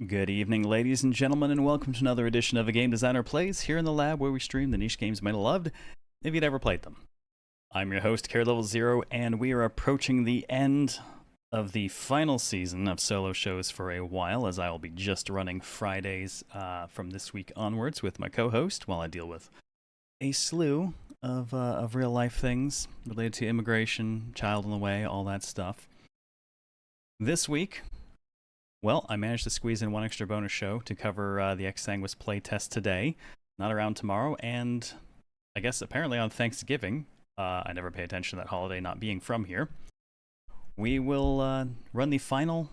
Good evening, ladies and gentlemen, and welcome to another edition of A Game Designer Plays here in the lab where we stream the niche games you might have loved if you'd ever played them. I'm your host, CareLevelZero, and we are approaching the end of the final season of solo shows for a while, as I will be just running Fridays from this week onwards with my co-host while I deal with a slew of real-life things related to immigration, child on the way, all that stuff. This week, well, I managed to squeeze in one extra bonus show to cover the EX SANGUIS playtest today. Not around tomorrow, and I guess apparently on Thanksgiving, I never pay attention to that holiday not being from here, we will run the final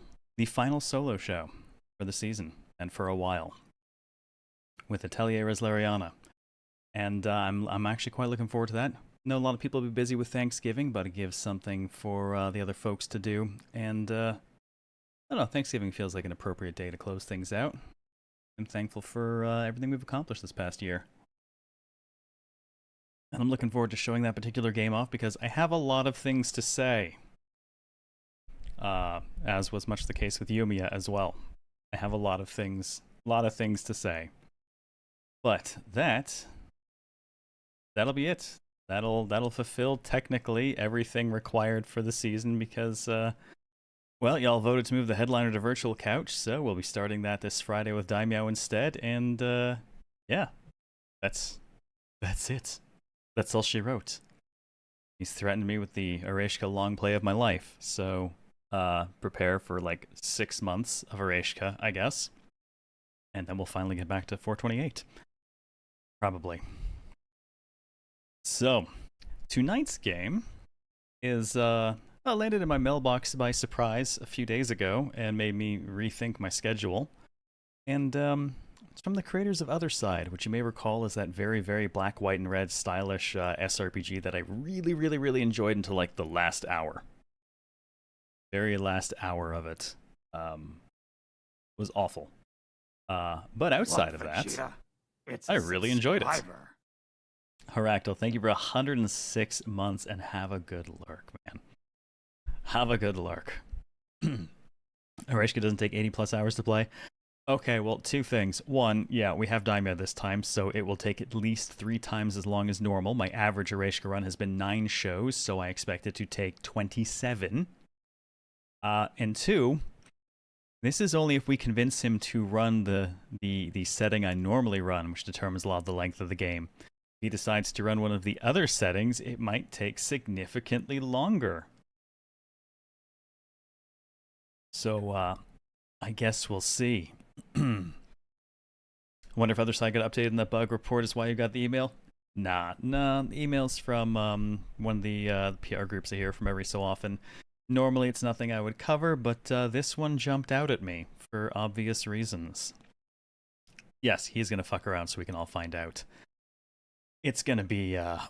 solo show for the season, and for a while, with Atelier Reslariana. And I'm actually quite looking forward to that. I know a lot of people will be busy with Thanksgiving, but it gives something for the other folks to do, and I don't know, Thanksgiving feels like an appropriate day to close things out. I'm thankful for everything we've accomplished this past year. And I'm looking forward to showing that particular game off because I have a lot of things to say. As was much the case with Yumiya as well. I have a lot of things to say. But that'll be it. That'll fulfill technically everything required for the season because well, y'all voted to move the headliner to virtual couch, so we'll be starting that this Friday with Daimyo instead, and yeah, that's it. That's all she wrote. He's threatened me with the Ereshka long play of my life, so prepare for like 6 months of Ereshka, I guess, and then we'll finally get back to 428. Probably. So, tonight's game is landed in my mailbox by surprise a few days ago and made me rethink my schedule. And it's from the creators of Othercide, which you may recall is that very, very black, white, and red stylish SRPG that I really, really, really enjoyed until like the last hour. Very last hour of it was awful. But outside of that, I really enjoyed it. Haracto, thank you for 106 months and have a good lurk, man. Have a good lurk. Ereshka doesn't take 80 plus hours to play. Okay, well, two things. One, yeah, we have Daimyo this time, so it will take at least 3 times as long as normal. My average Ereshka run has been 9 shows, so I expect it to take 27. And two, this is only if we convince him to run the setting I normally run, which determines a lot of the length of the game. If he decides to run one of the other settings, it might take significantly longer. So, I guess we'll see. I wonder if Othercide got updated in that bug report is why you got the email? Nah, the email's from one of the PR groups I hear from every so often. Normally it's nothing I would cover, but this one jumped out at me for obvious reasons. Yes, he's gonna fuck around so we can all find out. It's gonna be, yeah.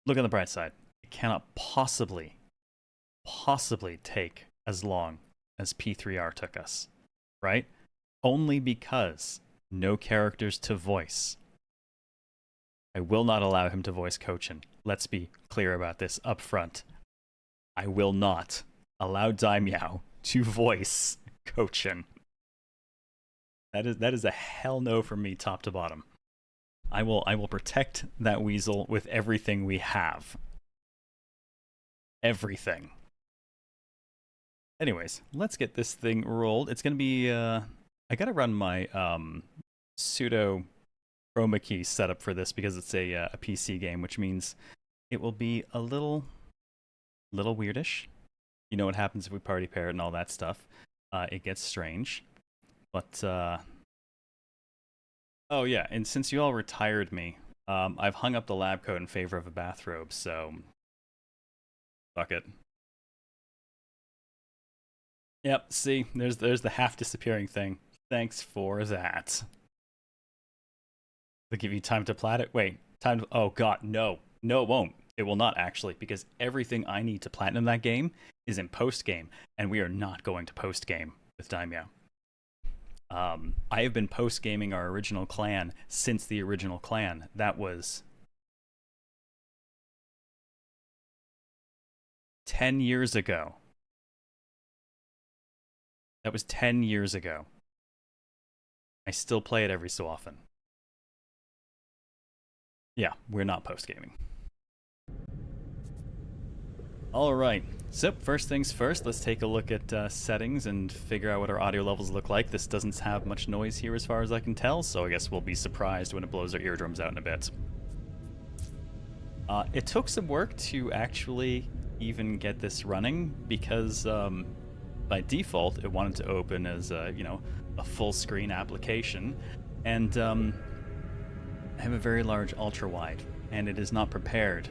Look on the bright side. It cannot possibly take as long as P3R took us, right? Only because no characters to voice. I will not allow him to voice Kochin. Let's be clear about this up front. I will not allow Daimyo to voice Kochin. That is a hell no from me, top to bottom. I will protect that weasel with everything we have. Everything. Anyways, let's get this thing rolled. It's gonna be I gotta run my pseudo chroma key setup for this because it's a PC game, which means it will be a little weirdish. You know what happens if we party pair it and all that stuff. It gets strange. But oh yeah, and since you all retired me, I've hung up the lab coat in favor of a bathrobe, so fuck it. Yep, see, there's the half disappearing thing. Thanks for that. They'll give you time to plat it. Wait, time to, oh god, no. No, it won't. It will not actually, because everything I need to platinum that game is in post-game, and we are not going to post-game with Daimyo. I have been post-gaming our original clan since the original clan. That was 10 years ago. That was 10 years ago. I still play it every so often. Yeah, we're not post-gaming. Alright, so first things first, let's take a look at settings and figure out what our audio levels look like. This doesn't have much noise here as far as I can tell, so I guess we'll be surprised when it blows our eardrums out in a bit. It took some work to actually even get this running because by default it wanted to open as a full screen application, and I have a very large ultra wide and it is not prepared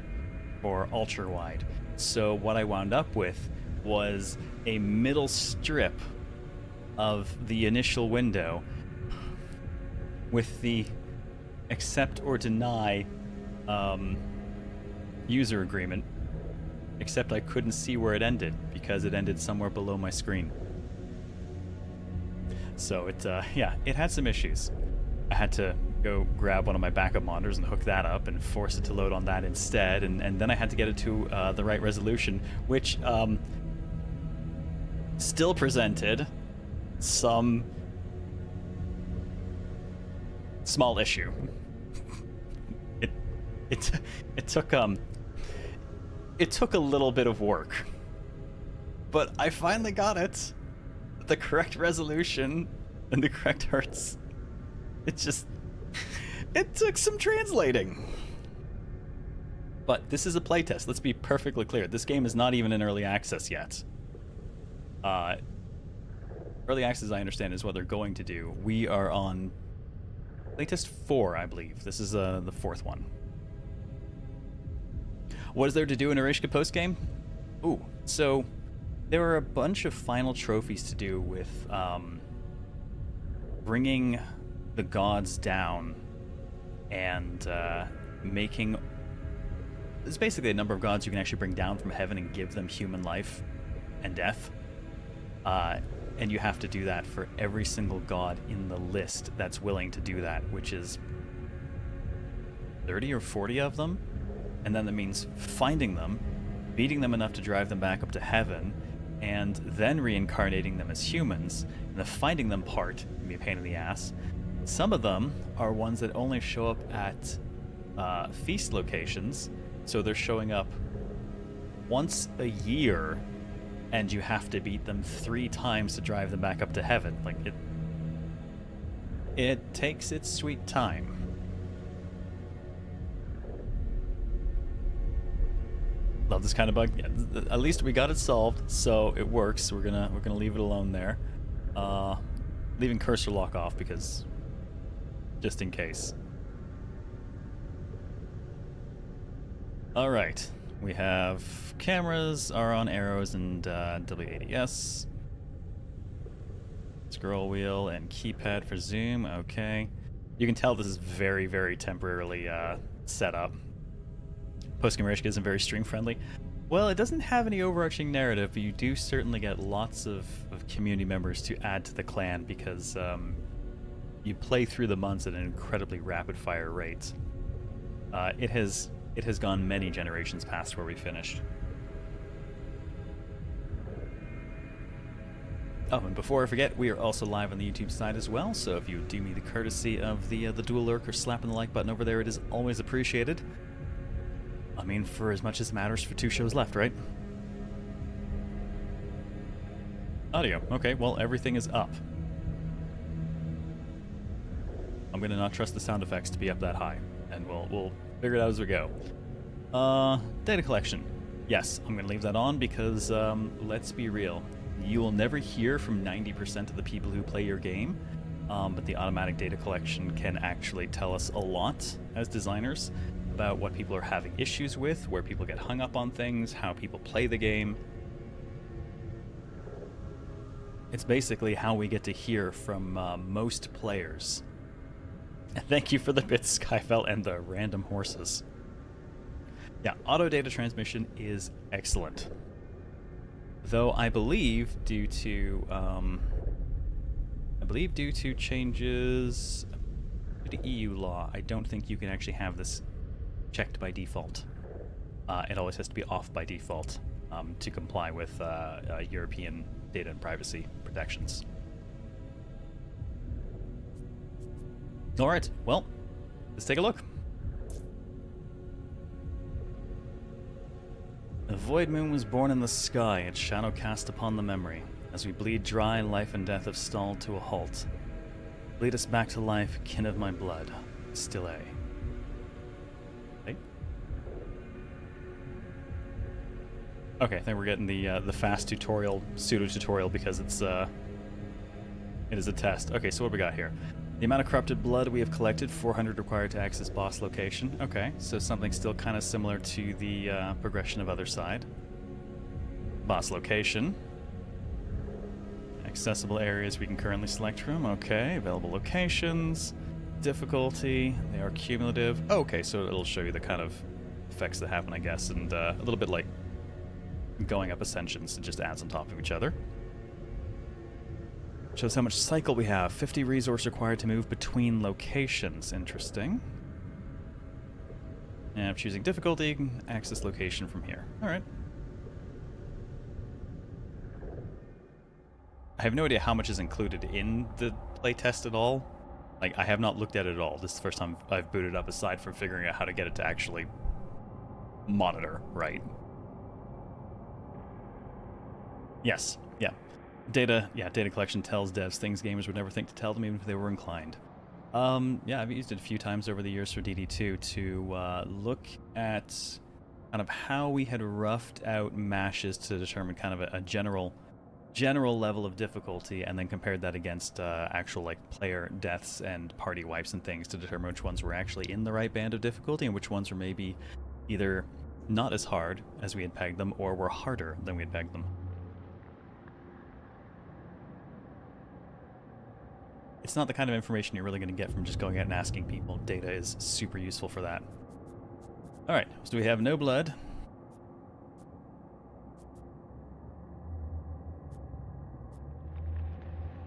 for ultra wide. So what I wound up with was a middle strip of the initial window with the accept or deny user agreement, except I couldn't see where it ended because it ended somewhere below my screen. So it had some issues. I had to go grab one of my backup monitors and hook that up and force it to load on that instead, and then I had to get it to the right resolution, which still presented some small issue. It took a little bit of work, but I finally got it, the correct resolution and the correct hertz. It took some translating. But this is a playtest. Let's be perfectly clear. This game is not even in early access yet. Early access, I understand, is what they're going to do. We are on playtest 4, I believe. This is the 4th one. What is there to do in Ereshkigal post-game? Ooh, so there are a bunch of final trophies to do with bringing the gods down and making... There's basically a number of gods you can actually bring down from heaven and give them human life and death. And you have to do that for every single god in the list that's willing to do that, which is 30 or 40 of them. And then that means finding them, beating them enough to drive them back up to heaven, and then reincarnating them as humans. And the finding them part can be a pain in the ass. Some of them are ones that only show up at feast locations, so they're showing up once a year, and you have to beat them 3 times to drive them back up to heaven. Like, it takes its sweet time. Love this kind of bug. Yeah, at least we got it solved, so it works. We're gonna leave it alone there. Leaving cursor lock off because just in case. All right, we have cameras are on arrows and WADS. Scroll wheel and keypad for zoom. Okay, you can tell this is very, very temporarily set up. Post-game Ereshkigal isn't very stream friendly. Well, it doesn't have any overarching narrative, but you do certainly get lots of community members to add to the clan because you play through the months at an incredibly rapid fire rate. It has gone many generations past where we finished. Oh, and before I forget, we are also live on the YouTube side as well, so if you do me the courtesy of the dual lurk or slapping the like button over there, it is always appreciated. I mean, for as much as it matters for 2 shows left, right? Audio. Okay, well, everything is up. I'm gonna not trust the sound effects to be up that high, and we'll figure it out as we go. Data collection. Yes, I'm gonna leave that on because, let's be real. You will never hear from 90% of the people who play your game, but the automatic data collection can actually tell us a lot as designers about what people are having issues with, where people get hung up on things, how people play the game. It's basically how we get to hear from most players. Thank you for the bits, Skyfell, and the random horses. Yeah, auto data transmission is excellent. Though I believe due to changes to EU law, I don't think you can actually have this checked by default. It always has to be off by default to comply with European data and privacy protections. All right, well, let's take a look. A void moon was born in the sky, its shadow cast upon the memory. As we bleed dry, life and death have stalled to a halt. Lead us back to life, kin of my blood. Still A. Okay, I think we're getting the fast tutorial, pseudo-tutorial, because it is a test. Okay, so what we got here? The amount of corrupted blood we have collected, 400 required to access boss location. Okay, so something still kind of similar to the progression of Othercide. Boss location. Accessible areas we can currently select from. Okay, available locations. Difficulty. They are cumulative. Okay, so it'll show you the kind of effects that happen, I guess, and a little bit like going up ascensions. It just adds on top of each other. Shows how much cycle we have. 50 resource required to move between locations. Interesting. And I'm choosing difficulty. Access location from here. Alright. I have no idea how much is included in the playtest at all. Like, I have not looked at it at all. This is the first time I've booted up, aside from figuring out how to get it to actually monitor, right? Yes, yeah. Data collection tells devs things gamers would never think to tell them, even if they were inclined. Yeah, I've used it a few times over the years for DD2 to look at kind of how we had roughed out mashes to determine kind of a general level of difficulty, and then compared that against actual like player deaths and party wipes and things to determine which ones were actually in the right band of difficulty and which ones were maybe either not as hard as we had pegged them or were harder than we had pegged them. It's not the kind of information you're really going to get from just going out and asking people. Data is super useful for that. Alright, so we have no blood.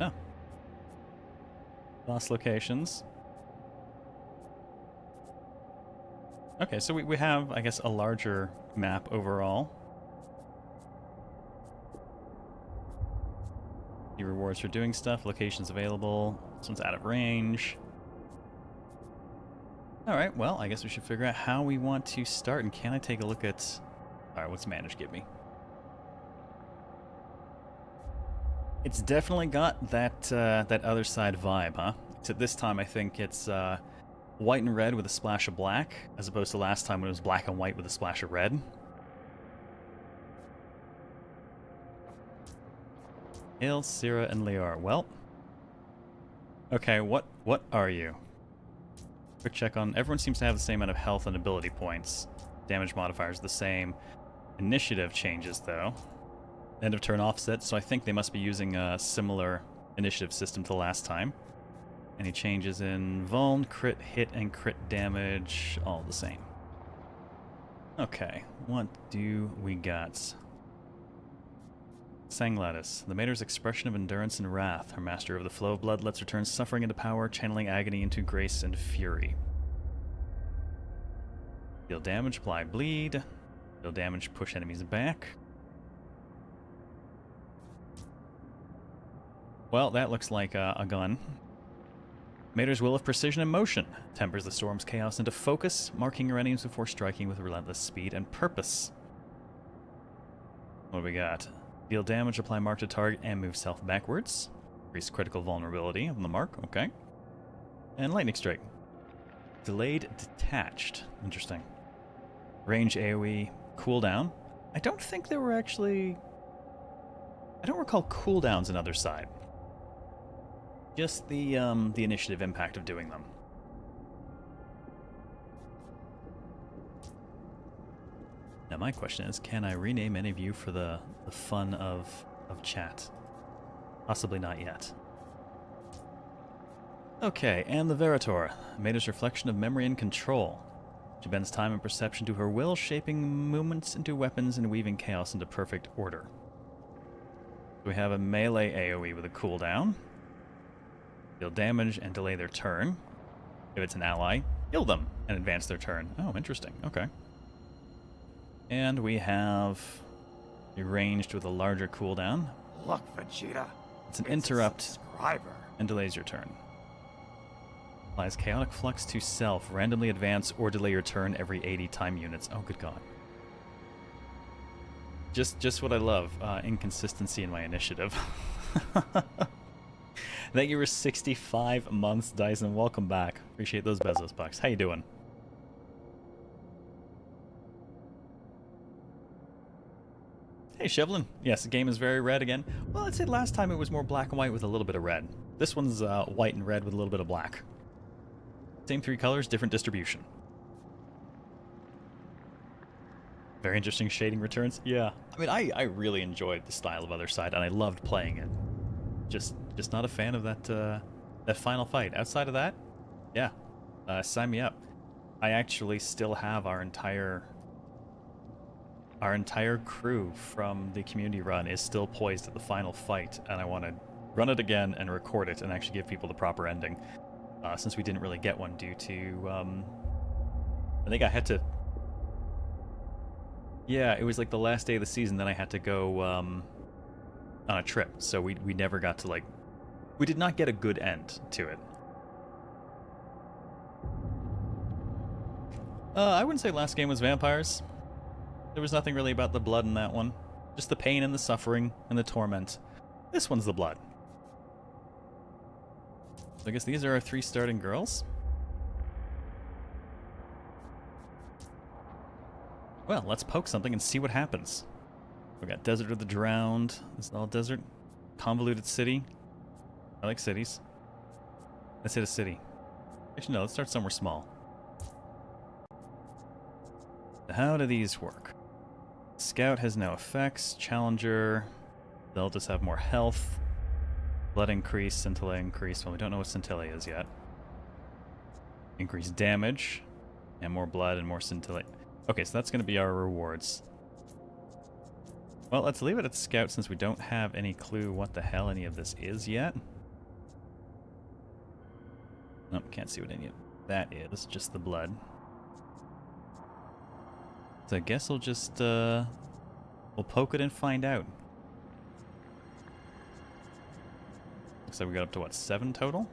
Oh. Boss locations. Okay, so we have, I guess, a larger map overall. The rewards for doing stuff, locations available. This one's out of range. Alright, well, I guess we should figure out how we want to start, and can I take a look at... Alright, what's manage give me? It's definitely got that that Othercide vibe, huh? Except this time I think it's white and red with a splash of black, as opposed to last time when it was black and white with a splash of red. Hail, Syrah, and Lior. Well, okay, what are you? Quick check on... Everyone seems to have the same amount of health and ability points. Damage modifiers the same. Initiative changes, though. End of turn offset, so I think they must be using a similar initiative system to last time. Any changes in vuln, crit, hit, and crit damage, all the same. Okay, what do we got? Sanglatis, the Mater's expression of endurance and wrath. Her master of the flow of blood lets her turn suffering into power, channeling agony into grace and fury. Deal damage, apply bleed. Deal damage, push enemies back. Well, that looks like a gun. Mater's will of precision and motion tempers the storm's chaos into focus, marking your enemies before striking with relentless speed and purpose. What do we got? Deal damage, apply mark to target, and move stealth backwards. Increase critical vulnerability on the mark, okay. And lightning strike. Delayed detached. Interesting. Range AoE, cooldown. I don't think there were actually... I don't recall cooldowns in Othercide. Just the initiative impact of doing them. Now my question is, can I rename any of you for the fun of chat? Possibly not yet. Okay, and the Veritor, Mater's reflection of memory and control. She bends time and perception to her will, shaping movements into weapons and weaving chaos into perfect order. We have a melee AoE with a cooldown. Deal damage and delay their turn. If it's an ally, heal them and advance their turn. Oh, interesting. Okay. And we have a ranged with a larger cooldown. Look, Vegeta. It's an interrupt and delays your turn. Applies chaotic flux to self. Randomly advance or delay your turn every 80 time units. Oh, good God. Just what I love. Inconsistency in my initiative. Thank you for 65 months, Dyson. Welcome back. Appreciate those Bezos bucks. How you doing? Hey, Shevlin. Yes, the game is very red again. Well, I'd say last time it was more black and white with a little bit of red. This one's white and red with a little bit of black. Same 3 colors, different distribution. Very interesting shading returns. Yeah. I mean, I really enjoyed the style of Othercide, and I loved playing it. Just not a fan of that final fight. Outside of that, yeah, sign me up. I actually still have our entire crew from the community run is still poised at the final fight, and I want to run it again and record it and actually give people the proper ending, since we didn't really get one due to I think I had to. Yeah, it was like the last day of the season. Then I had to go on a trip, so we never got to, like, we did not get a good end to it. I wouldn't say last game was vampires. There was nothing really about the blood in that one. Just the pain and the suffering and the torment. This one's the blood. So I guess these are our 3 starting girls. Well, let's poke something and see what happens. We got Desert of the Drowned. This is all desert. Convoluted City. I like cities. Let's hit a city. Actually, no, let's start somewhere small. How do these work? Scout has no effects. Challenger, they'll just have more health. Blood increase, scintilla increase. Well, we don't know what scintilla is yet. Increased damage, and more blood and more scintilla. Okay, so that's going to be our rewards. Well, let's leave it at Scout since we don't have any clue what the hell any of this is yet. Nope, can't see what any of that is, just the blood. So I guess we'll just, we'll poke it and find out. Looks like we got up to, what, 7 total?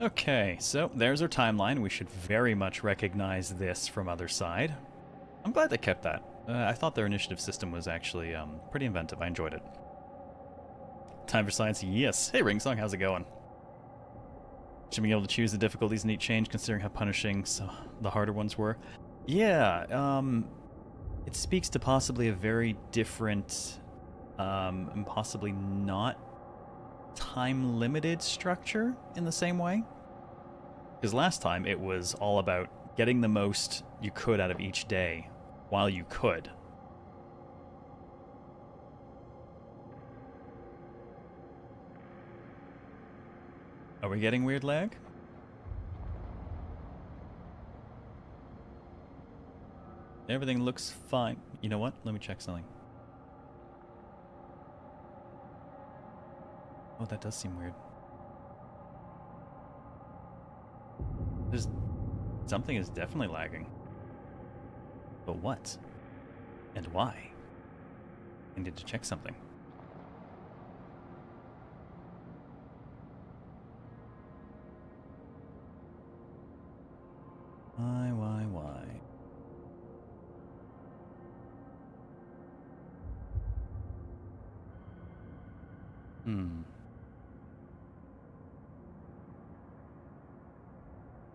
Okay, so there's our timeline. We should very much recognize this from Othercide. I'm glad they kept that. I thought their initiative system was actually pretty inventive. I enjoyed it. Time for science, yes. Hey, Ringsong, how's it going? Should be able to choose the difficulties need change considering how punishing the harder ones were. Yeah, it speaks to possibly a very different and possibly not time-limited structure in the same way. Because last time it was all about getting the most you could out of each day while you could. Are we getting weird lag? Everything looks fine. You know what? Let me check something. Oh, that does seem weird. Something is definitely lagging. But what? And why? I need to check something. Why?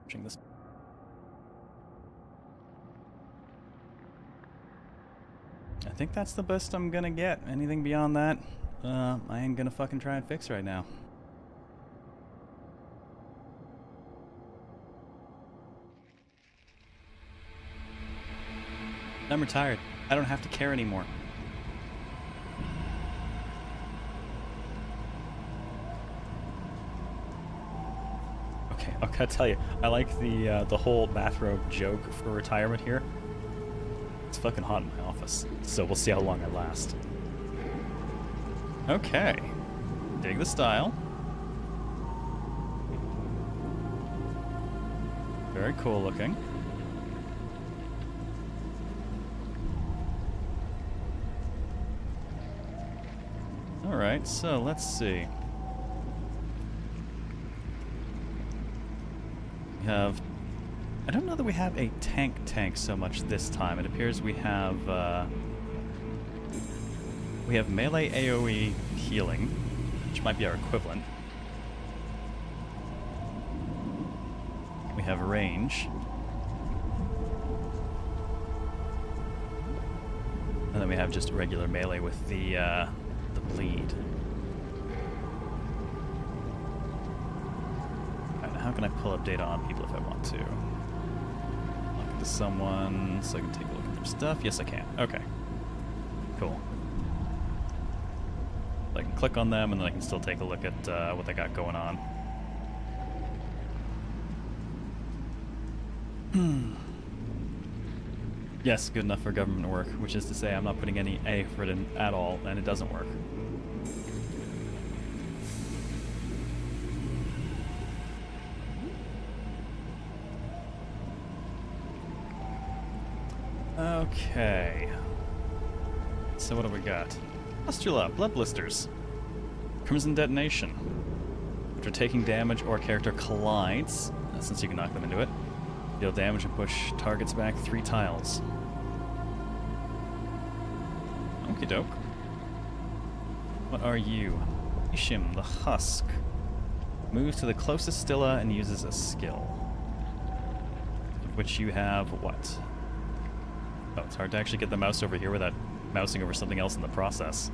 Watching this. I think that's the best I'm gonna get. Anything beyond that, I ain't gonna fucking try and fix right now. I'm retired. I don't have to care anymore. Okay, I gotta tell you, I like the whole bathrobe joke for retirement here. It's fucking hot in my office, so we'll see how long I last. Okay. Dig the style. Very cool looking. Alright, so let's see. We have... I don't know that we have a tank so much this time. It appears we have melee AoE healing, which might be our equivalent. We have range. And then we have just regular melee with the bleed. Alright, how can I pull up data on people if I want to? Look into someone so I can take a look at their stuff. Yes, I can. Okay. Cool. I can click on them and then I can still take a look at what they got going on. Yes, good enough for government work, which is to say I'm not putting any effort in at all, and it doesn't work. Okay. So what do we got? Pustula, blood blisters. Crimson detonation. After taking damage or a character collides, since you can knock them into it, deal damage and push targets back 3 tiles. Okie doke. What are you? Ishim, the Husk. Moves to the closest Stilla and uses a skill. Of which you have what? Oh, it's hard to actually get the mouse over here without mousing over something else in the process.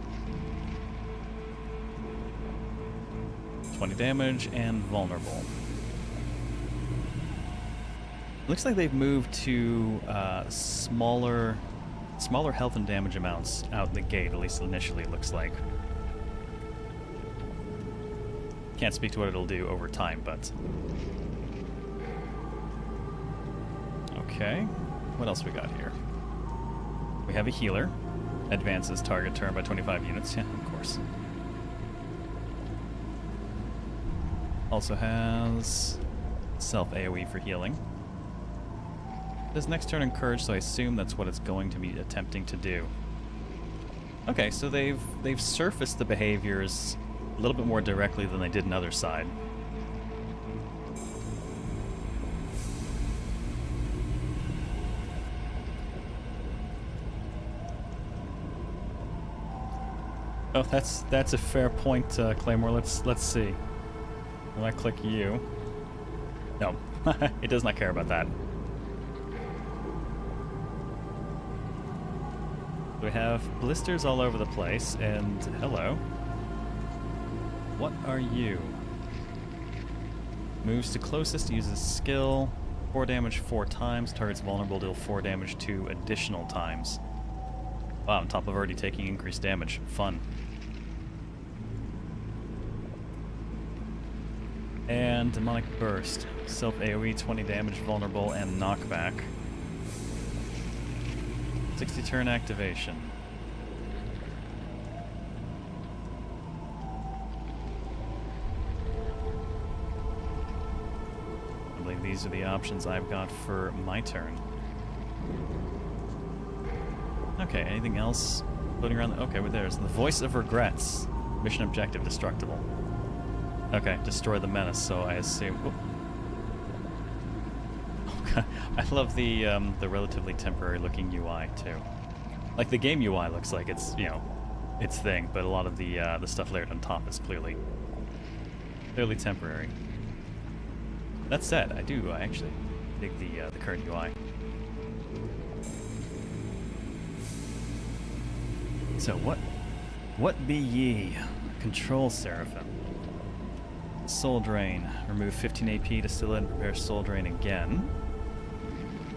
20 damage and vulnerable. Looks like they've moved to smaller health and damage amounts out the gate, at least initially it looks like. Can't speak to what it'll do over time, but... Okay, what else we got here? We have a healer. Advances target turn by 25 units. Yeah, of course. Also has self AoE for healing. This next turn encouraged, so I assume that's what it's going to be attempting to do. Okay, so they've surfaced the behaviors a little bit more directly than they did in Othercide. Oh, that's a fair point, Claymore. Let's see. When I click you, no, it does not care about that. We have blisters all over the place, and hello. What are you? Moves to closest, uses skill, 4 damage 4 times, targets vulnerable, deal 4 damage 2 additional times. Wow, on top of already taking increased damage. Fun. And Demonic Burst. Self AoE, 20 damage, vulnerable, and knockback. 60 turn activation. I believe these are the options I've got for my turn. Okay, anything else floating around? Okay, well, there's the Voice of Regrets. Mission objective, destructible. Okay, destroy the menace, so I assume... Okay. I love the relatively temporary looking UI, too. Like, the game UI looks like it's, you know, its thing, but a lot of the stuff layered on top is clearly temporary. That said, I actually dig the current UI. So what be ye? Control Seraphim. Soul Drain. Remove 15 AP to Stilla and prepare Soul Drain again.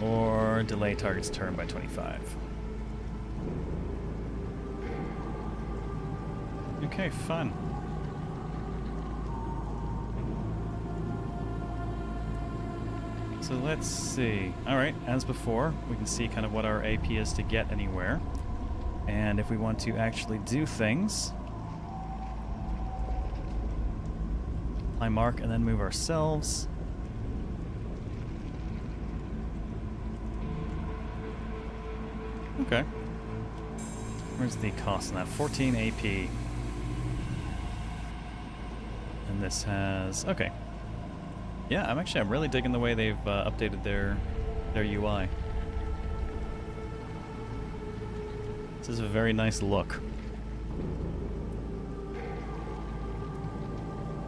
Or delay target's turn by 25. Okay, fun. So let's see. Alright, as before, we can see kind of what our AP is to get anywhere. And if we want to actually do things... Apply mark and then move ourselves. Okay. Where's the cost on that? 14 AP. And this has... Okay. Yeah, I'm really digging the way they've updated their UI. This is a very nice look.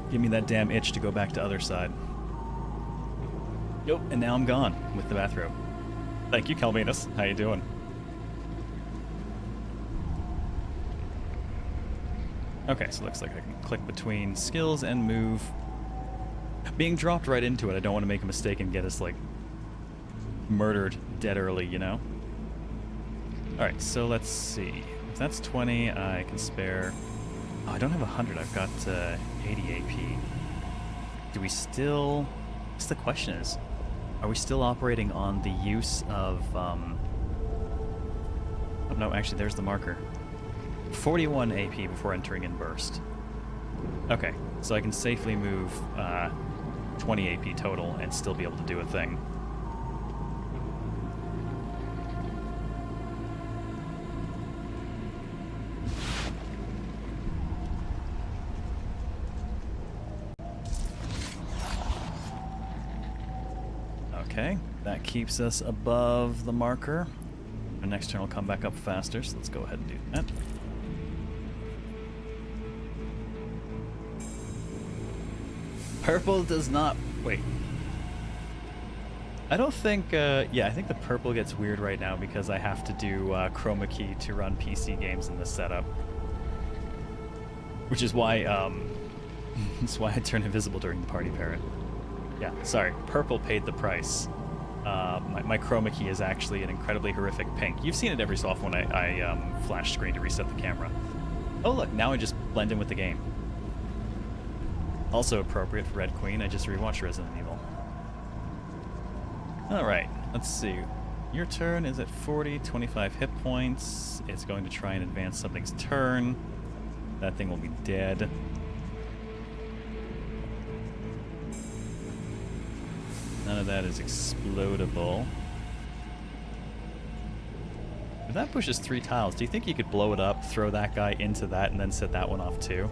Give me that damn itch to go back to Othercide. Nope, and now I'm gone with the bathrobe. Thank you, Calvinus. How you doing? Okay, so it looks like I can click between skills and move. Being dropped right into it, I don't want to make a mistake and get us, like, murdered dead early, you know? Alright, so let's see. If that's 20, I can spare... Oh, I don't have 100. I've got 80 AP. Do we still... I guess the question is, are we still operating on the use of... Oh, no, actually, there's the marker. 41 AP before entering in burst. Okay, so I can safely move 20 AP total and still be able to do a thing. Okay, that keeps us above the marker. Our next turn will come back up faster, so let's go ahead and do that. Purple does not... Wait. I don't think... yeah, I think the purple gets weird right now because I have to do chroma key to run PC games in this setup. Which is why, that's why I turn invisible during the party parrot. Yeah, sorry. Purple paid the price. My chroma key is actually an incredibly horrific pink. You've seen it every so often when I flash screen to reset the camera. Oh look, now I just blend in with the game. Also appropriate for Red Queen, I just rewatched Resident Evil. Alright, let's see. Your turn is at 40, 25 hit points. It's going to try and advance something's turn. That thing will be dead. None of that is explodable. If that pushes 3 tiles, do you think you could blow it up, throw that guy into that, and then set that one off too?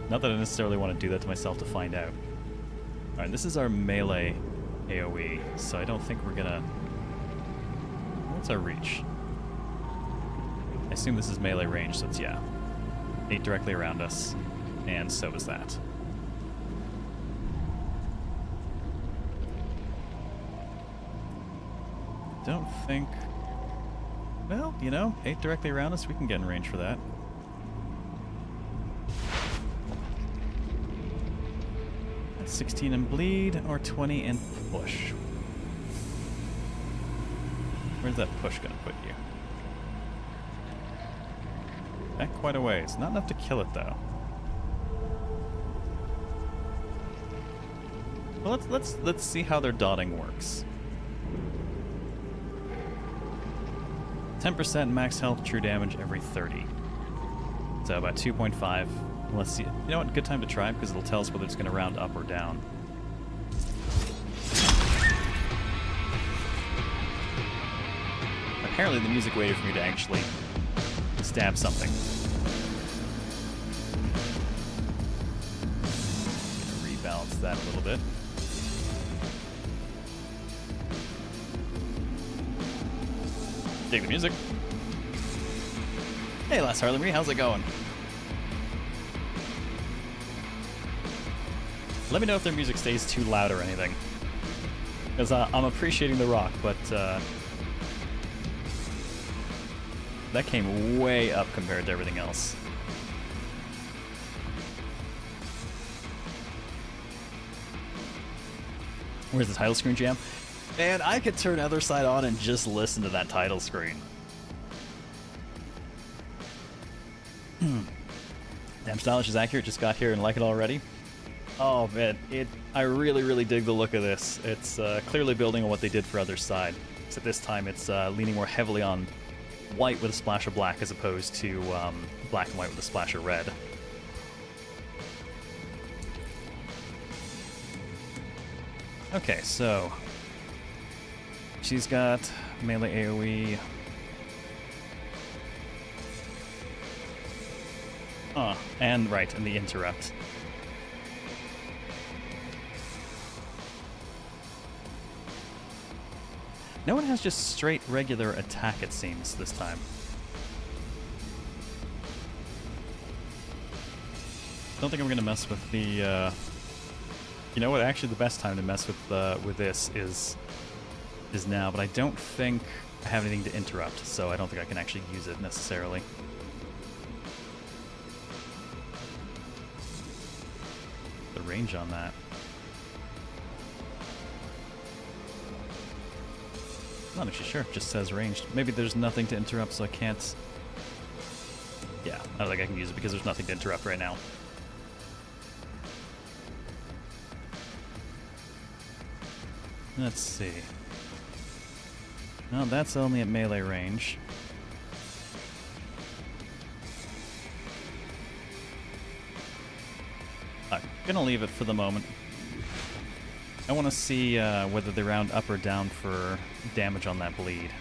Not that I necessarily want to do that to myself to find out. Alright, this is our melee AoE, so I don't think we're gonna... What's our reach? I assume this is melee range, so it's, yeah. 8 directly around us, and so is that. Don't think... Well, you know, 8 directly around us, we can get in range for that. That's 16 in bleed, or 20 in push. Where's that push gonna put you? Back quite a ways. Not enough to kill it, though. Well, let's see how their dotting works. 10% max health, true damage every 30. So about 2.5. Let's see. You know what? Good time to try because it'll tell us whether it's going to round up or down. Apparently the music waited for me to actually stab something. Rebalance that a little bit. Dig the music. Hey, Last Harley Marie, how's it going? Let me know if their music stays too loud or anything. Because I'm appreciating the rock, but that came way up compared to everything else. Where's the title screen, Jam? Man, I could turn Othercide on and just listen to that title screen. Damn, stylish is accurate. Just got here and like it already. Oh man, I really dig the look of this. It's clearly building on what they did for Othercide. Except this time it's leaning more heavily on white with a splash of black as opposed to black and white with a splash of red. Okay, so she's got melee AoE. And right, and the interrupt. No one has just straight regular attack, it seems, this time. Don't think I'm gonna mess with the. You know what? Actually, the best time to mess with this is now. But I don't think I have anything to interrupt, so I don't think I can actually use it necessarily. The range on that. Not actually sure. It just says ranged. Maybe there's nothing to interrupt, so I can't. Yeah, I don't think I can use it because there's nothing to interrupt right now. Let's see. No, that's only at melee range. I'm gonna leave it for the moment. I want to see whether they round up or down for damage on that bleed.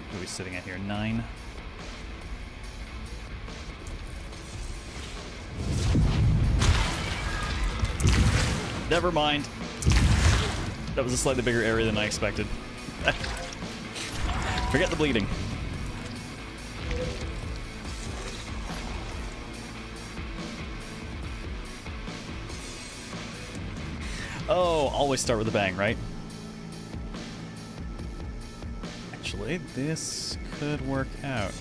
What are we sitting at here? 9? Never mind. That was a slightly bigger area than I expected. Forget the bleeding. Oh, always start with a bang, right? Actually, this could work out.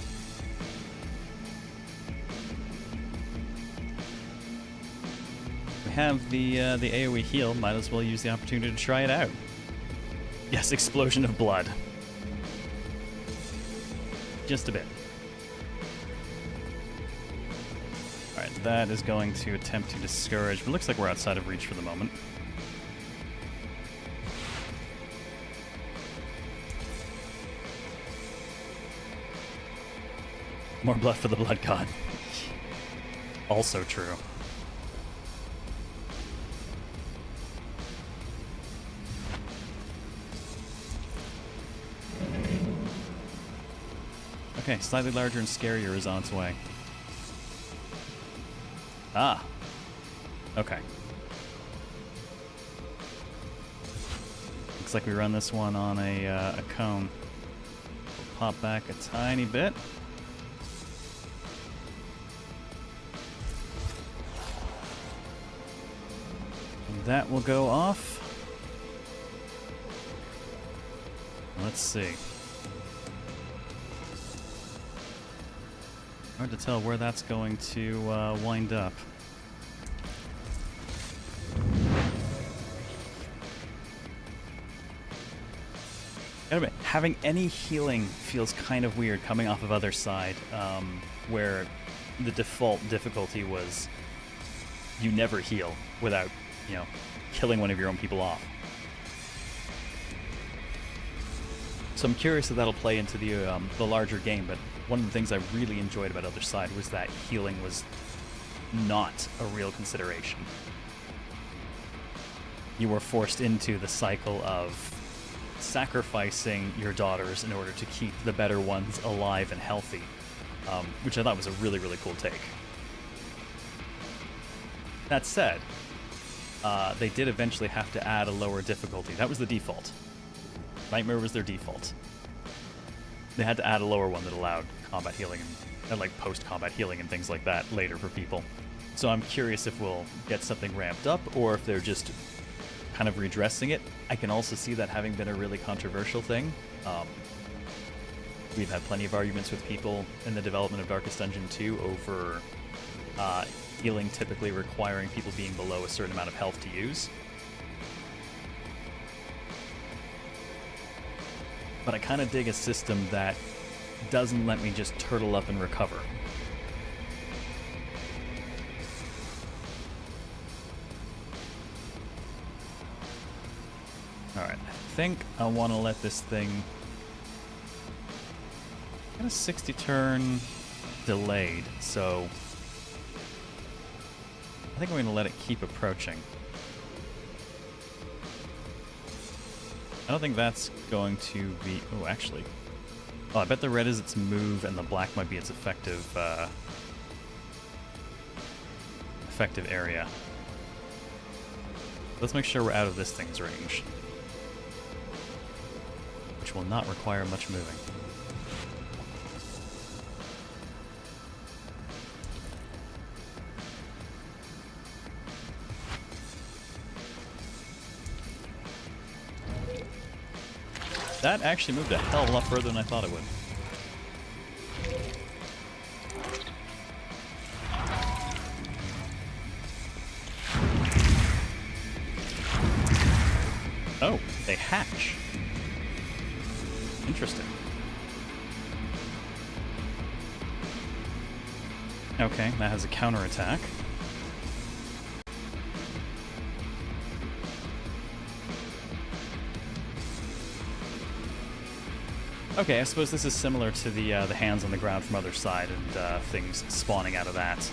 We have the AoE heal. Might as well use the opportunity to try it out. Yes, explosion of blood. Just a bit. Alright, that is going to attempt to discourage, but looks like we're outside of reach for the moment. More blood for the blood god. Also true. Okay, slightly larger and scarier is on its way. Ah. Okay. Looks like we run this one on a cone. Pop back a tiny bit. That will go off. Let's see. Hard to tell where that's going to wind up. Gotta admit, having any healing feels kind of weird coming off of Othercide, where the default difficulty was you never heal without, you know, killing one of your own people off. So I'm curious if that'll play into the larger game, but one of the things I really enjoyed about Othercide was that healing was not a real consideration. You were forced into the cycle of sacrificing your daughters in order to keep the better ones alive and healthy, which I thought was a really, really cool take. That said, they did eventually have to add a lower difficulty. That was the default. Nightmare was their default. They had to add a lower one that allowed combat healing and like post-combat healing and things like that later for people. So I'm curious if we'll get something ramped up or if they're just kind of redressing it. I can also see that having been a really controversial thing. We've had plenty of arguments with people in the development of Darkest Dungeon 2 over healing typically requiring people being below a certain amount of health to use. But I kind of dig a system that doesn't let me just turtle up and recover. Alright, I think I want to let this thing get a 60 turn delayed, so I think I'm going to let it keep approaching. I don't think that's going to be... Oh, actually. Oh, I bet the red is its move and the black might be its effective area. Let's make sure we're out of this thing's range, which will not require much moving. That actually moved a hell of a lot further than I thought it would. Oh, they hatch. Interesting. Okay, that has a counterattack. Okay, I suppose this is similar to the hands on the ground from Othercide and things spawning out of that.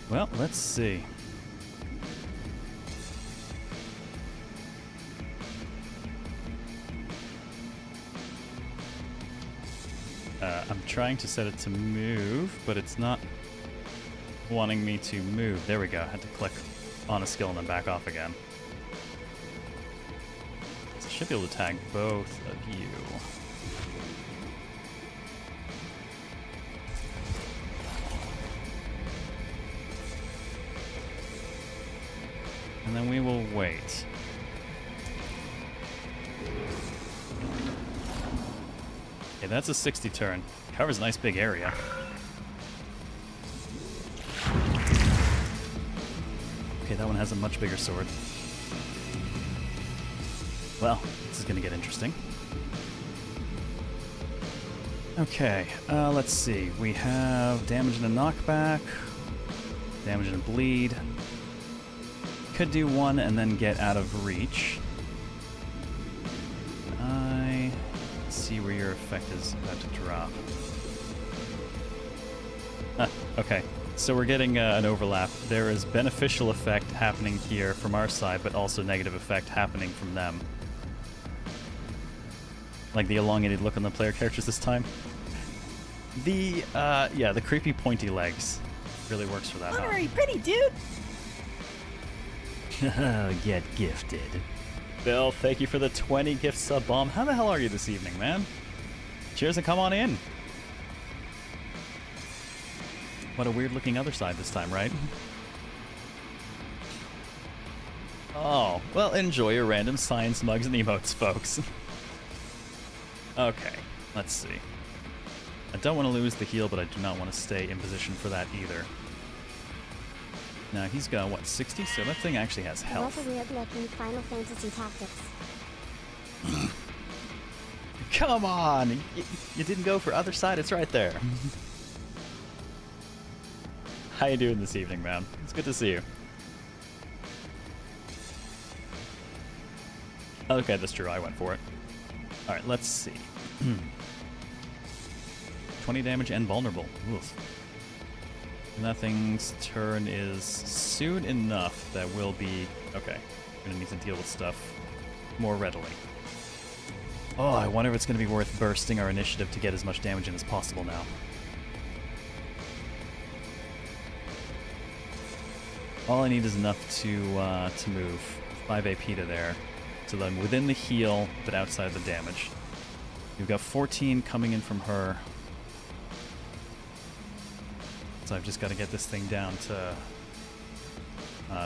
Well, let's see. I'm trying to set it to move, but it's not wanting me to move. There we go. I had to click on a skill and then back off again. So I should be able to tag both of you. And then we will wait. Okay, that's a 60 turn. Covers a nice big area. Okay, that one has a much bigger sword. Well, this is going to get interesting. Okay, let's see. We have damage and a knockback, damage and a bleed. Could do one and then get out of reach. I see where your effect is about to drop. Okay. So we're getting an overlap. There is beneficial effect happening here from our side, but also negative effect happening from them. Like the elongated look on the player characters this time. Yeah, the creepy pointy legs really works for that. Honorary pretty dude! Get gifted. Bill, thank you for the 20 gift sub bomb. How the hell are you this evening, man? Cheers and come on in. What a weird looking Othercide this time, right? Oh, well, enjoy your random science mugs and emotes, folks. Okay, let's see. I don't want to lose the heal, but I do not want to stay in position for that either. Now, he's got, what, 60? So that thing actually has health. What a weird looking Final Fantasy Tactics. Come on! You didn't go for Othercide, it's right there. How you doing this evening, man? It's good to see you. Okay, that's true. I went for it. Alright, let's see. 20 damage and vulnerable. Oof. Nothing's turn is soon enough that we'll be... Okay, we're gonna need to deal with stuff more readily. Oh, I wonder if it's gonna be worth bursting our initiative to get as much damage in as possible now. All I need is enough to move 5 AP to there. So then within the heal, but outside the damage. We've got 14 coming in from her. So I've just got to get this thing down to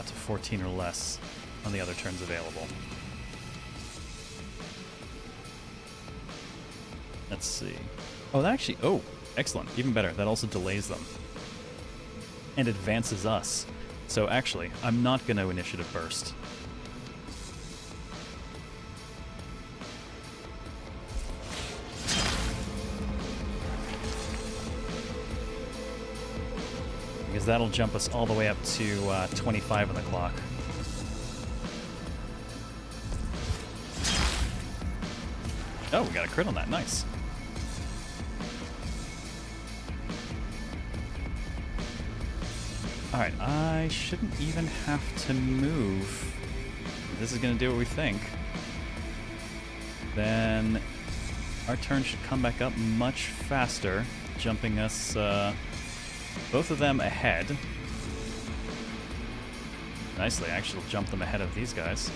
14 or less on the other turns available. Let's see. Oh, that actually... Oh, excellent. Even better. That also delays them. And advances us. So actually, I'm not going to initiative burst. Because that'll jump us all the way up to 25 on the clock. Oh, we got a crit on that. Nice. Alright, I shouldn't even have to move. If this is going to do what we think, then our turn should come back up much faster, jumping us, both of them ahead. Nicely, actually will jump them ahead of these guys.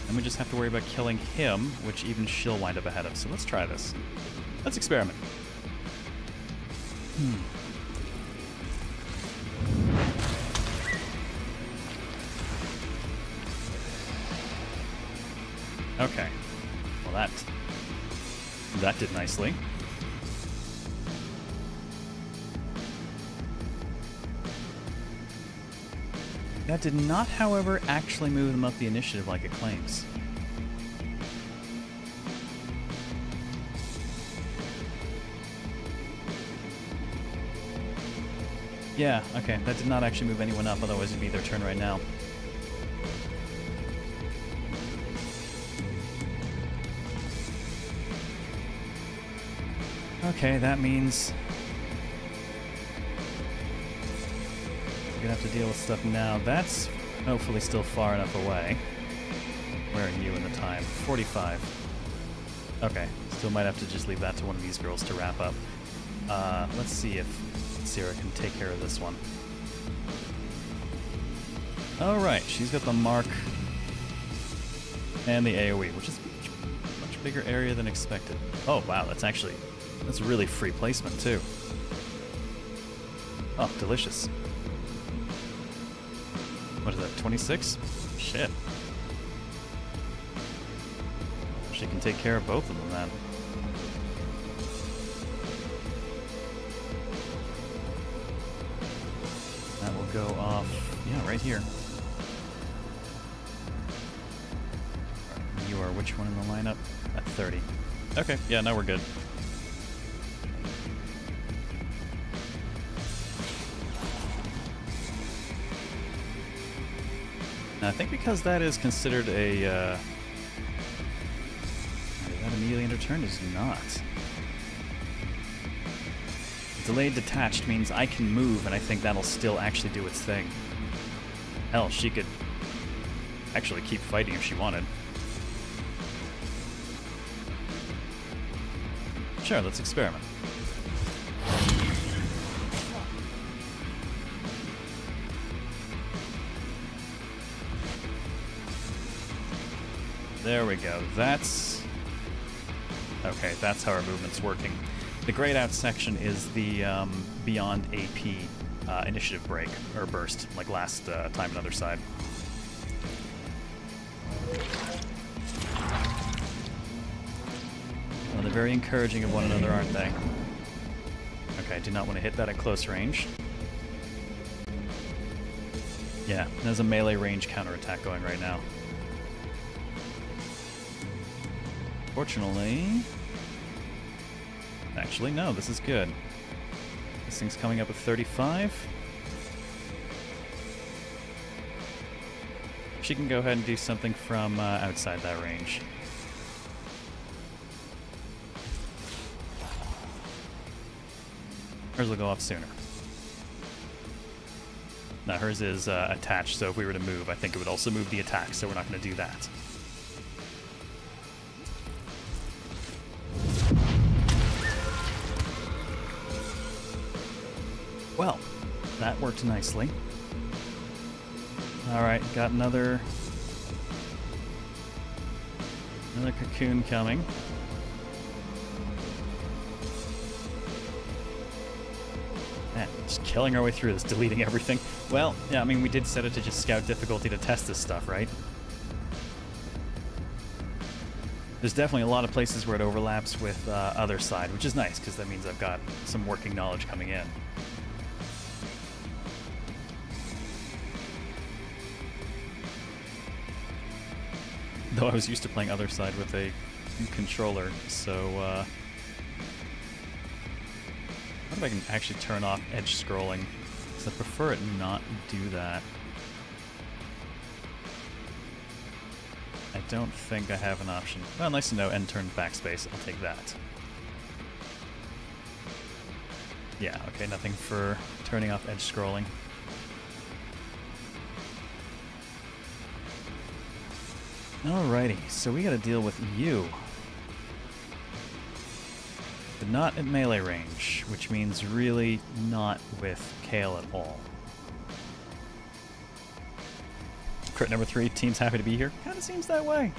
Then we just have to worry about killing him, which even she'll wind up ahead of. So let's try this. Let's experiment. Okay. Well, that did nicely. That did not, however, actually move them up the initiative like it claims. Yeah, okay, that did not actually move anyone up, otherwise it'd be their turn right now. Okay, that means we're gonna have to deal with stuff now. That's hopefully still far enough away. Where are you in the time? 45. Okay, still might have to just leave that to one of these girls to wrap up. Let's see if Sarah can take care of this one. Alright, she's got the mark and the AoE, which is a much bigger area than expected. Oh wow, that's really free placement too. Oh, delicious. What is that, 26? Shit. She can take care of both of them then. That will go off, yeah, right here. You are which one in the lineup? At 30. Okay, yeah, now we're good. Now, I think because that is considered a, that immediately end of turn is not. Delayed detached means I can move, and I think that'll still actually do its thing. Hell, she could actually keep fighting if she wanted. Sure, let's experiment. There we go. That's... okay, that's how our movement's working. The grayed out section is the beyond AP initiative break, or burst, like last time in Othercide. Well, they're very encouraging of one another, aren't they? Okay, I do not want to hit that at close range. Yeah, there's a melee range counterattack going right now. Fortunately... actually, no, this is good. This thing's coming up at 35. She can go ahead and do something from outside that range. Hers will go off sooner. Now, hers is attached, so if we were to move, I think it would also move the attack, so we're not going to do that. Well, that worked nicely. Alright, got another cocoon coming. Man, just killing our way through this, deleting everything. Well, yeah, I mean, we did set it to just scout difficulty to test this stuff, right? There's definitely a lot of places where it overlaps with Othercide, which is nice, because that means I've got some working knowledge coming in. Though I was used to playing Othercide with a controller, so I wonder if I can actually turn off edge scrolling, because I prefer it not do that. I don't think I have an option. Well, nice to know, end turn backspace. I'll take that. Yeah, okay, nothing for turning off edge scrolling. Alrighty, so we gotta deal with you. But not at melee range, which means really not with Kale at all. Crit number 3, team's happy to be here. Kinda seems that way.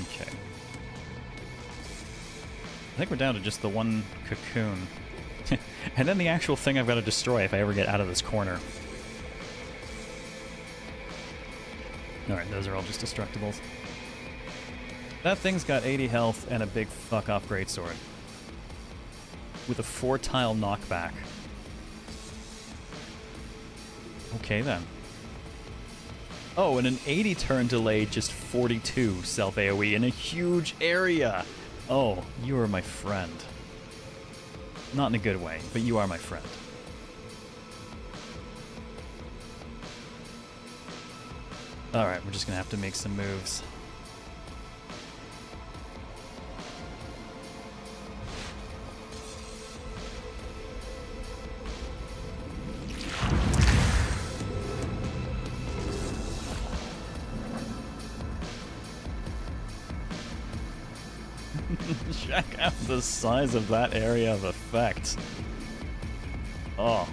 Okay. I think we're down to just the one cocoon. And then the actual thing I've got to destroy if I ever get out of this corner. Alright, those are all just destructibles. That thing's got 80 health and a big fuck-off greatsword. With a 4-tile knockback. Okay then. Oh, and an 80 turn delay, just 42 self AoE in a huge area! Oh, you are my friend. Not in a good way, but you are my friend. Alright, we're just gonna have to make some moves. Check out the size of that area of effect. Oh,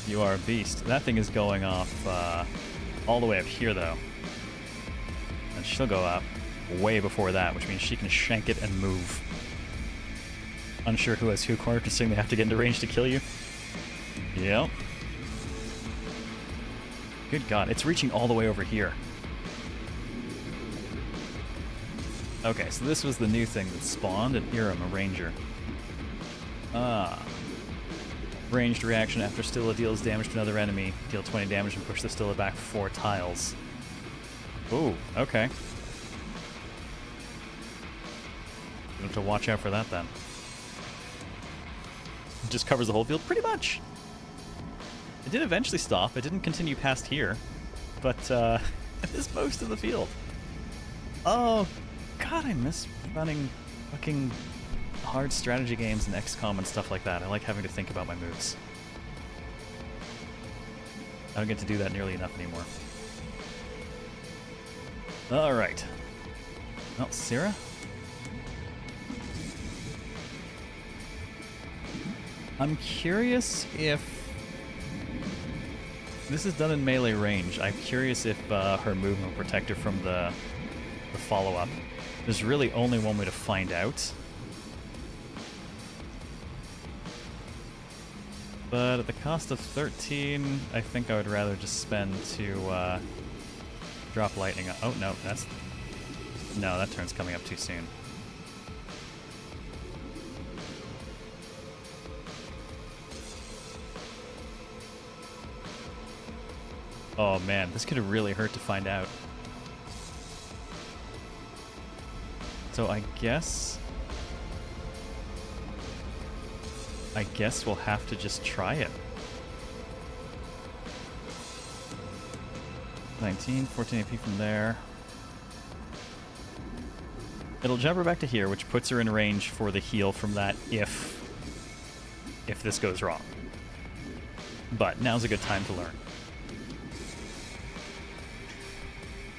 you are a beast. That thing is going off all the way up here, though. And she'll go up way before that, which means she can shank it and move. Unsure who has who cornered, considering they have to get into range to kill you. Yep. Good God, it's reaching all the way over here. Okay, so this was the new thing that spawned an Irem, a ranger. Ah. Ranged reaction after Stilla deals damage to another enemy. Deal 20 damage and push the Stilla back 4 tiles. Ooh, okay. You have to watch out for that then. It just covers the whole field pretty much. It did eventually stop. It didn't continue past here. But it is most of the field. Oh, God, I miss running fucking hard strategy games in XCOM and stuff like that. I like having to think about my moves. I don't get to do that nearly enough anymore. Alright. Oh, Sarah? I'm curious if... This is done in melee range. I'm curious if her movement will protect her from the follow-up. There's really only one way to find out. But at the cost of 13, I think I would rather just spend to drop lightning. Oh, no, that's... No, that turn's coming up too soon. Oh man, this could have really hurt to find out. So I guess we'll have to just try it. 19, 14 AP from there. It'll jump her back to here, which puts her in range for the heal from that if this goes wrong. But now's a good time to learn.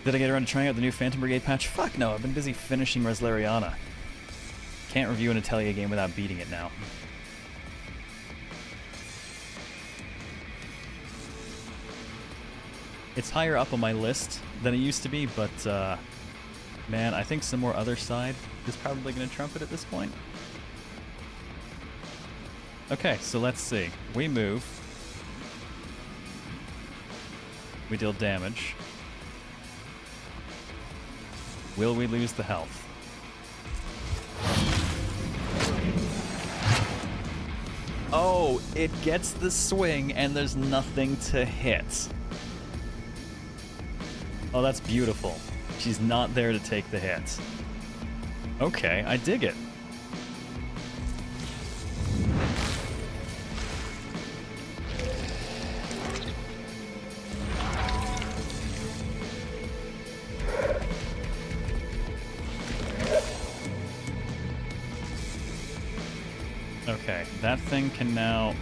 Did I get around to trying out the new Phantom Brigade patch? Fuck no, I've been busy finishing Reslariana. Can't review an Atelier game without beating it now. It's higher up on my list than it used to be, but man, I think some more Othercide is probably going to trump it at this point. Okay, so let's see. We move. We deal damage. Will we lose the health? Oh, it gets the swing and there's nothing to hit. Oh, that's beautiful. She's not there to take the hits. Okay, I dig it. Okay, that thing can now...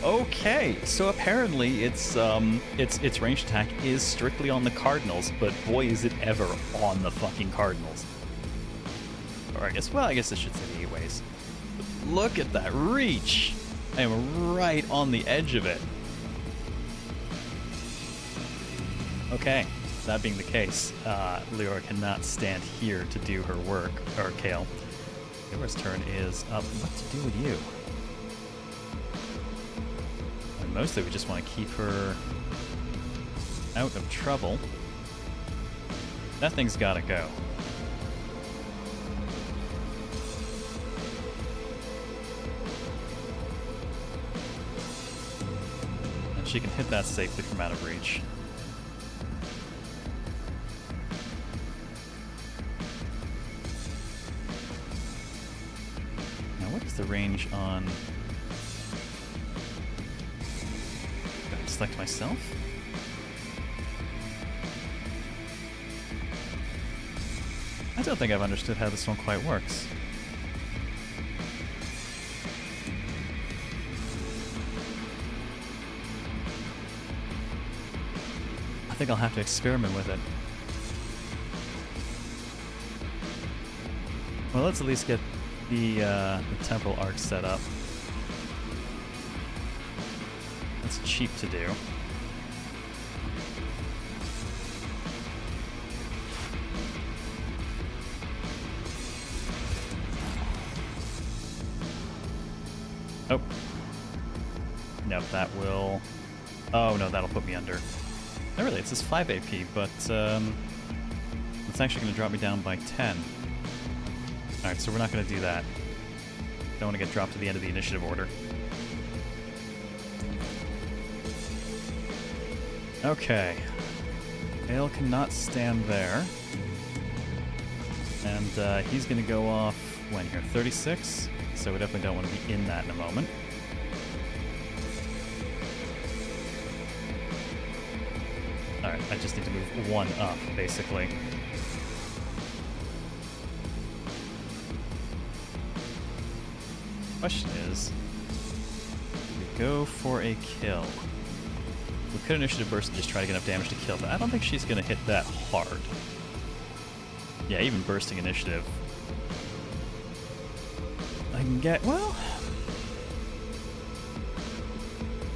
Okay, so apparently its ranged attack is strictly on the Cardinals, but boy is it ever on the fucking Cardinals. Or I guess I should say the ways. But look at that reach! I am right on the edge of it. Okay, that being the case, Leora cannot stand here to do her work, or Kale. Leora's turn is up. What to do with you? And mostly we just want to keep her out of trouble. That thing's gotta go. And she can hit that safely from out of reach. The range on... Gotta select myself? I don't think I've understood how this one quite works. I think I'll have to experiment with it. Well, let's at least get the temporal arc set up. That's cheap to do. Oh. Nope, that will... Oh, no, that'll put me under. No, really, it says 5 AP, but it's actually going to drop me down by 10. Alright, so we're not going to do that. Don't want to get dropped to the end of the initiative order. Okay. Bale cannot stand there. And he's going to go off, when here, 36? So we definitely don't want to be in that in a moment. Alright, I just need to move one up, basically. Question is, we go for a kill. We could initiative burst and just try to get enough damage to kill, but I don't think she's going to hit that hard. Yeah, even bursting initiative. I can get, well...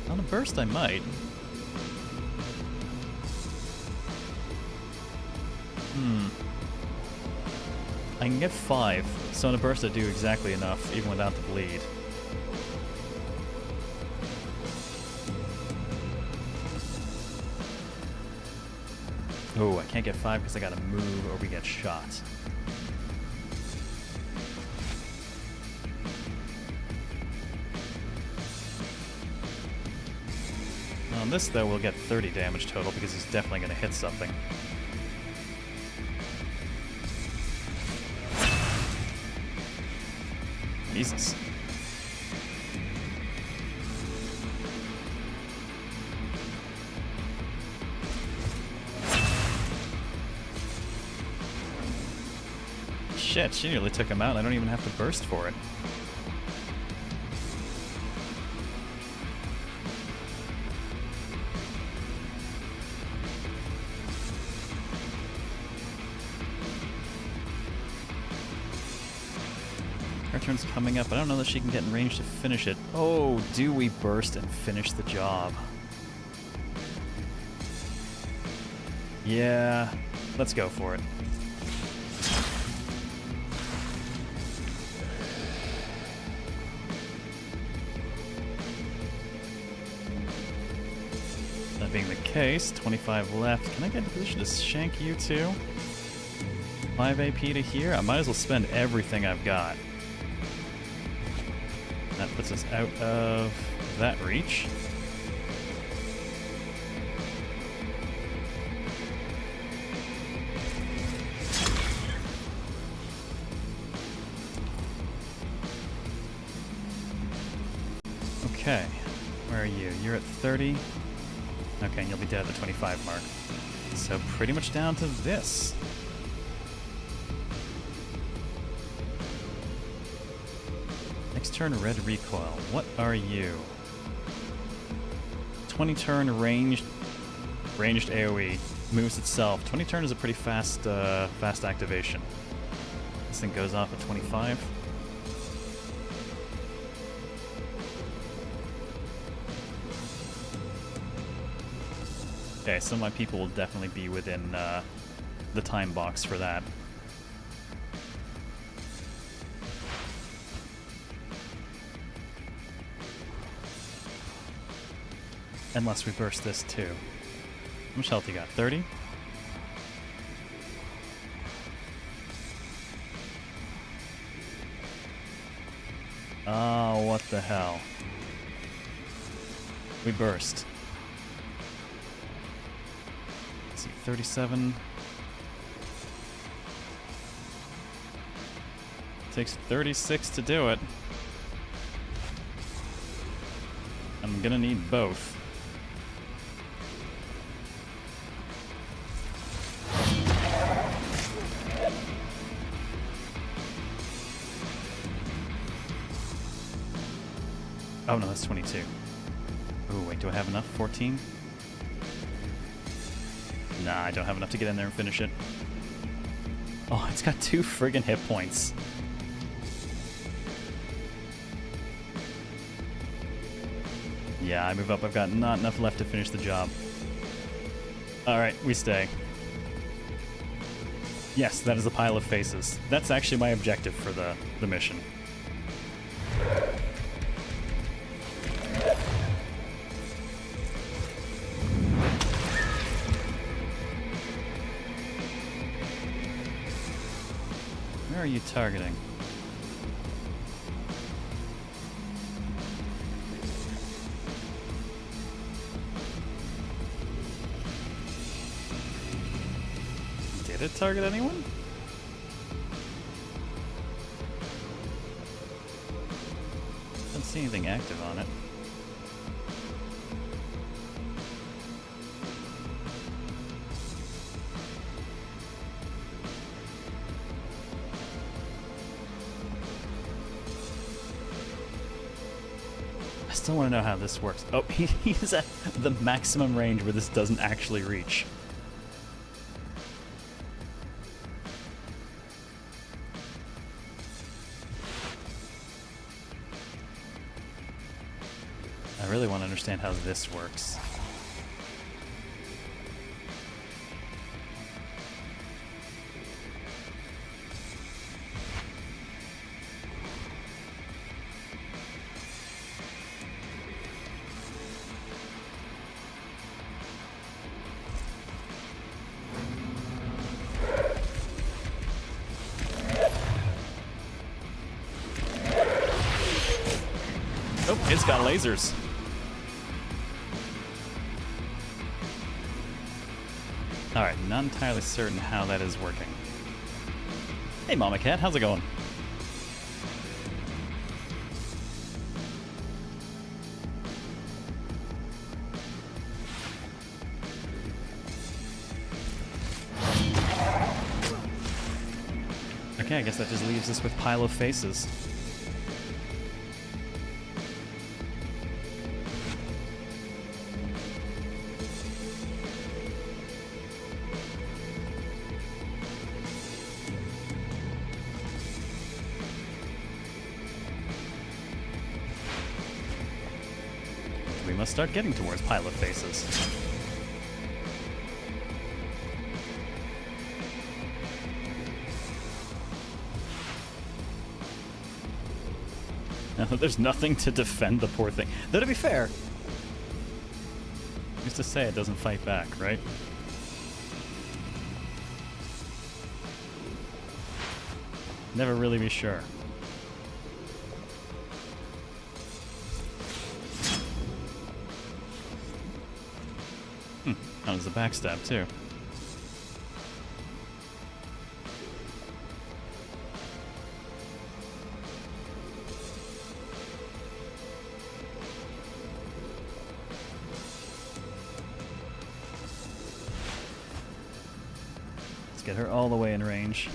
On a burst I might. I can get 5, so on a burst I do exactly enough, even without the bleed. Oh, I can't get 5 because I gotta move or we get shot. On this, though, we'll get 30 damage total because he's definitely gonna hit something. Jesus. Shit, she nearly took him out. I don't even have to burst for it. Her turn's coming up. I don't know that she can get in range to finish it. Oh, do we burst and finish the job? Yeah, let's go for it. That being the case, 25 left. Can I get in a position to shank you too? 5 AP to here? I might as well spend everything I've got. That puts us out of that reach. are you? You're at 30? Okay, and you'll be dead at the 25 mark. So pretty much down to this. Next turn, red recoil. What are you? 20 turn ranged AoE. Moves itself. 20 turn is a pretty fast activation. This thing goes off at 25. Okay, so my people will definitely be within the time box for that. Unless we burst this too. How much health you got? 30? Oh, what the hell. We burst. Let's see, 37. Takes 36 to do it. I'm gonna need both. Oh no, that's 22. Oh wait, do I have enough? 14? Nah, I don't have enough to get in there and finish it. Oh, it's got 2 friggin' hit points. Yeah, I move up. I've got not enough left to finish the job. Alright, we stay. Yes, that is a pile of faces. That's actually my objective for the mission. Where are you targeting? Did it target anyone? Don't see anything active on it. I still want to know how this works. Oh, he's at the maximum range where this doesn't actually reach. I really want to understand how this works. Oh, it's got lasers. Alright, not entirely certain how that is working. Hey Mama Cat, how's it going? Okay, I guess that just leaves us with pile of faces. We must start getting towards pile of faces. Now, there's nothing to defend the poor thing. Though to be fair, used to say it doesn't fight back, right? Never really be sure. That was the backstab, too. Let's get her all the way in range.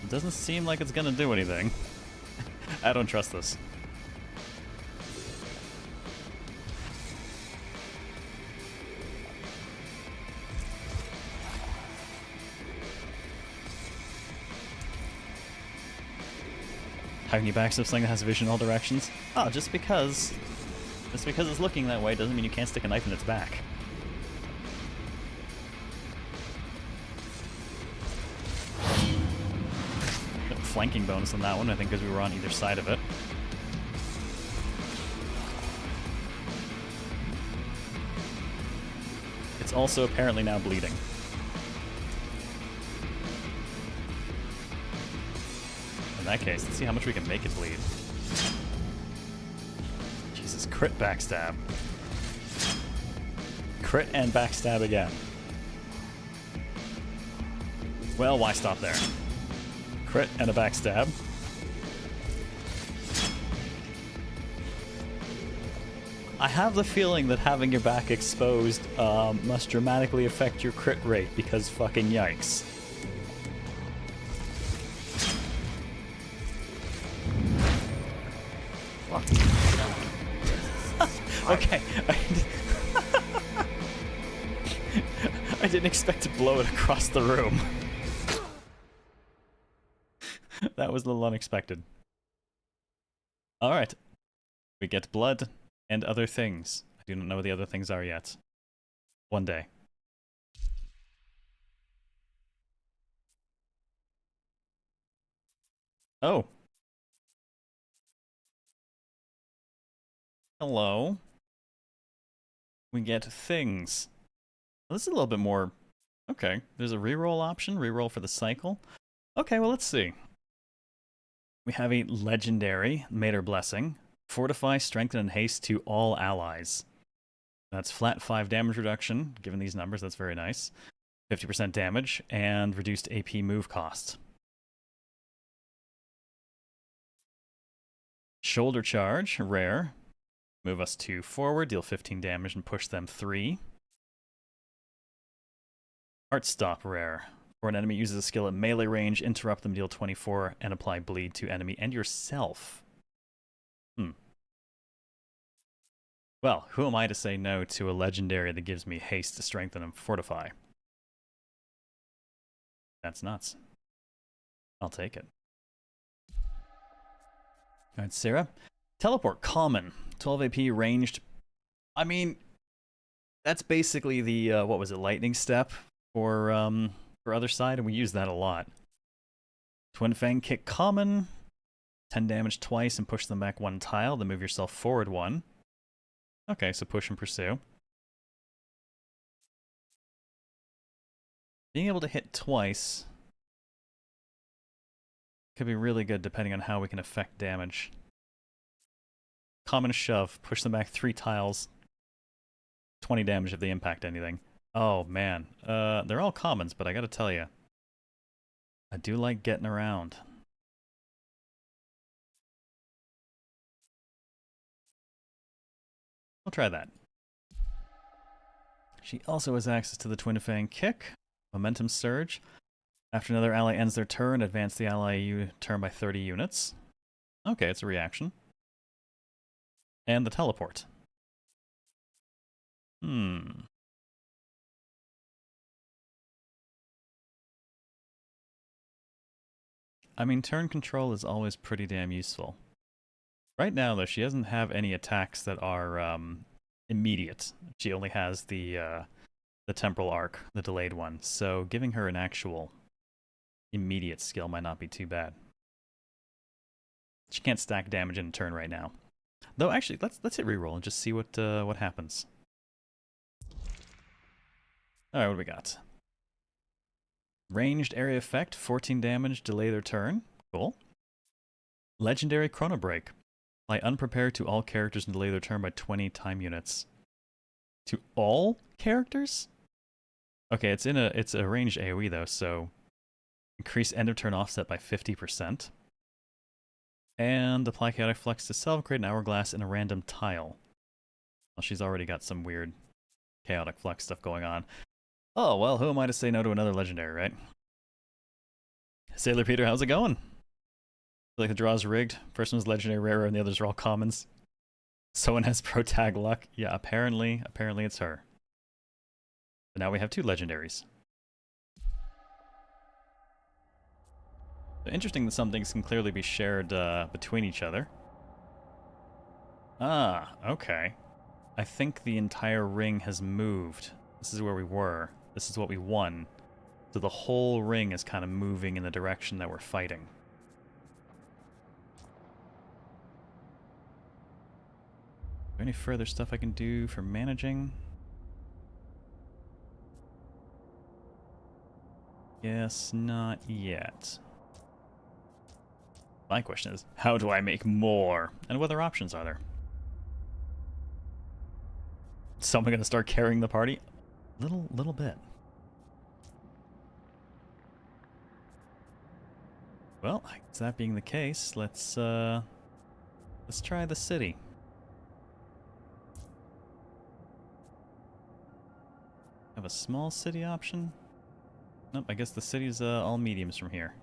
It doesn't seem like it's gonna do anything. I don't trust this. How can you backstab something that has vision in all directions? Oh, just because it's looking that way doesn't mean you can't stick a knife in its back. Flanking bonus on that one, I think, because we were on either side of it. It's also apparently now bleeding. In that case, let's see how much we can make it bleed. Jesus, crit backstab. Crit and backstab again. Well, why stop there? Crit and a backstab. I have the feeling that having your back exposed must dramatically affect your crit rate, because fucking yikes. Okay. I didn't expect to blow it across the room. That was a little unexpected. Alright. We get blood and other things. I do not know what the other things are yet. One day. Oh. Hello. We get things. Well, this is a little bit more... Okay, there's a reroll option. Reroll for the cycle. Okay, well, let's see. We have a legendary Mater Blessing. Fortify, strengthen, and haste to all allies. That's flat 5 damage reduction. Given these numbers, that's very nice. 50% damage, and reduced AP move cost. Shoulder Charge, rare. Move us 2 forward, deal 15 damage, and push them 3. Heart Stop, rare. For an enemy uses a skill at melee range, interrupt them, deal 24, and apply bleed to enemy and yourself. Well, who am I to say no to a legendary that gives me haste to strengthen and fortify? That's nuts. I'll take it. Alright, Sarah. Teleport, common. 12 AP, ranged. I mean, that's basically the, what was it, lightning step for Othercide, and we use that a lot. Twin Fang kick, common. 10 damage twice and push them back 1 tile, then move yourself forward 1. Okay, so push and pursue. Being able to hit twice could be really good depending on how we can affect damage. Common shove, push them back 3 tiles. 20 damage if they impact anything. Oh man, they're all commons, but I gotta tell you, I do like getting around. We'll try that. She also has access to the Twin Fang kick, Momentum Surge. After another ally ends their turn, advance the ally turn by 30 units. Okay, it's a reaction. And the teleport. I mean, turn control is always pretty damn useful. Right now, though, she doesn't have any attacks that are immediate. She only has the temporal arc, the delayed one. So giving her an actual immediate skill might not be too bad. She can't stack damage in a turn right now. Though, actually, let's hit reroll and just see what happens. All right, what do we got? Ranged area effect, 14 damage, delay their turn. Cool. Legendary Chrono Break. Apply unprepared to all characters and delay their turn by 20 time units. To all characters? Okay, it's a ranged AoE though, so increase end of turn offset by 50%. And apply chaotic flux to self, create an hourglass in a random tile. Well, she's already got some weird chaotic flux stuff going on. Oh, well, who am I to say no to another legendary, right? Sailor Peter, how's it going? I feel like the draw's rigged. First one's legendary rare and the others are all commons. Someone has pro tag luck. Yeah, apparently it's her. But now we have 2 legendaries. So interesting that some things can clearly be shared between each other. Ah, okay. I think the entire ring has moved. This is where we were. This is what we won. So the whole ring is kind of moving in the direction that we're fighting. Is there any further stuff I can do for managing? Yes, not yet. My question is, how do I make more? And what other options are there? Someone gonna start carrying the party? Little bit. Well, I guess that being the case, let's try the city. Have a small city option? Nope, I guess the city's all mediums from here.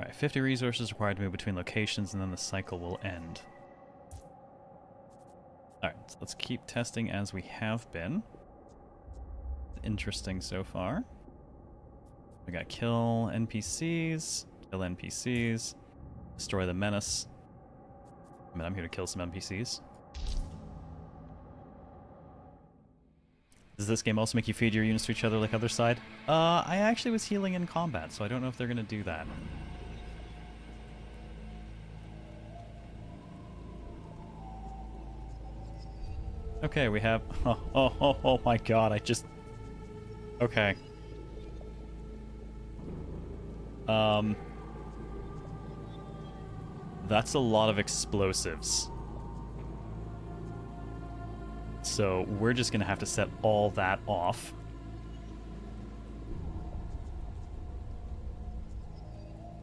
Alright, 50 resources required to move between locations and then the cycle will end. Alright, so let's keep testing as we have been. Interesting so far. We got kill NPCs, destroy the menace. I mean, I'm here to kill some NPCs. Does this game also make you feed your units to each other like Othercide? I actually was healing in combat, so I don't know if they're gonna do that. Okay, we have... Oh my god, I just... Okay. That's a lot of explosives. So we're just gonna have to set all that off.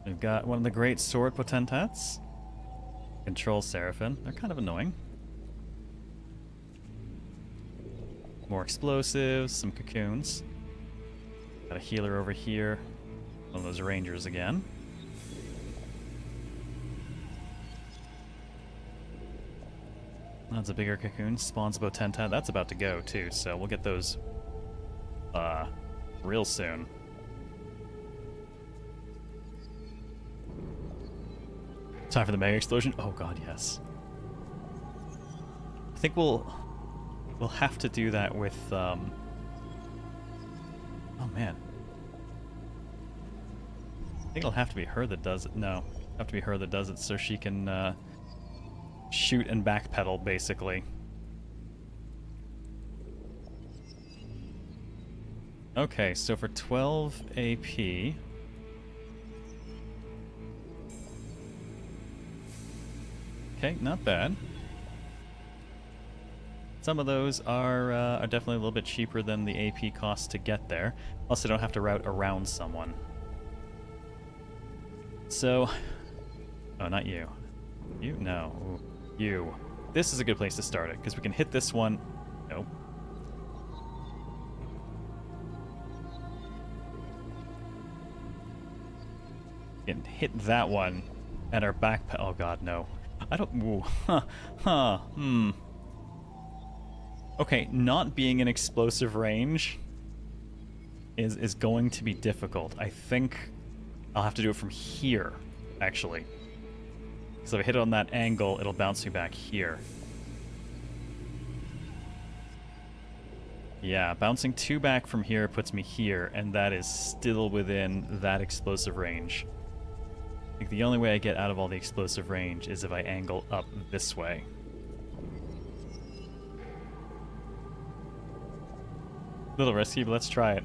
We've got one of the great sword potentats. Control Seraphim. They're kind of annoying. More explosives, some cocoons. Got a healer over here. One of those rangers again. That's a bigger cocoon. Spawns a potentat. That's about to go too, so we'll get those real soon. Time for the mega explosion. Oh god, yes. I think we'll have to do that with oh man. I think it'll have to be her that does it. No, it'll have to be her that does it so she can shoot and backpedal, basically. Okay, so for 12 AP... Okay, not bad. Some of those are definitely a little bit cheaper than the AP cost to get there. Plus, I don't have to route around someone. So... Oh, not you. You? No. Ooh. You. This is a good place to start it, because we can hit this one. Nope. We can hit that one, and our back... Oh god, no. I don't... Ooh. Okay, not being in explosive range is going to be difficult. I think I'll have to do it from here, actually. So if I hit it on that angle, it'll bounce me back here. Yeah, bouncing 2 back from here puts me here, and that is still within that explosive range. I think the only way I get out of all the explosive range is if I angle up this way. Little risky, but let's try it.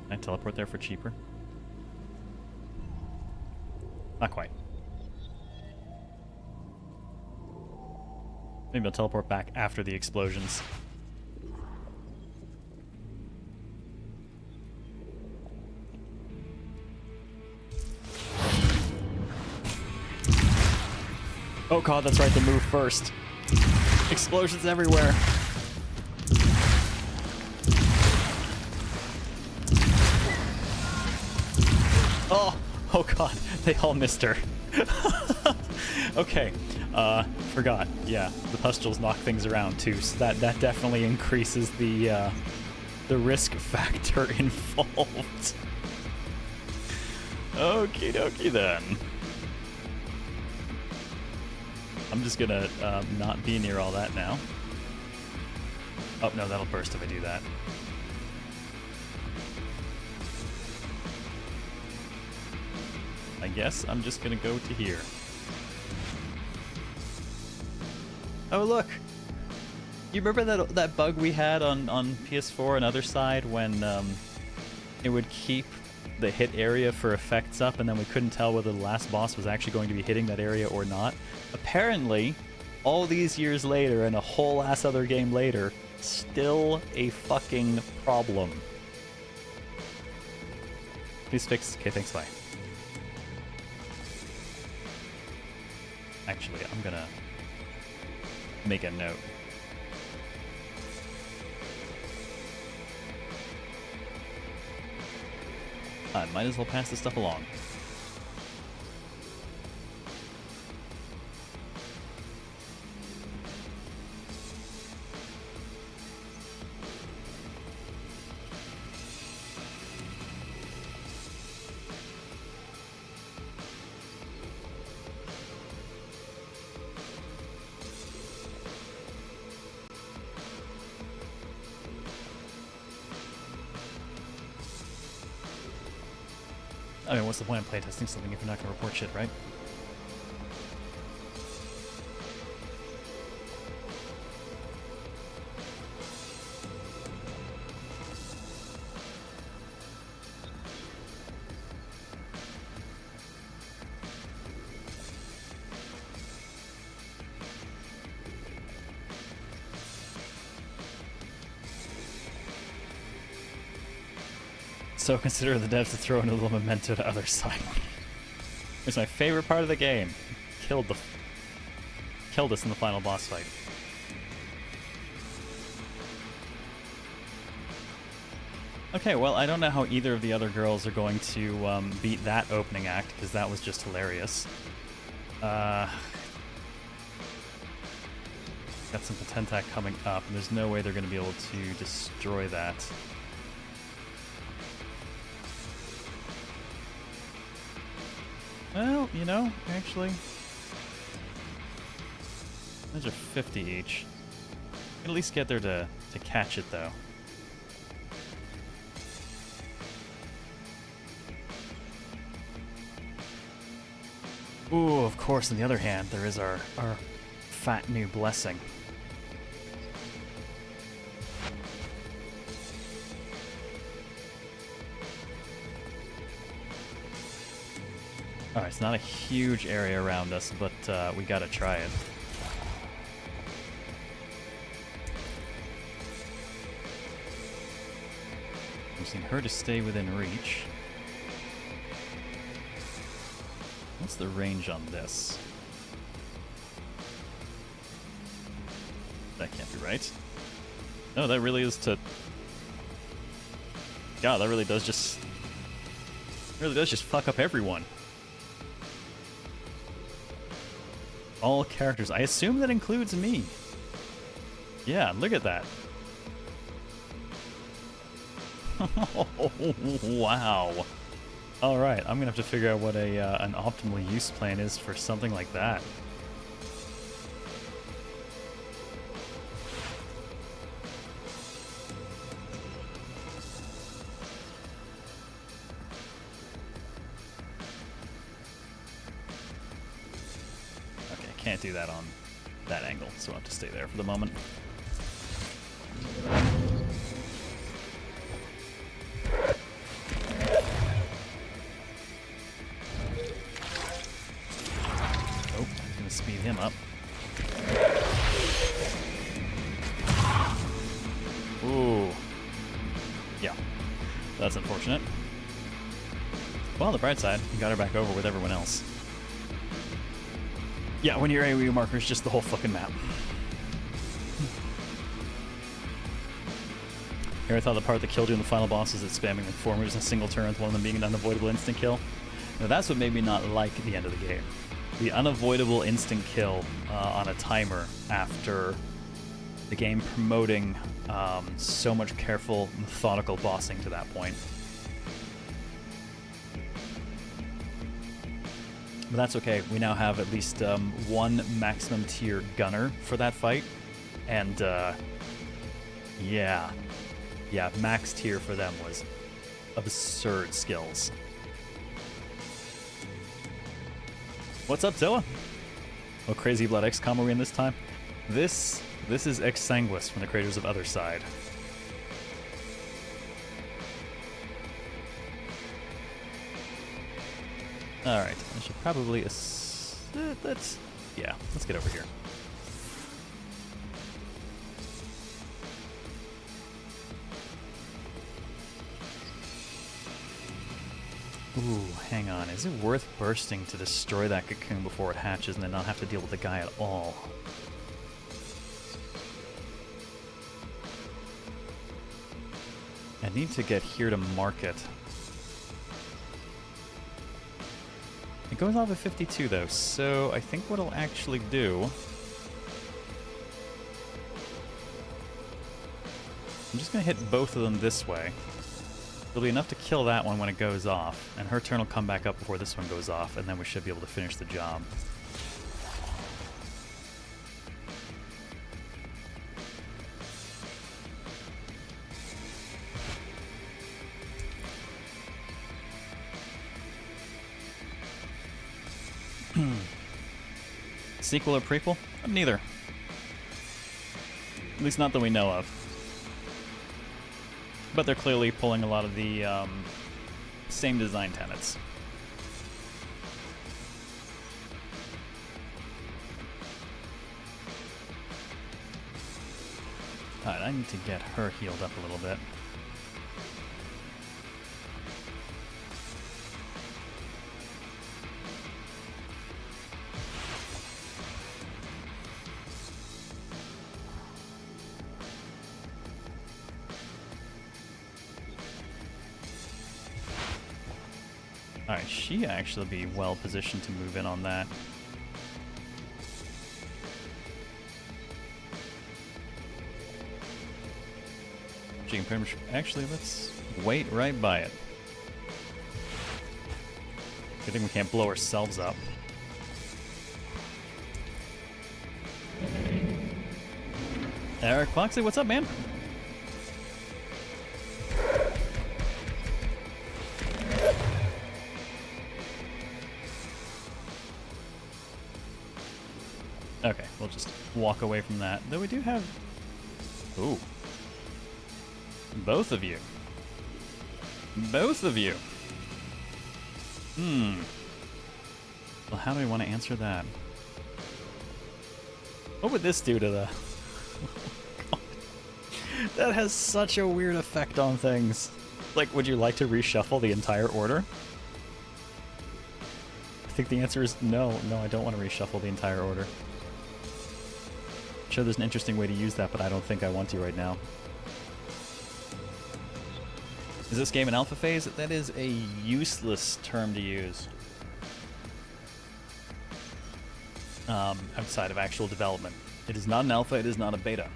Can I teleport there for cheaper? Not quite. Maybe I'll teleport back after the explosions. Oh god, that's right, the move first. Explosions everywhere. Oh god, they all missed her. Okay, forgot. Yeah, the pustules knock things around too, so that definitely increases the risk factor involved. Okie dokie then. I'm just gonna not be near all that now. Oh no, that'll burst if I do that. I guess I'm just gonna go to here. Oh look! You remember that bug we had on PS4 and Othercide when it would keep the hit area for effects up and then we couldn't tell whether the last boss was actually going to be hitting that area or not? Apparently, all these years later and a whole ass other game later, still a fucking problem. Please fix. Okay, thanks, bye. Actually, I'm gonna make a note. I might as well pass this stuff along. I mean, what's the point of playtesting something if you're not going to report shit, right? So consider the devs to throw in a little memento to Othercide. It's my favorite part of the game. Killed us in the final boss fight. Okay, well, I don't know how either of the other girls are going to beat that opening act, because that was just hilarious. Got some Potentac coming up, and there's no way they're going to be able to destroy that. Well, you know, actually, those are 50 each. At least get there to catch it, though. Ooh, of course, on the other hand, there is our fat new blessing. Alright, it's not a huge area around us, but we gotta try it. Using her to stay within reach. What's the range on this? That can't be right. No, that really is to... God, that really does just fuck up everyone. All characters. I assume that includes me. Yeah, look at that. Wow. Alright, I'm gonna have to figure out what an optimal use plan is for something like that. Can't do that on that angle, so I'll have to stay there for the moment. Oh, I'm gonna speed him up. Ooh. Yeah, that's unfortunate. Well, on the bright side, we got her back over with everyone else. Yeah, when your AoE marker is just the whole fucking map. Here I thought the part that killed you in the final boss is that spamming like 4 moves in a single turn with one of them being an unavoidable instant kill. Now that's what made me not like the end of the game. The unavoidable instant kill on a timer after the game promoting so much careful, methodical bossing to that point. But that's okay. We now have at least one maximum tier gunner for that fight. And yeah, max tier for them was absurd skills. What's up, Zoa? Oh, Crazy Blood XCOM are we in this time? This is EX SANGUIS from the creators of Othercide. Alright, I should probably... let's get over here. Ooh, hang on. Is it worth bursting to destroy that cocoon before it hatches and then not have to deal with the guy at all? I need to get here to market. It goes off at 52 though, so I think what I'll actually do... I'm just gonna hit both of them this way. There'll be enough to kill that one when it goes off, and her turn will come back up before this one goes off, and then we should be able to finish the job. Sequel or prequel? Neither. At least not that we know of. But they're clearly pulling a lot of the same design tenets. Alright, I need to get her healed up a little bit. Alright, she actually be well positioned to move in on that. She can pretty much... Actually, let's wait right by it. Good thing we can't blow ourselves up. Eric Foxy, what's up, man? Okay, we'll just walk away from that. Though we do have... Ooh. Both of you. Both of you. Well, how do we want to answer that? What would this do to the... God. That has such a weird effect on things. Like, would you like to reshuffle the entire order? I think the answer is no. No, I don't want to reshuffle the entire order. Sure, there's an interesting way to use that, but I don't think I want to right now. Is this game an alpha phase? That is a useless term to use. Outside of actual development. It is not an alpha, it is not a beta.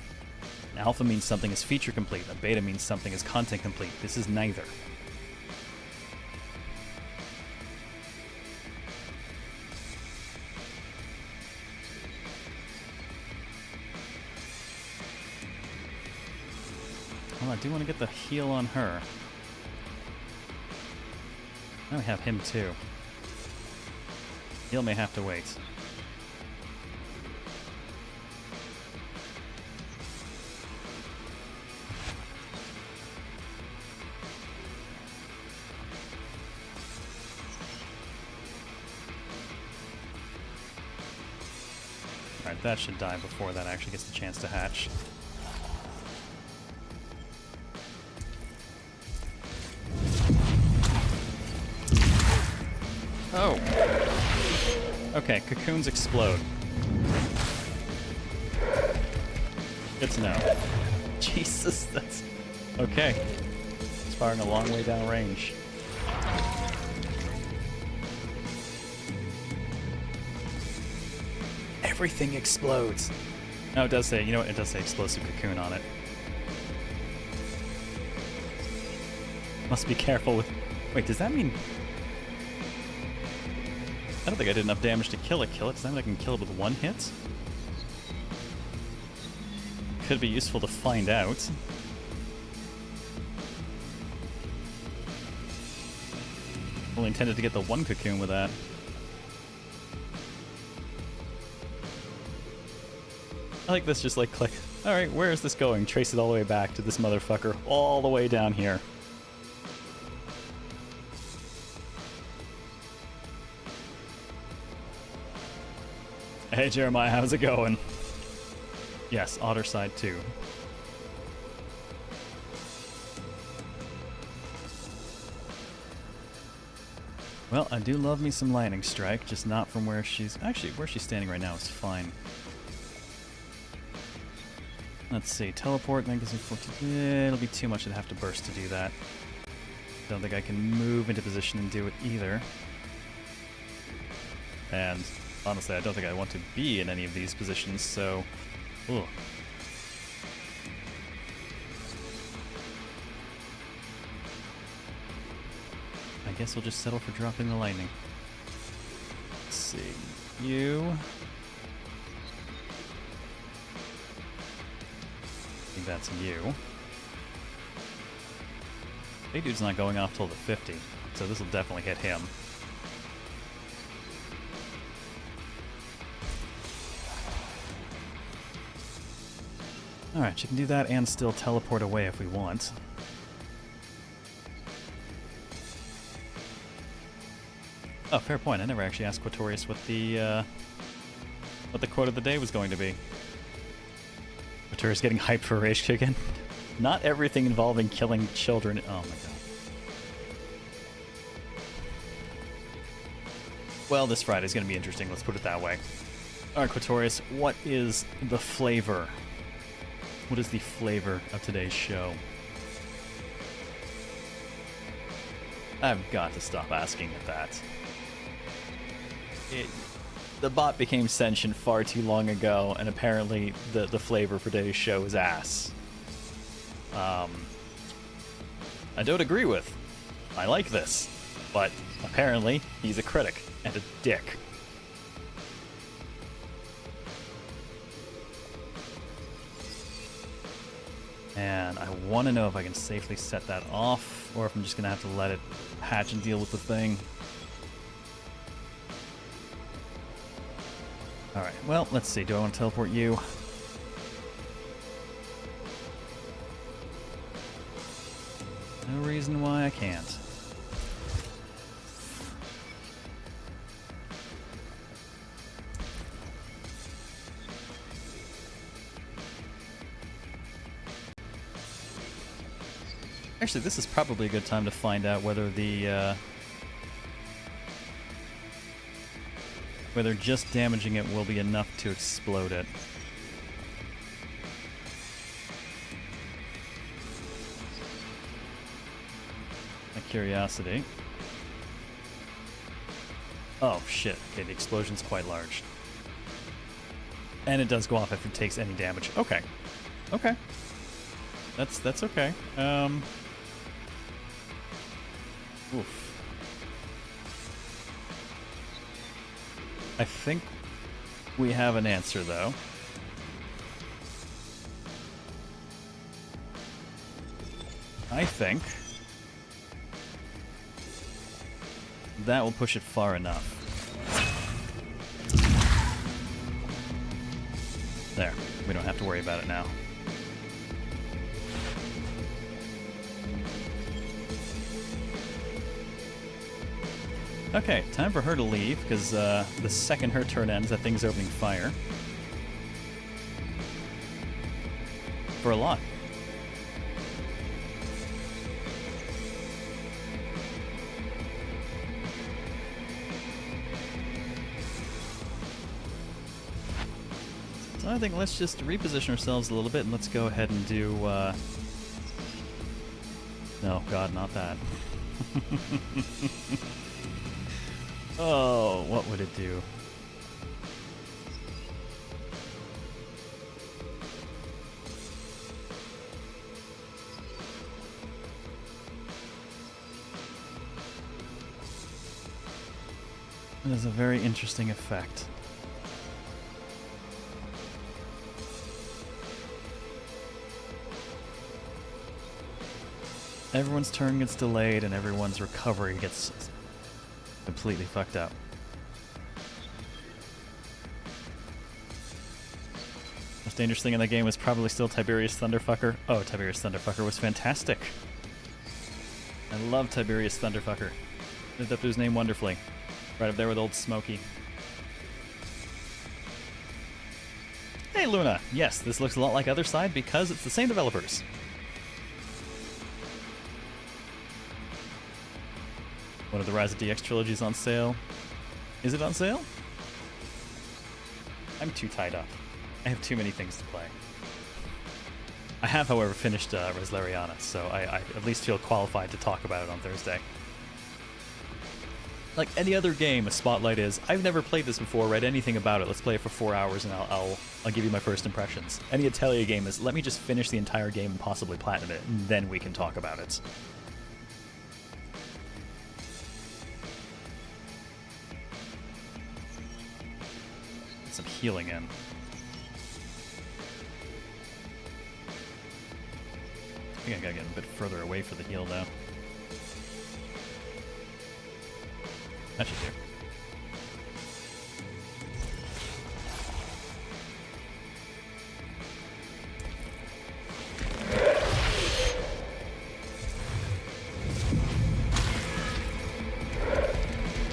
An alpha means something is feature complete, a beta means something is content complete. This is neither. Well, I do want to get the heal on her. Now we have him too. Heal may have to wait. Alright, that should die before that actually gets the chance to hatch. Oh. Okay, cocoons explode. Good to know. Jesus, that's... Okay. It's firing a long way down range. Everything explodes. No, it does say, you know what? It does say explosive cocoon on it. Must be careful with... Wait, does that mean... I don't think I did enough damage to kill it. Does that mean I can kill it with one hit? Could be useful to find out. Only intended to get the one cocoon with that. I like this, just like click. Alright, where is this going? Trace it all the way back to this motherfucker, all the way down here. Hey Jeremiah, how's it going? Yes, Othercide too. Well, I do love me some lightning strike, just not from where she's... Actually, where she's standing right now is fine. Let's see, teleport, then gives me 14... It'll be too much, I'd have to burst to do that. Don't think I can move into position and do it either. And honestly, I don't think I want to be in any of these positions, so... Ugh. I guess we'll just settle for dropping the lightning. Let's see, you... I think that's you. Big dude's not going off till the 50, so this will definitely hit him. Alright, she can do that and still teleport away if we want. Oh, fair point. I never actually asked Quatorius what the quote of the day was going to be. Quatorius getting hyped for Rage Chicken. Not everything involving killing children. Oh my god. Well, this Friday's going to be interesting, let's put it that way. Alright, Quatorius, what is the flavor? What is the flavor of today's show? I've got to stop asking it that. The bot became sentient far too long ago, and apparently the flavor for today's show is ass. I don't agree with. I like this. But apparently he's a critic and a dick. And I want to know if I can safely set that off, or if I'm just going to have to let it hatch and deal with the thing. Alright, well, let's see. Do I want to teleport you? No reason why I can't. Actually, this is probably a good time to find out whether the whether just damaging it will be enough to explode it. My curiosity. Oh shit, okay, the explosion's quite large. And it does go off if it takes any damage. Okay. Okay. That's okay. Oof. I think we have an answer, though. I think that will push it far enough. There. We don't have to worry about it now. Okay, time for her to leave, because the second her turn ends, that thing's opening fire. For a lot. So I think let's just reposition ourselves a little bit and let's go ahead and do, no, God, not that. Oh, what would it do? It is a very interesting effect. Everyone's turn gets delayed and everyone's recovery gets completely fucked up. Most dangerous thing in the game was probably still Tiberius Thunderfucker. Oh, Tiberius Thunderfucker was fantastic. I love Tiberius Thunderfucker. Lived up to his name wonderfully. Right up there with old Smokey. Hey Luna! Yes, this looks a lot like Othercide because it's the same developers. One of the Rise of DX trilogies on sale. Is it on sale? I'm too tied up. I have too many things to play. I have, however, finished Reslariana, so I at least feel qualified to talk about it on Thursday. Like any other game, a Spotlight is, I've never played this before, read anything about it, let's play it for 4 hours and I'll give you my first impressions. Any Atelier game is, let me just finish the entire game and possibly platinum it, and then we can talk about it. Get some healing in. I think I gotta get a bit further away for the heal though. That should do.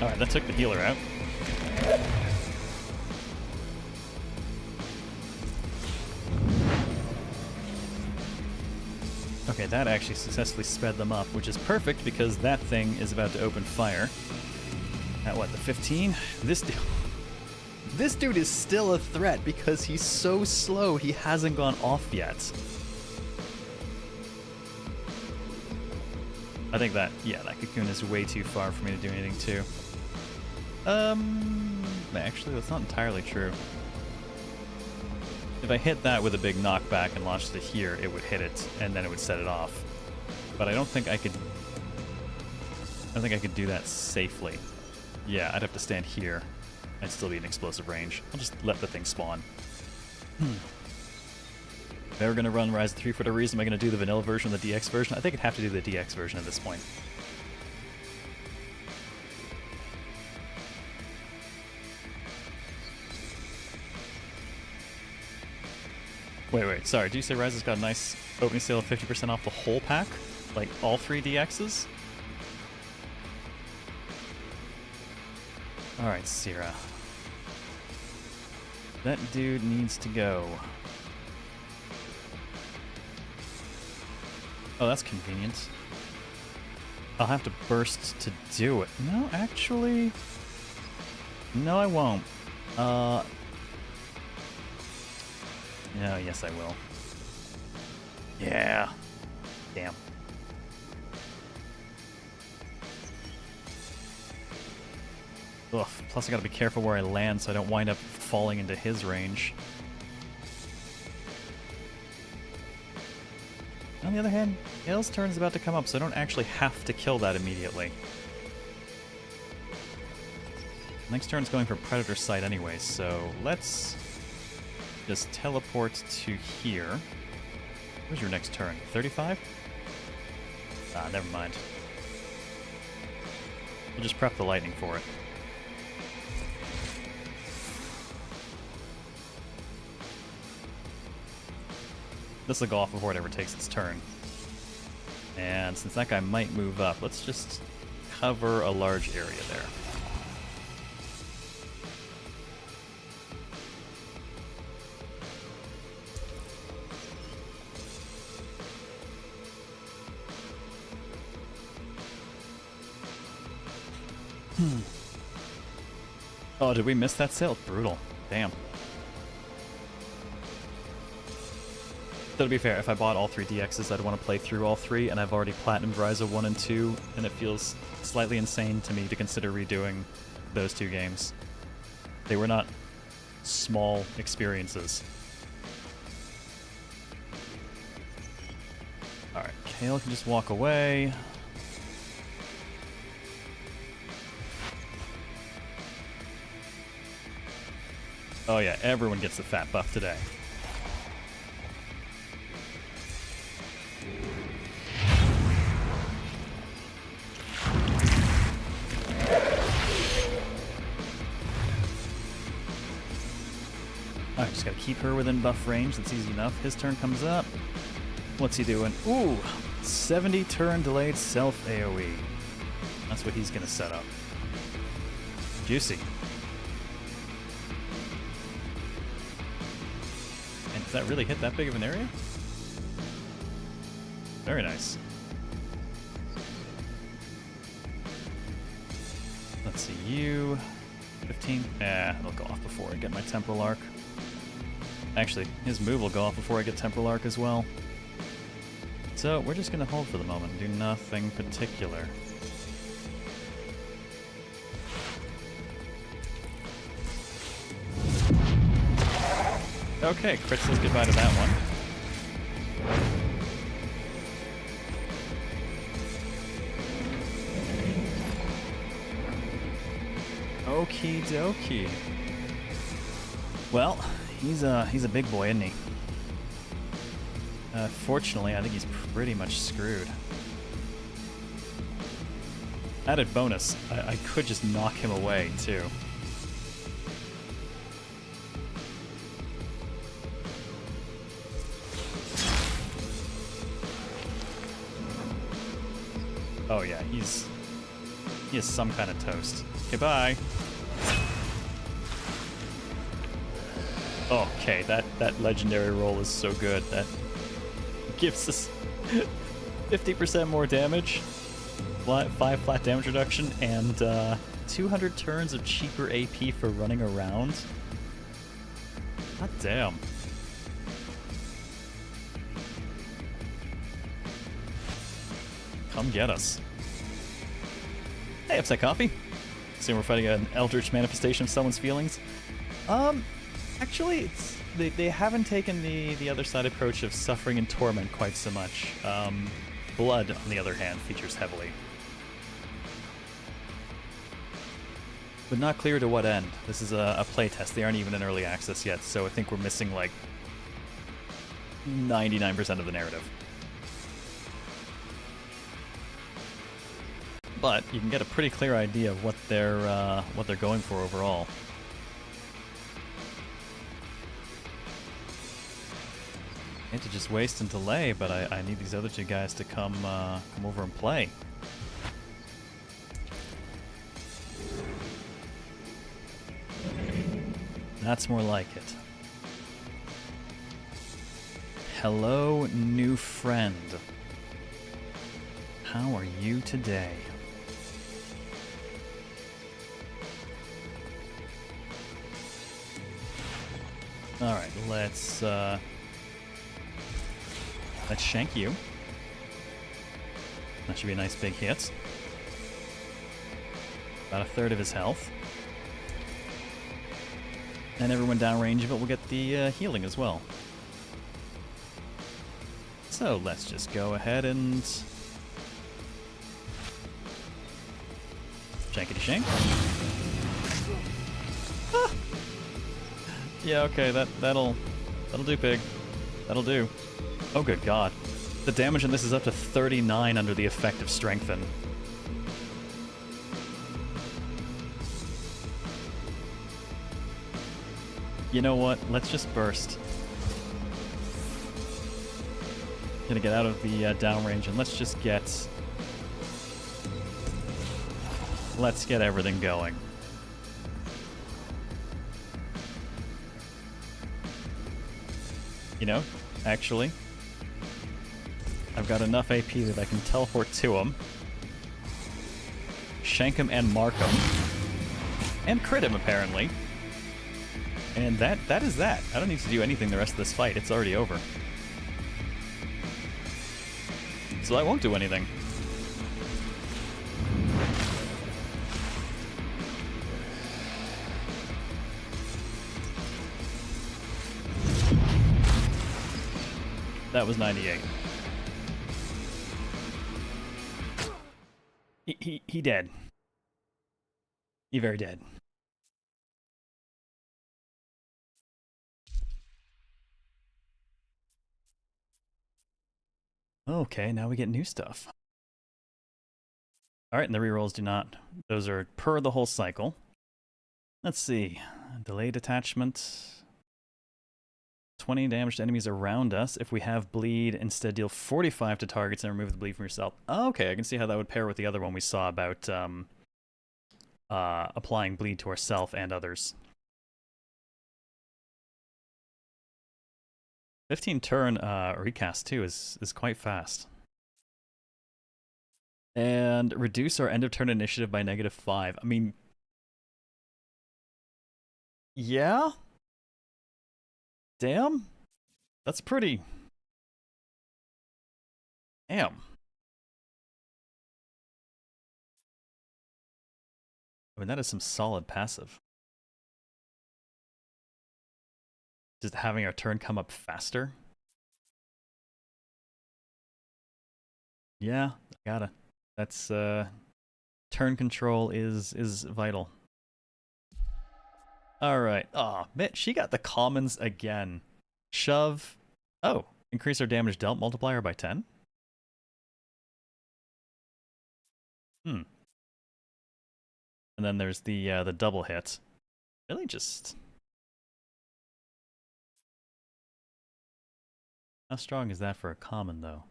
Alright, that took the healer out. Okay, that actually successfully sped them up, which is perfect because that thing is about to open fire. At what, the 15? This dude is still a threat because he's so slow he hasn't gone off yet. I think that, yeah, that cocoon is way too far for me to do anything to. Actually, that's not entirely true. If I hit that with a big knockback and launched it here, it would hit it, and then it would set it off. But I don't think I could do that safely. Yeah, I'd have to stand here. I'd still be in explosive range. I'll just let the thing spawn. If I were going to run Rise of 3 for a reason, am I going to do the vanilla version or the DX version? I think I'd have to do the DX version at this point. Wait, sorry, did you say Rise has got a nice opening sale of 50% off the whole pack? Like, all 3 DXs? Alright, Sierra. That dude needs to go. Oh, that's convenient. I'll have to burst to do it. No, actually... No, I won't. No, yes I will. Yeah. Damn. Ugh, plus I gotta be careful where I land so I don't wind up falling into his range. On the other hand, Gale's turn is about to come up, so I don't actually have to kill that immediately. Next turn's going for Predator Sight anyway, so let's just teleport to here. Where's your next turn? 35? Ah, never mind. We'll just prep the lightning for it. This will go off before it ever takes its turn. And since that guy might move up, let's just cover a large area there. Oh, did we miss that sale? Brutal. Damn. So to be fair, if I bought all 3 DXs, I'd want to play through all 3, and I've already Platinum Verizon 1 and 2, and it feels slightly insane to me to consider redoing those 2 games. They were not small experiences. Alright, Kale can just walk away. Oh yeah, everyone gets the fat buff today. Alright, just gotta keep her within buff range. That's easy enough. His turn comes up. What's he doing? Ooh, 70 turn delayed self AoE. That's what he's gonna set up. Juicy. And does that really hit that big of an area? Very nice. Let's see, you... 15? It'll go off before I get my Temporal Arc. Actually, his move will go off before I get Temporal Arc as well. So, we're just gonna hold for the moment and do nothing particular. Okay, Crit says goodbye to that one. Okie dokie. Well, he's a big boy, isn't he? Fortunately, I think he's pretty much screwed. Added bonus, I could just knock him away, too. Oh yeah, he is some kind of toast. Goodbye. Okay, that legendary roll is so good. That gives us 50% more damage, 5 flat damage reduction, and 200 turns of cheaper AP for running around. God damn. Come get us. Hey, Upset Coffee. Assume we're fighting an eldritch manifestation of someone's feelings. Actually, they haven't taken the other side approach of suffering and torment quite so much. Blood, on the other hand, features heavily. But not clear to what end. This is a playtest. They aren't even in early access yet, so I think we're missing like 99% of the narrative. But you can get a pretty clear idea of what they're going for overall. I hate to just waste and delay, but I need these other 2 guys to come over and play. That's more like it. Hello, new friend. How are you today? Alright, let's shank you. That should be a nice big hit. About a third of his health. And everyone downrange of it will get the healing as well. So let's just go ahead and shankity shank. Ah! Yeah, okay, that'll do, pig. That'll do. Oh good god. The damage on this is up to 39 under the effect of Strengthen. You know what? Let's just burst. Gonna get out of the downrange and let's just get everything going. You know, actually, I've got enough AP that I can teleport to him, shank him and mark him, and crit him apparently. And that is that. I don't need to do anything the rest of this fight. It's already over. so I won't do anything. That was 98. He dead. He very dead. Okay, now we get new stuff. Alright, and the rerolls do not. Those are per the whole cycle. Let's see. Delayed attachment. 20 damage to enemies around us. If we have bleed, instead deal 45 to targets and remove the bleed from yourself. Okay, I can see how that would pair with the other one we saw about applying bleed to ourselves and others. 15 turn recast too is quite fast. And reduce our end of turn initiative by -5. I mean, yeah? Damn? That's pretty... Damn. I mean, that is some solid passive. Just having our turn come up faster? Yeah, I gotta. That's, turn control is vital. Alright. Aw, man, she got the commons again. Shove. Oh, increase our damage dealt multiplier by 10? And then there's the double hit. Really just... How strong is that for a common, though?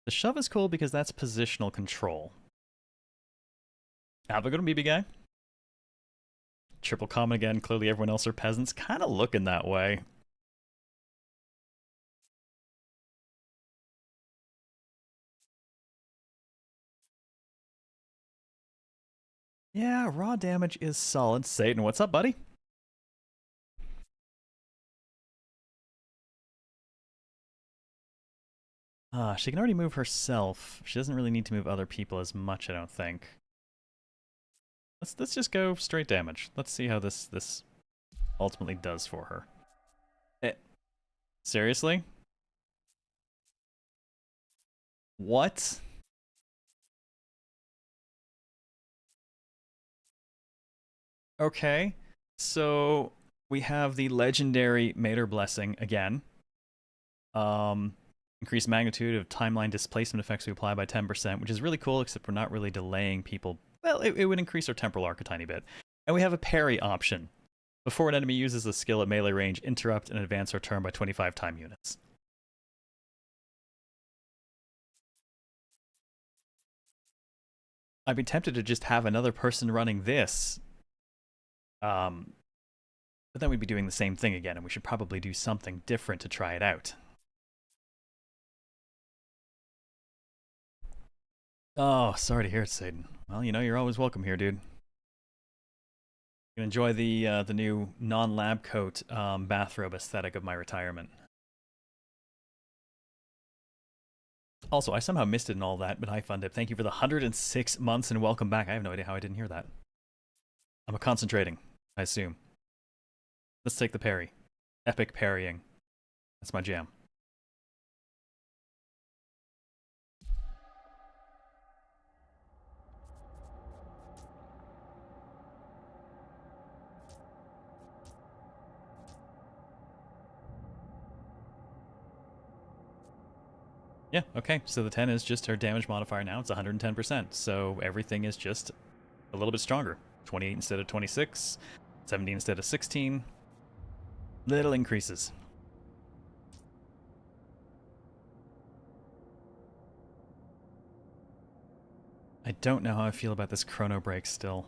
The shove is cool because that's positional control. Have a good one, BB guy. Triple common again. Clearly everyone else are peasants. Kind of looking that way. Yeah, raw damage is solid. Satan, what's up, buddy? She can already move herself. She doesn't really need to move other people as much, I don't think. Let's just go straight damage. Let's see how this ultimately does for her. Seriously? What? Okay, so we have the legendary Mater Blessing again. Increased magnitude of timeline displacement effects we apply by 10%, which is really cool, except we're not really delaying people. Well, it would increase our temporal arc a tiny bit. And we have a parry option. Before an enemy uses a skill at melee range, interrupt and advance our turn by 25 time units. I'd be tempted to just have another person running this. But then we'd be doing the same thing again, and we should probably do something different to try it out. Oh, sorry to hear it, Satan. Well, you know, you're always welcome here, dude. You can enjoy the new non-lab coat bathrobe aesthetic of my retirement. Also, I somehow missed it and all that, but I found it. Thank you for the 106 months and welcome back. I have no idea how I didn't hear that. I'm concentrating, I assume. Let's take the parry. Epic parrying. That's my jam. Yeah, okay, so the 10 is just her damage modifier now. It's 110%, so everything is just a little bit stronger. 28 instead of 26, 17 instead of 16. Little increases. I don't know how I feel about this chrono break still.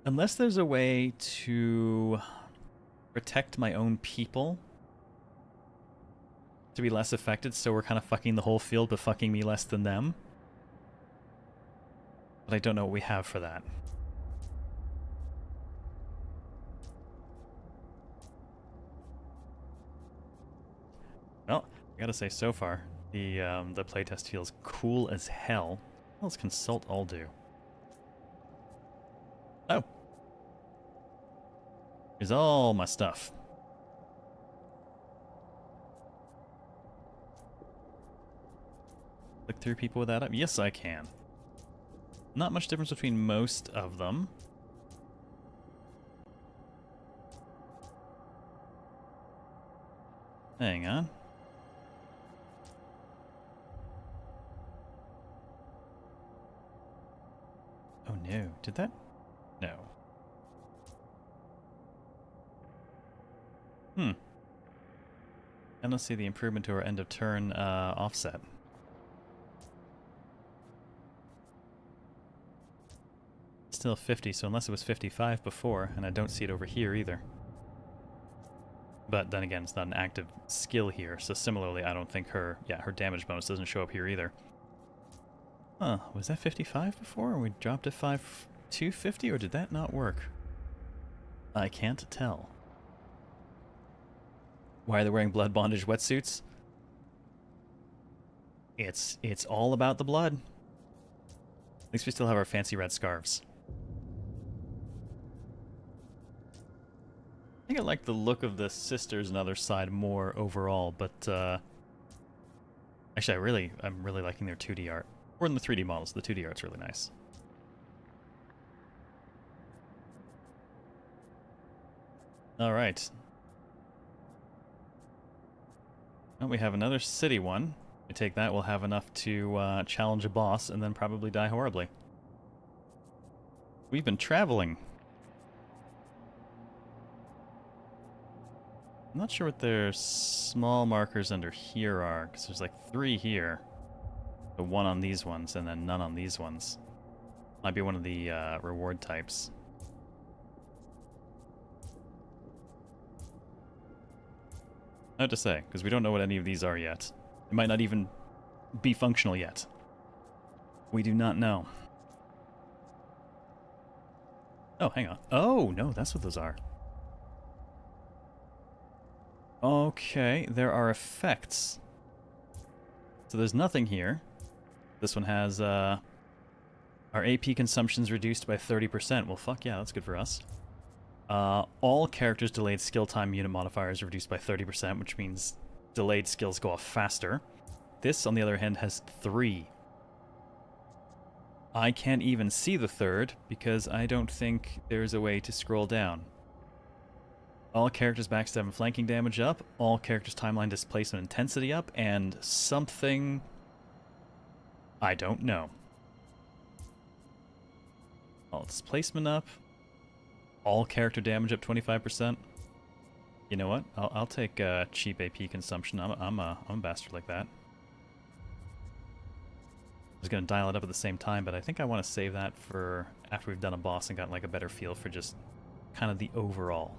Unless there's a way to protect my own people to be less affected, so we're kind of fucking the whole field, but fucking me less than them. But I don't know what we have for that. gotta say, so far, the playtest feels cool as hell. What else can Consult All do? Oh. Here's all my stuff. Click through people with that up? Yes, I can. Not much difference between most of them. Hang on. Oh no, did that? No. And let's see the improvement to our end of turn offset. Still 50, so unless it was 55 before, and I don't see it over here either. But then again, it's not an active skill here, so similarly, I don't think her damage bonus doesn't show up here either. Huh, was that 55 before, or we dropped it 250, or did that not work? I can't tell. Why are they wearing blood bondage wetsuits? It's all about the blood. At least we still have our fancy red scarves. I think I like the look of the Sisters and Othercide more overall, but actually I'm really liking their 2D art. Or in the 3D models, the 2D art's really nice. Alright. Well, we have another city one. We take that, we'll have enough to challenge a boss and then probably die horribly. We've been traveling. I'm not sure what their small markers under here are, because there's like 3 here. The 1 on these ones, and then none on these ones. Might be one of the reward types. Hard to say, because we don't know what any of these are yet. It might not even be functional yet. We do not know. Oh, hang on. Oh, no, that's what those are. Okay, there are effects. So there's nothing here. This one has, our AP consumption's reduced by 30%. Well, fuck yeah, that's good for us. All characters' delayed skill time unit modifiers are reduced by 30%, which means delayed skills go off faster. This, on the other hand, has 3. I can't even see the 3rd, because I don't think there's a way to scroll down. All characters' backstab and flanking damage up, all characters' timeline displacement intensity up, and something I don't know. All displacement up, all character damage up 25%. You know what? I'll take cheap AP consumption. I'm a bastard like that. I was gonna dial it up at the same time, but I think I want to save that for after we've done a boss and gotten like a better feel for just kind of the overall.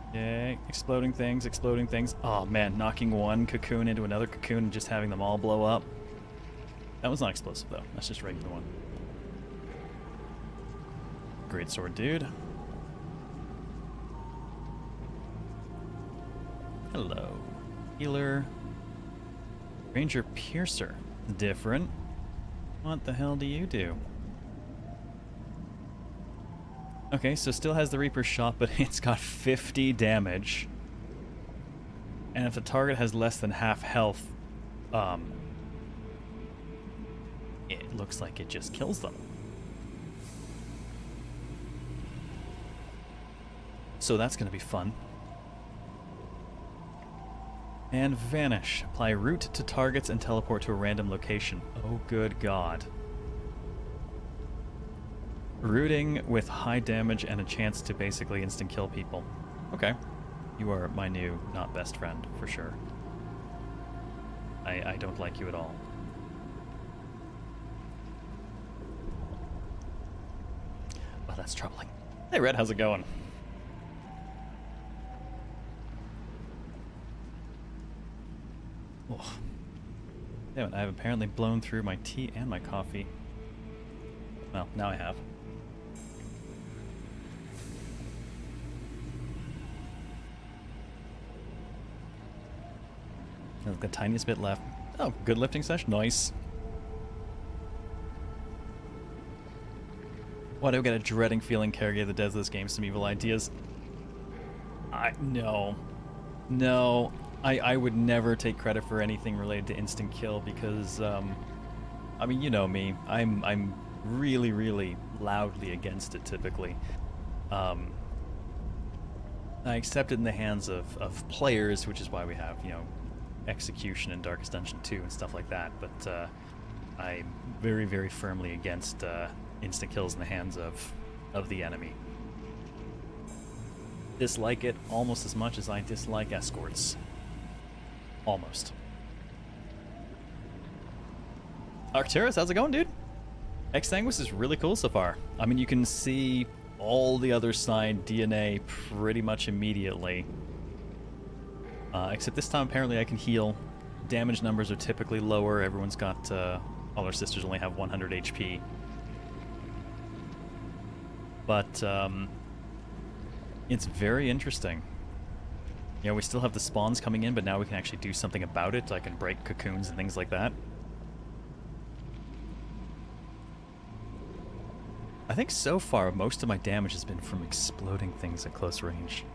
Okay, exploding things, exploding things. Oh man, knocking one cocoon into another cocoon and just having them all blow up. That was not explosive though, that's just regular one. Great sword, dude. Hello. Healer. Ranger Piercer. Different. What the hell do you do? Okay, so still has the Reaper shot, but it's got 50 damage. And if the target has less than half health, it looks like it just kills them. So that's going to be fun. And Vanish. Apply root to targets and teleport to a random location. Oh, good God. Rooting with high damage and a chance to basically instant kill people. Okay. You are my new not best friend, for sure. I don't like you at all. Well, that's troubling. Hey, Red, how's it going? Damn it, I have apparently blown through my tea and my coffee. Well, now I have. There's the tiniest bit left. Oh, good lifting session. Nice. Why do I get a dreading feeling Kerrigan that does this game some evil ideas? No. No. I would never take credit for anything related to instant kill because, I mean, you know me. I'm really, really loudly against it typically. I accept it in the hands of players, which is why we have, you know, execution in Darkest Dungeon 2 and stuff like that, but I'm very, very firmly against instant kills in the hands of the enemy. Dislike it almost as much as I dislike escorts. Almost. Arcturus, how's it going, dude? EX SANGUIS is really cool so far. I mean, you can see all the Othercide DNA pretty much immediately. Except this time, apparently, I can heal. Damage numbers are typically lower. Everyone's got... all our sisters only have 100 HP. But, it's very interesting. You know, we still have the spawns coming in, but now we can actually do something about it. I can break cocoons and things like that. I think so far, most of my damage has been from exploding things at close range.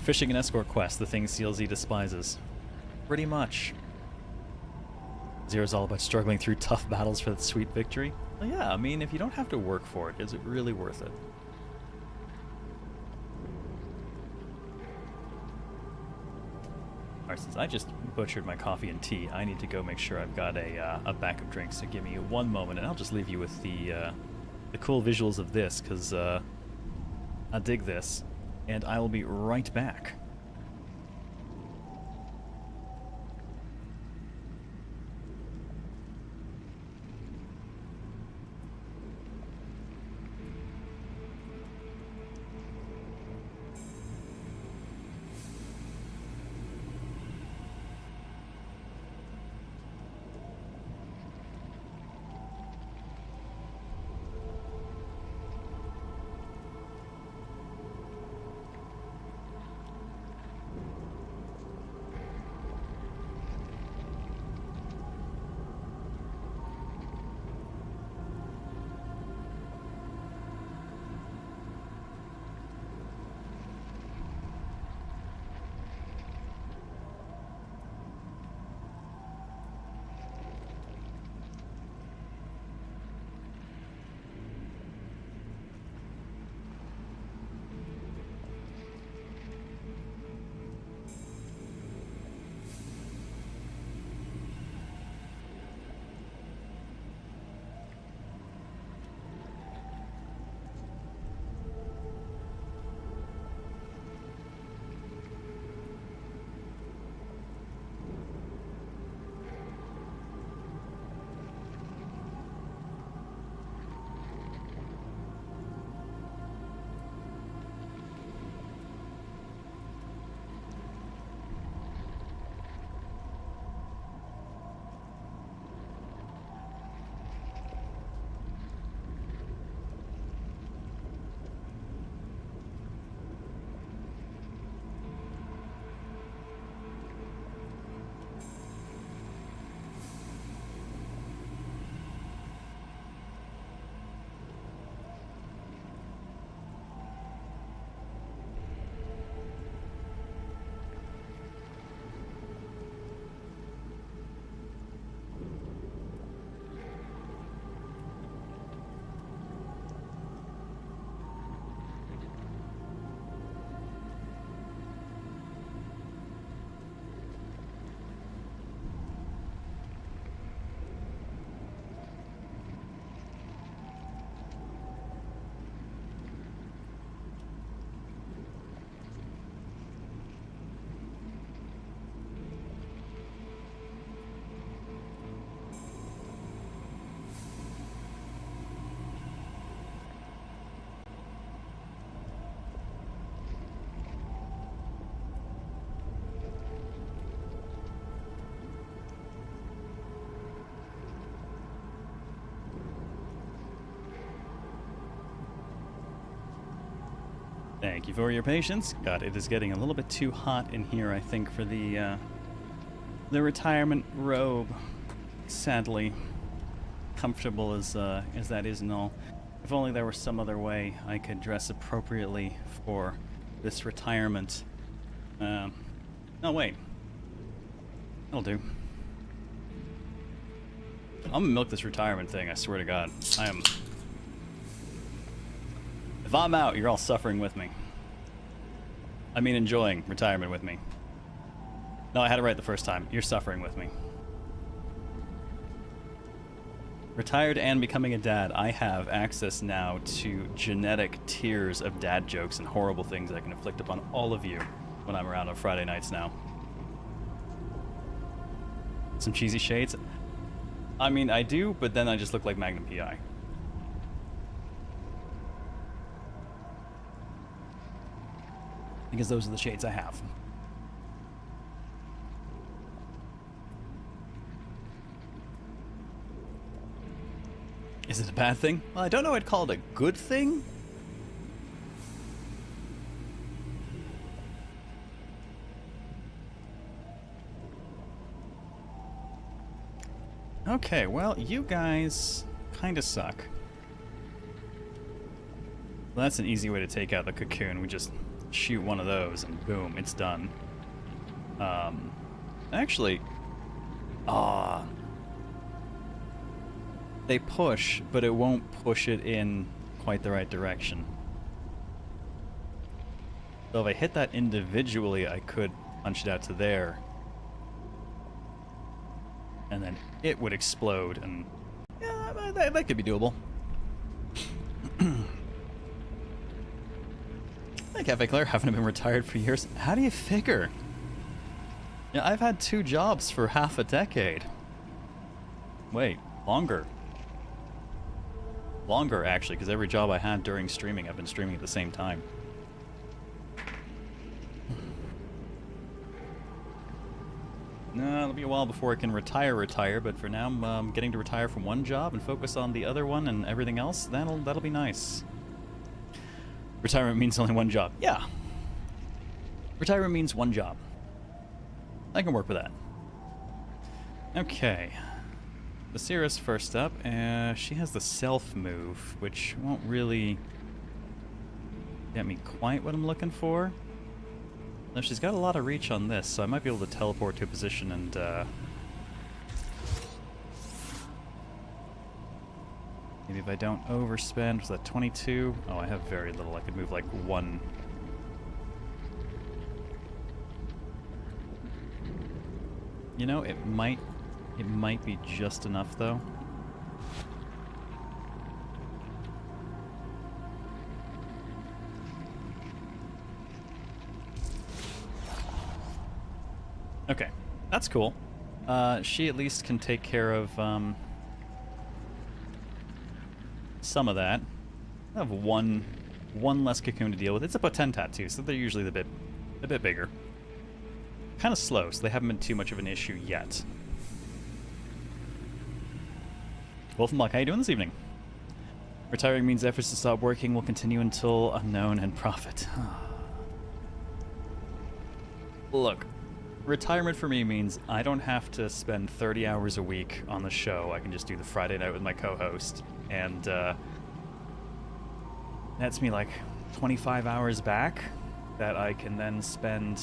Fishing an escort quest, the thing CLZ despises. Pretty much. Zero's all about struggling through tough battles for that sweet victory. Well, yeah, I mean, if you don't have to work for it, is it really worth it? Alright, since I just butchered my coffee and tea, I need to go make sure I've got a backup drink, so give me one moment, and I'll just leave you with the cool visuals of this, because I dig this. And I will be right back. Thank you for your patience. God, it is getting a little bit too hot in here, I think, for the retirement robe. Sadly, comfortable as that is and all. If only there were some other way I could dress appropriately for this retirement. No, wait. That'll do. I'm gonna milk this retirement thing, I swear to God. I am... If I'm out, you're all suffering with me. I mean enjoying retirement with me. No, I had it right the first time. You're suffering with me. Retired and becoming a dad, I have access now to genetic tiers of dad jokes and horrible things I can inflict upon all of you when I'm around on Friday nights now. Some cheesy shades? I mean, I do, but then I just look like Magnum P.I. Because those are the shades I have. Is it a bad thing? Well, I don't know I'd call it a good thing. Okay, well, you guys kind of suck. Well, that's an easy way to take out the cocoon. We just shoot one of those and boom, it's done. Actually, they push, but it won't push it in quite the right direction. So if I hit that individually, I could punch it out to there. And then it would explode, and yeah, that could be doable. Hey, Cafe Claire, haven't been retired for years. How do you figure? Yeah, I've had 2 jobs for half a decade. Wait, longer. Longer, actually, because every job I had during streaming, I've been streaming at the same time. No, it'll be a while before I can retire, but for now I'm getting to retire from one job and focus on the other one and everything else. That'll be nice. Retirement means only one job. Yeah. Retirement means one job. I can work with that. Okay. Basira's first up. She has the self move, which won't really get me quite what I'm looking for. No, she's got a lot of reach on this, so I might be able to teleport to a position and maybe if I don't overspend, was that 22? Oh, I have very little. I could move like 1. You know, it might be just enough though. Okay, that's cool. She at least can take care of some of that. I have one less cocoon to deal with. It's a potentat too, so they're usually a bit bigger. Kind of slow, so they haven't been too much of an issue yet. Wolf and Block, how you doing this evening? Retiring means efforts to stop working will continue until unknown and profit. Look, retirement for me means I don't have to spend 30 hours a week on the show. I can just do the Friday night with my co-host, and that's me like 25 hours back that I can then spend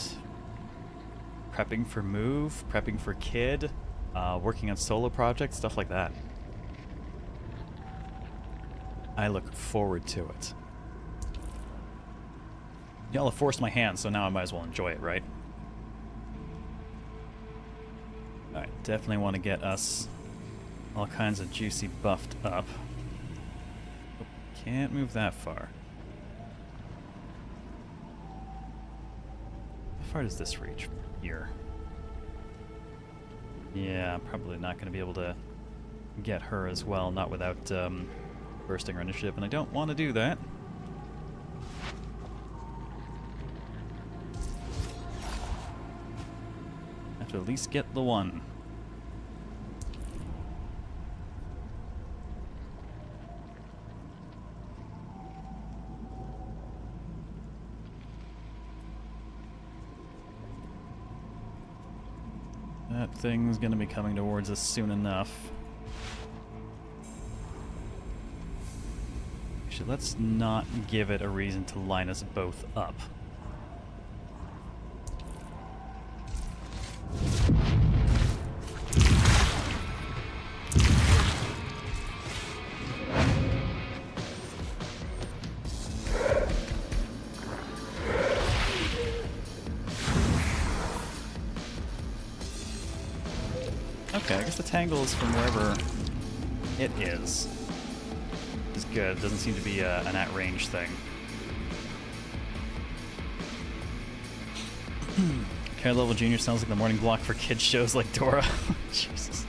prepping for move, prepping for kid, working on solo projects, stuff like that. I look forward to it. Y'all have forced my hand, so now I might as well enjoy it, right? Alright, definitely want to get us all kinds of juicy buffed up. Oh, can't move that far. How far does this reach? Here. Yeah, I'm probably not going to be able to get her as well, not without bursting her initiative, and I don't want to do that. Have to at least get the one. That thing's gonna be coming towards us soon enough. Actually, let's not give it a reason to line us both up. Okay, I guess the tangle is from wherever it is. Is good. It doesn't seem to be an at-range thing. Care Level Junior sounds like the morning block for kids shows like Dora. Jesus.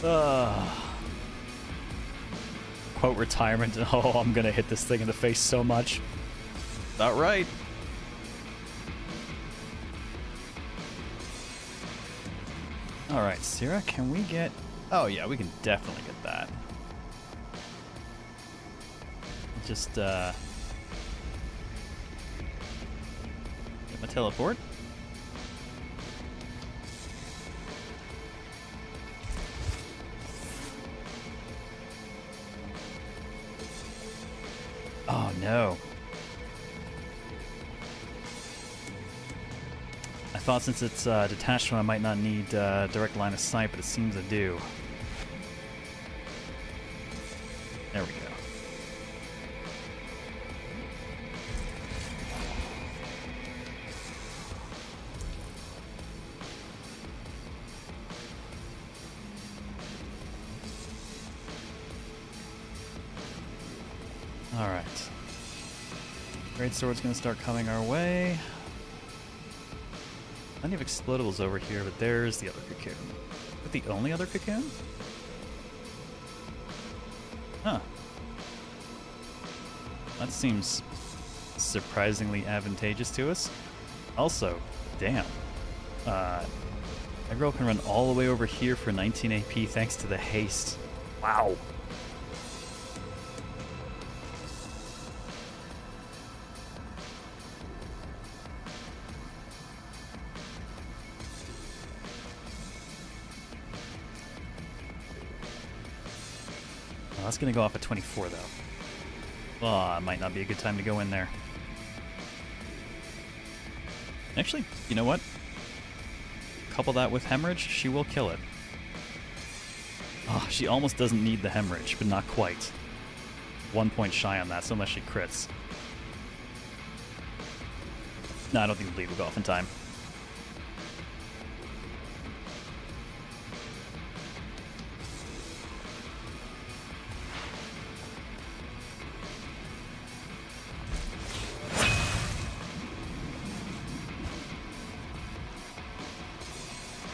Quote retirement. Oh, I'm gonna hit this thing in the face so much. Not right. Alright, Sierra, can we get... Oh yeah, we can definitely get that. Just, get my teleport. Oh no. I thought since it's detached from, I might not need direct line of sight, but it seems I do. There we go. All right. Great sword's gonna start coming our way. Plenty of explodables over here, but there's the other cocoon. Is that the only other cocoon? Huh. That seems surprisingly advantageous to us. Also, damn. That girl can run all the way over here for 19 AP thanks to the haste. Wow. That's going to go off at 24, though. Oh, it might not be a good time to go in there. Actually, you know what? Couple that with hemorrhage, she will kill it. Oh, she almost doesn't need the hemorrhage, but not quite. 1 point shy on that, so unless she crits. No, I don't think the bleed will go off in time.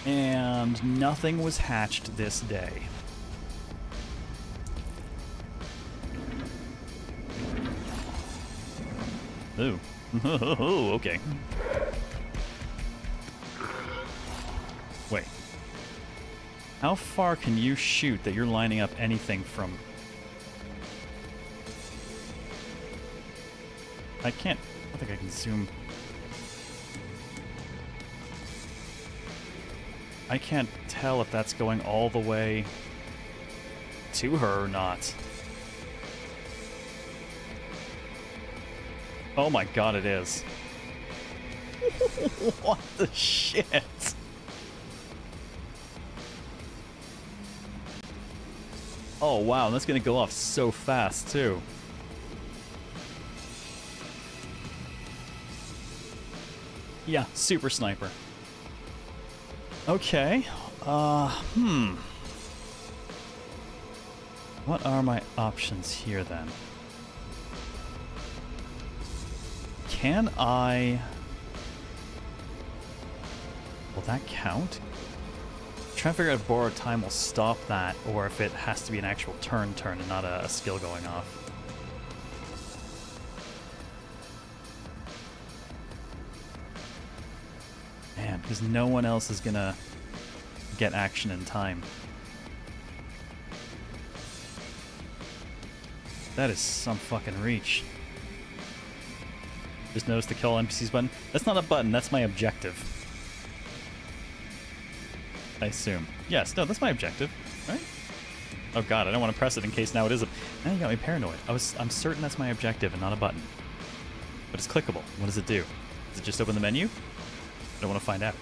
And nothing was hatched this day. Ooh. Okay. Wait. How far can you shoot that you're lining up anything from... I can't... I don't think I can zoom... I can't tell if that's going all the way to her or not. Oh my god, it is. What the shit? Oh wow, that's gonna go off so fast too. Yeah, super sniper. Okay, what are my options here then? Can I... Will that count? I'm trying to figure out if borrowed time will stop that, or if it has to be an actual turn and not a skill going off. Man, because no one else is gonna get action in time. That is some fucking reach. Just notice the kill NPCs button. That's not a button, that's my objective. I assume. Yes, no, that's my objective, right? Oh god, I don't want to press it in case now it is a... Now you got me paranoid. I'm certain that's my objective and not a button. But it's clickable. What does it do? Does it just open the menu? I don't want to find out.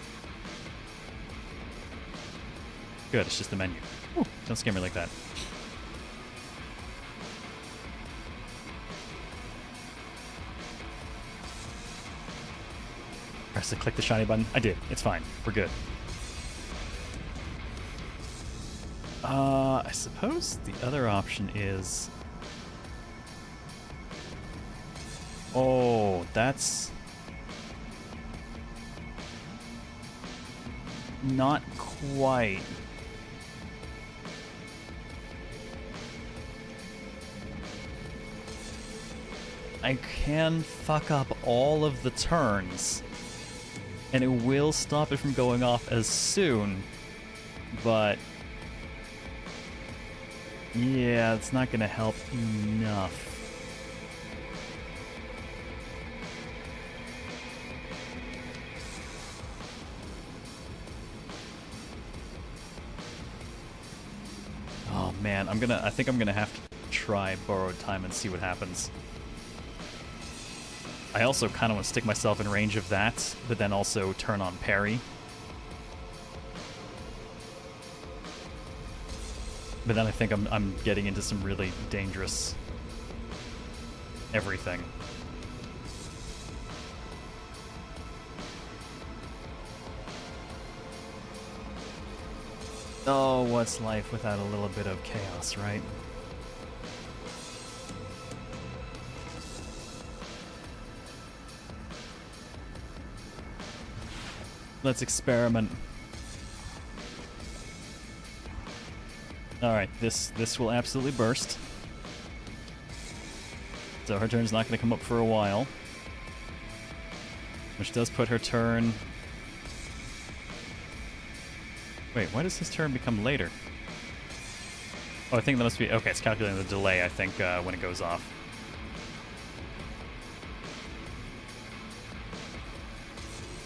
Good, it's just the menu. Ooh, don't scare me like that. Press to click the shiny button. I did. It's fine. We're good. I suppose the other option is... Oh, that's... not quite. I can fuck up all of the turns, and it will stop it from going off as soon, but yeah, it's not gonna help enough. Oh man, I think I'm gonna have to try borrowed time and see what happens. I also kind of want to stick myself in range of that, but then also turn on parry. But then I think I'm getting into some really dangerous everything. Oh, what's life without a little bit of chaos, right? Let's experiment. Alright, this will absolutely burst. So her turn's not going to come up for a while. Which does put her turn... Wait, why does his turn become later? Oh, I think that must be... Okay, it's calculating the delay, I think, when it goes off.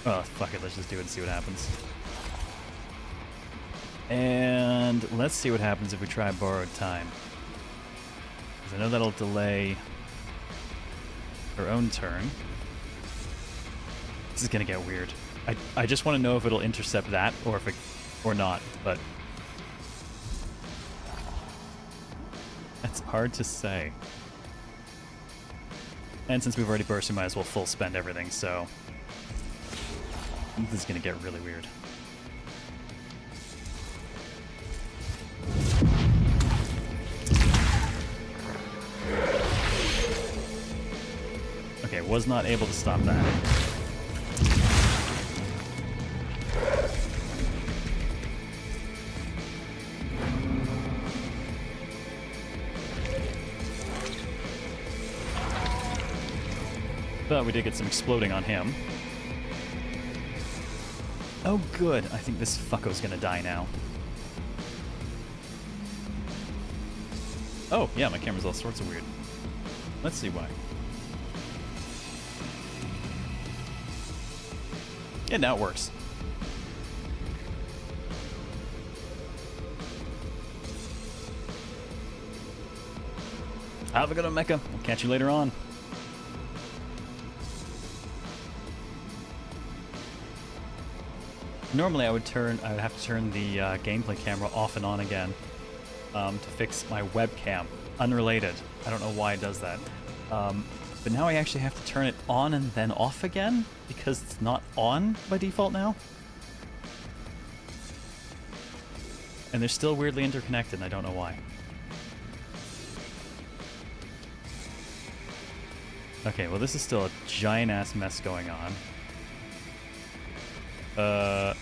Oh, fuck it, let's just do it and see what happens. And let's see what happens if we try borrowed time. Because I know that'll delay her own turn. This is gonna get weird. I just want to know if it'll intercept that or if it or not, but that's hard to say. And since we've already burst, we might as well full spend everything, so this is gonna get really weird. Okay, was not able to stop that. But we did get some exploding on him. Oh good, I think this fucko's gonna die now. Oh, yeah, my camera's all sorts of weird. Let's see why. Yeah, now it works. Have a good one, Mecha. I'll catch you later on. Normally I would have to turn the gameplay camera off and on again to fix my webcam. Unrelated. I don't know why it does that. But now I actually have to turn it on and then off again because it's not on by default now. And they're still weirdly interconnected and I don't know why. Okay, well this is still a giant ass mess going on. Not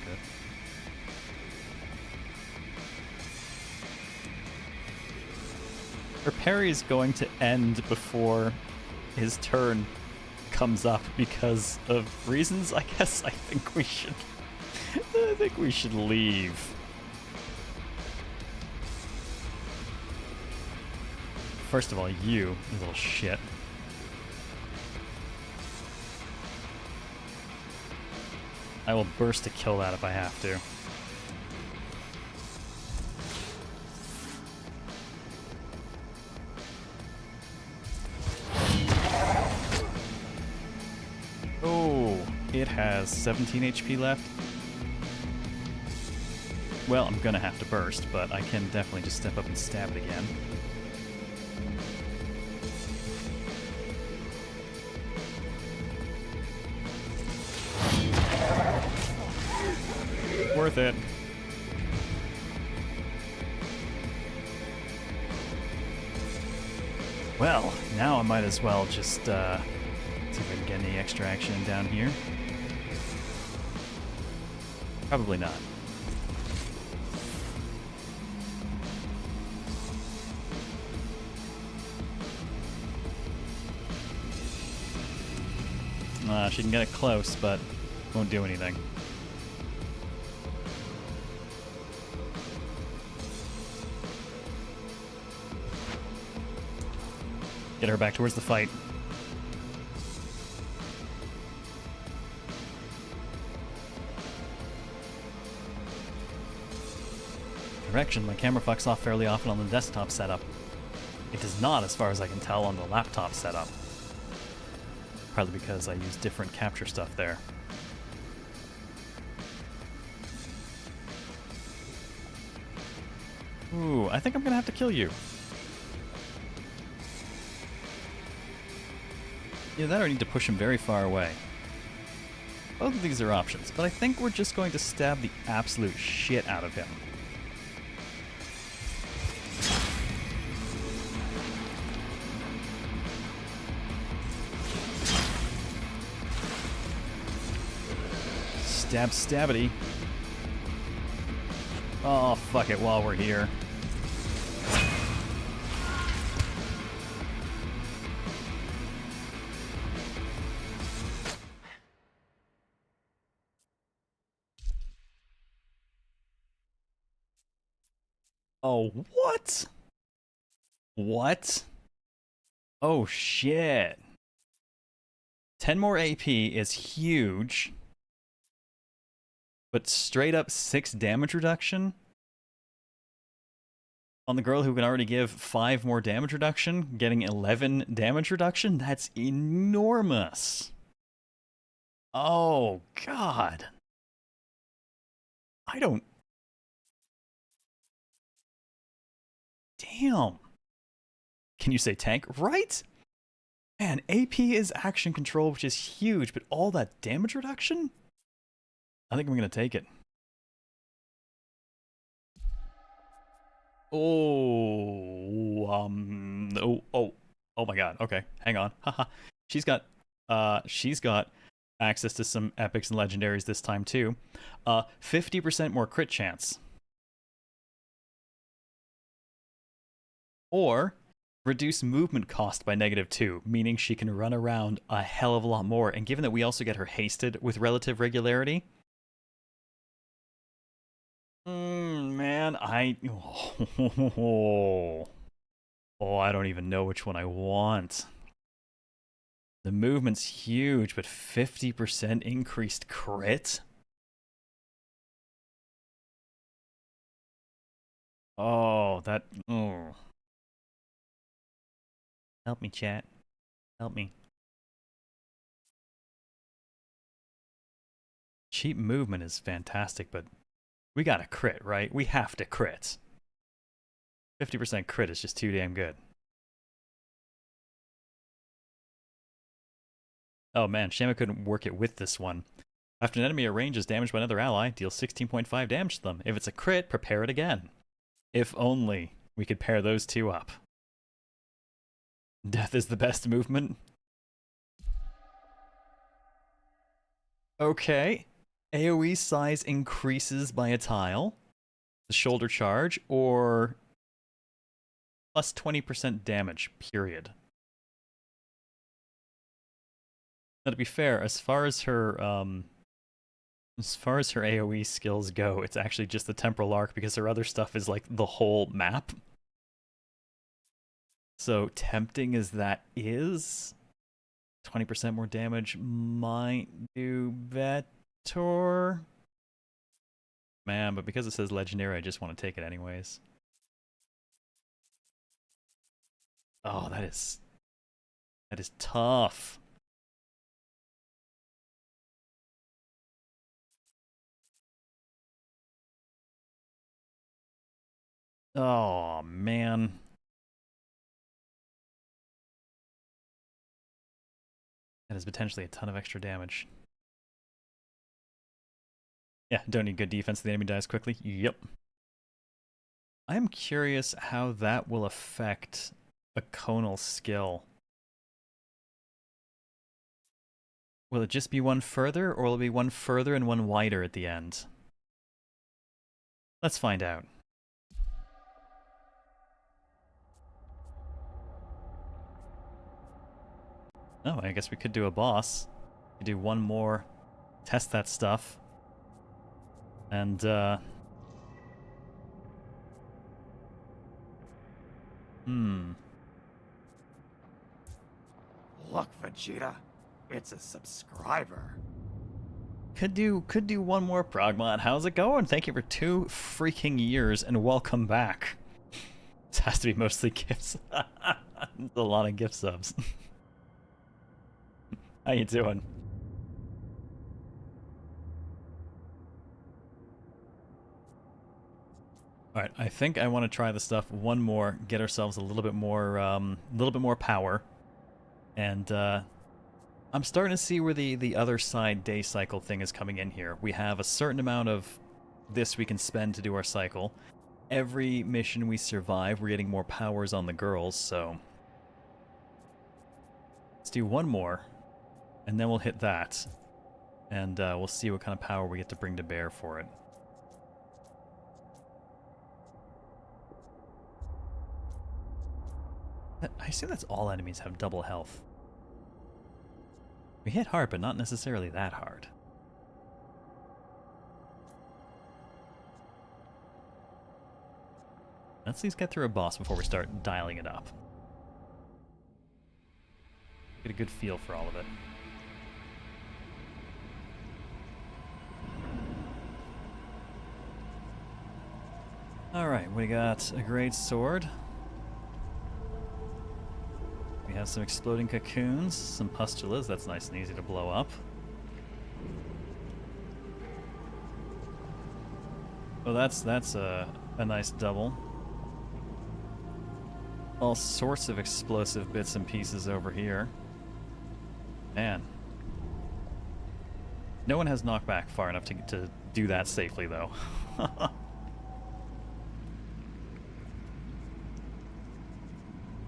good. Her parry is going to end before his turn comes up because of reasons. I guess I think we should leave. First of all, you little shit. I will burst to kill that if I have to. Oh, it has 17 HP left. Well, I'm gonna have to burst, but I can definitely just step up and stab it again. Worth it. Well, now I might as well just see if I can get any extra action down here. Probably not. She can get it close, but won't do anything. Get her back towards the fight. Correction, my camera fucks off fairly often on the desktop setup. It does not, as far as I can tell, on the laptop setup. Partly because I use different capture stuff there. Ooh, I think I'm gonna have to kill you. Either that or I need to push him very far away. Both of these are options, but I think we're just going to stab the absolute shit out of him. Stab stabbity. Oh, fuck it while we're here. Oh, what? What? Oh, shit. 10 more AP is huge. But straight up 6 damage reduction? On the girl who can already give 5 more damage reduction, getting 11 damage reduction? That's enormous. Oh, God. I don't... Damn. Can you say tank? Right? Man, AP is action control, which is huge, but all that damage reduction? I think I'm going to take it. Oh, oh my God. Okay, hang on. Haha. she's got access to some epics and legendaries this time too. 50% more crit chance. Or reduce movement cost by -2, meaning she can run around a hell of a lot more. And given that we also get her hasted with relative regularity, man, I don't even know which one I want. The movement's huge, but 50% increased crit? Oh, that... Oh. Help me, chat. Help me. Cheap movement is fantastic, but we gotta crit, right? We have to crit. 50% crit is just too damn good. Oh man, shame I couldn't work it with this one. After an enemy at range is damaged by another ally, deal 16.5 damage to them. If it's a crit, prepare it again. If only we could pair those two up. Death is the best movement. Okay. AoE size increases by a tile. The shoulder charge, or plus 20% damage, period. Now, to be fair, as far as her AoE skills go, it's actually just the temporal arc, because her other stuff is like the whole map. So tempting as that is, 20% more damage might do better. Tor. Man, but because it says legendary, I just want to take it anyways. Oh, that is tough. Oh, man. That is potentially a ton of extra damage. Yeah, don't need good defense. The enemy dies quickly. Yep. I'm curious how that will affect a conal skill. Will it just be one further, or will it be one further and one wider at the end? Let's find out. Oh, I guess we could do a boss. We do one more, test that stuff. And, Look, Vegeta, it's a subscriber. Could do one more, Progmod. How's it going? Thank you for 2 freaking years and welcome back. This has to be mostly gifts. It's a lot of gift subs. How you doing? All right, I think I want to try the stuff one more, get ourselves a little bit more power, and I'm starting to see where the Othercide day cycle thing is coming in here. We have a certain amount of this we can spend to do our cycle. Every mission we survive, we're getting more powers on the girls, so let's do one more, and then we'll hit that, and we'll see what kind of power we get to bring to bear for it. I assume that's all enemies have double health. We hit hard, but not necessarily that hard. Let's at least get through a boss before we start dialing it up. Get a good feel for all of it. Alright, we got a great sword. We have some exploding cocoons, some pustulas, that's nice and easy to blow up. Oh, that's a nice double. All sorts of explosive bits and pieces over here. Man. No one has knockback far enough to do that safely, though.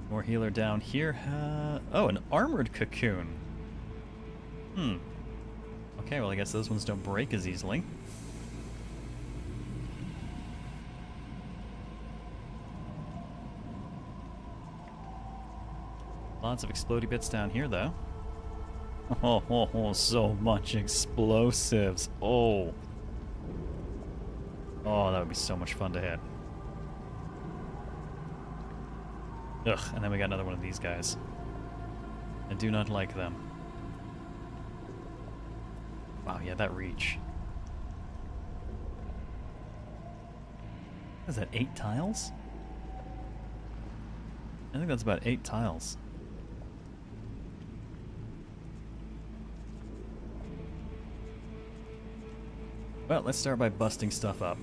More healer down here. Oh, an armored cocoon. Okay, well I guess those ones don't break as easily. Lots of explodey bits down here, though. Oh, so much explosives. Oh, that would be so much fun to hit. Ugh, and then we got another one of these guys. I do not like them. Wow, yeah, that reach. Is that 8 tiles? I think that's about 8 tiles. Well, let's start by busting stuff up.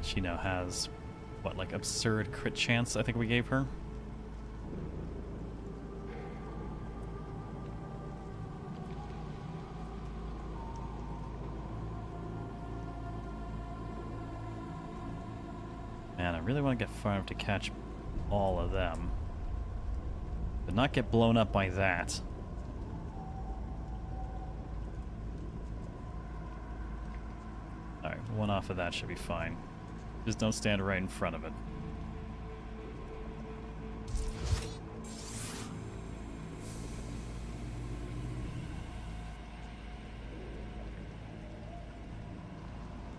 She now has, what, like absurd crit chance I think we gave her? Man, I really want to get far enough to catch all of them. But not get blown up by that. Alright, one off of that should be fine. Just don't stand right in front of it.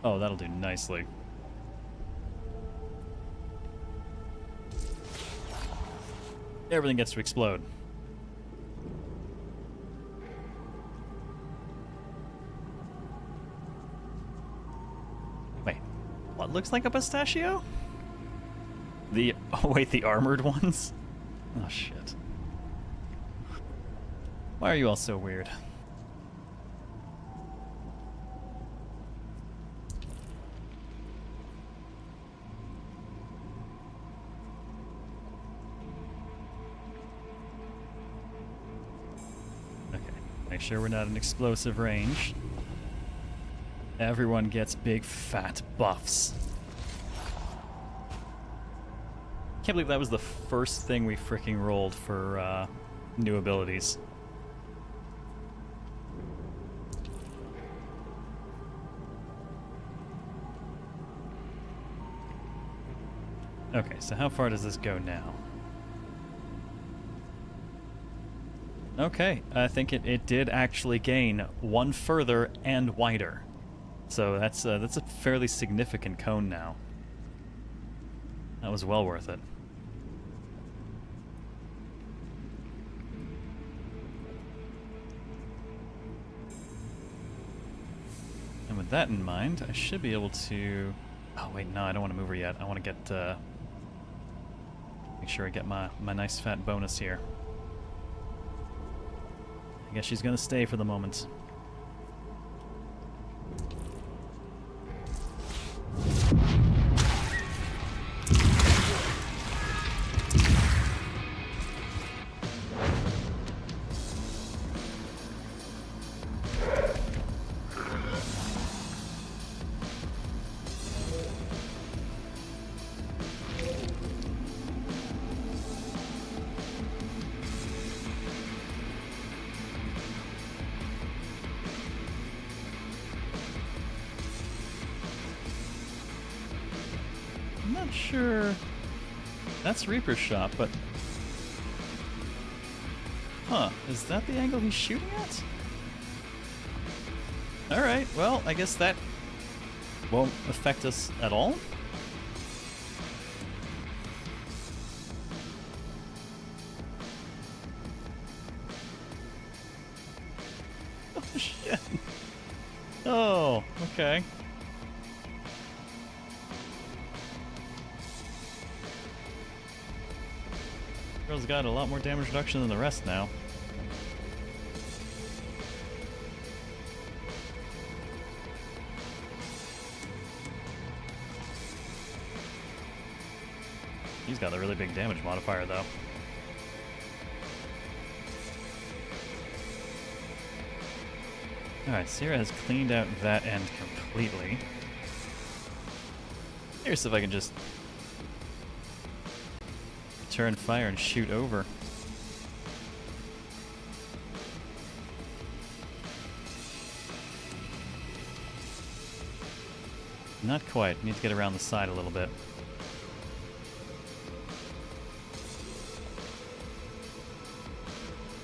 Oh, that'll do nicely. Everything gets to explode. Wait, what looks like a pistachio? Oh wait, the armored ones? Oh shit. Why are you all so weird? Okay, make sure we're not in explosive range. Everyone gets big fat buffs. Can't believe that was the first thing we freaking rolled for new abilities. Okay, so how far does this go now? Okay, I think it did actually gain one further and wider. So that's a fairly significant cone now. That was well worth it. And with that in mind, I should be able to... Oh wait, no, I don't want to move her yet. I want to get... make sure I get my nice fat bonus here. I guess she's gonna stay for the moment. I'm not sure. That's Reaper's shot, but... Huh, is that the angle he's shooting at? Alright, well, I guess that won't affect us at all. Oh, shit. Oh, okay. Girl's got a lot more damage reduction than the rest now. He's got a really big damage modifier, though. Alright, Sierra has cleaned out that end completely. Here's if I can just turn fire and shoot over. Not quite. Need to get around the side a little bit.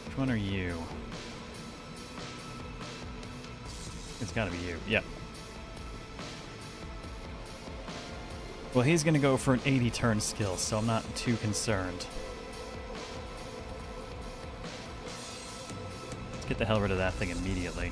Which one are you? It's gotta be you. Yep. Well, he's gonna go for an 80 turn skill, so I'm not too concerned. Let's get the hell rid of that thing immediately.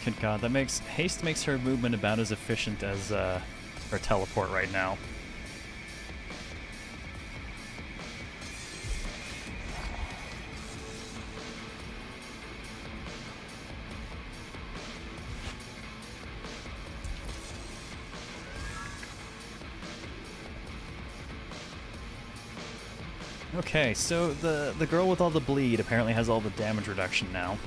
Good God, that makes... Haste makes her movement about as efficient as, her teleport right now. Okay, so the girl with all the bleed apparently has all the damage reduction now.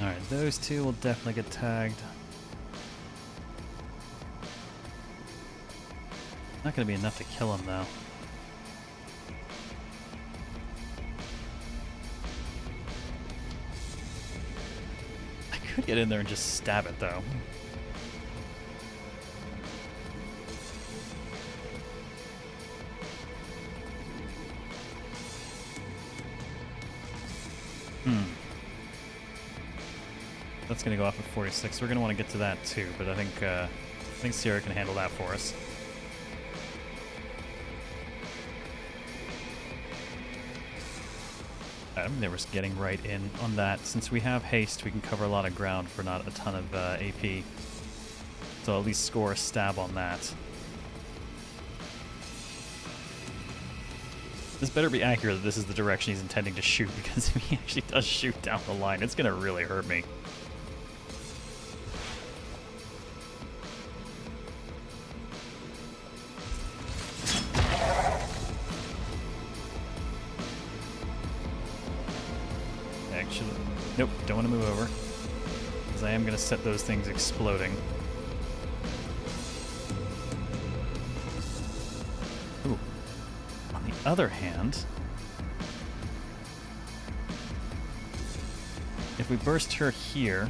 Alright, those two will definitely get tagged. Not gonna be enough to kill him, though. I could get in there and just stab it, though. That's going to go off at 46. We're going to want to get to that, too, but I think Sierra can handle that for us. They were getting right in on that. Since we have haste, we can cover a lot of ground for not a ton of AP. So at least score a stab on that. This better be accurate that this is the direction he's intending to shoot, because if he actually does shoot down the line, it's going to really hurt me. Actually, nope, don't want to move over, because I am going to set those things exploding. Ooh. On the other hand, if we burst her here,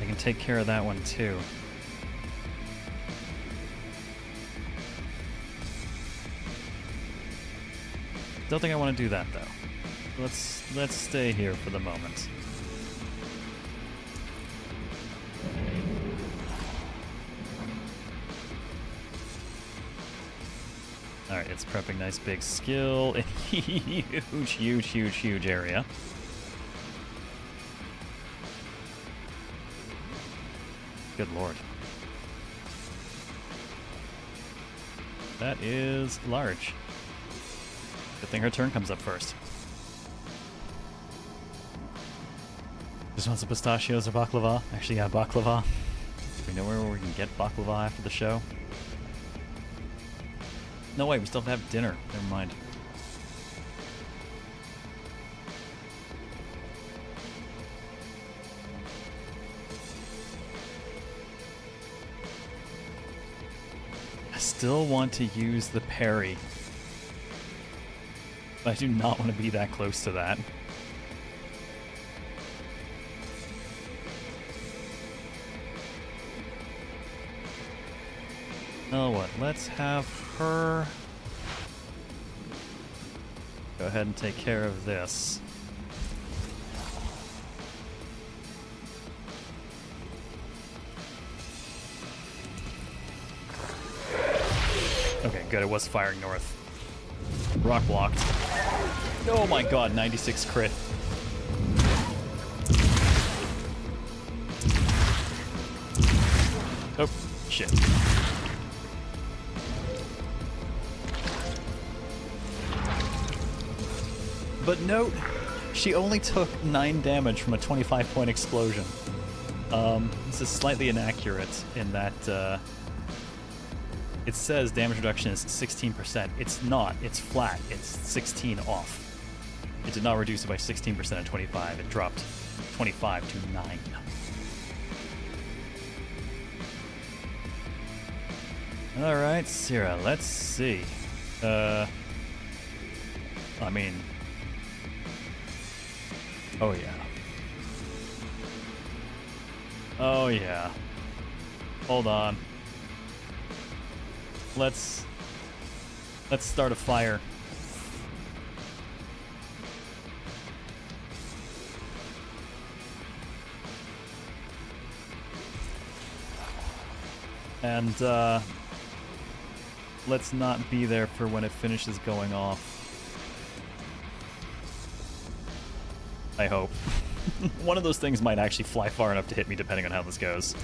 I can take care of that one too. Don't think I want to do that though. Let's stay here for the moment. Alright, it's prepping nice big skill in huge area. Good lord. That is large. Good thing her turn comes up first. Just want some pistachios or baklava? Actually, yeah, baklava. Do we know where we can get baklava after the show? No way, we still have to have dinner. Never mind. I still want to use the parry. But I do not want to be that close to that. Oh, what? Let's have her go ahead and take care of this. Okay, good. It was firing north. Rock blocked. Oh my god, 96 crit. Oh, shit. But note, she only took 9 damage from a 25-point explosion. This is slightly inaccurate in that it says damage reduction is 16%. It's not. It's flat. It's 16 off. It did not reduce it by 16% at 25. It dropped 25 to 9. Alright, Sierra, let's see. I mean... Oh yeah. Oh yeah. Hold on. Let's start a fire. And let's not be there for when it finishes going off. I hope. One of those things might actually fly far enough to hit me depending on how this goes.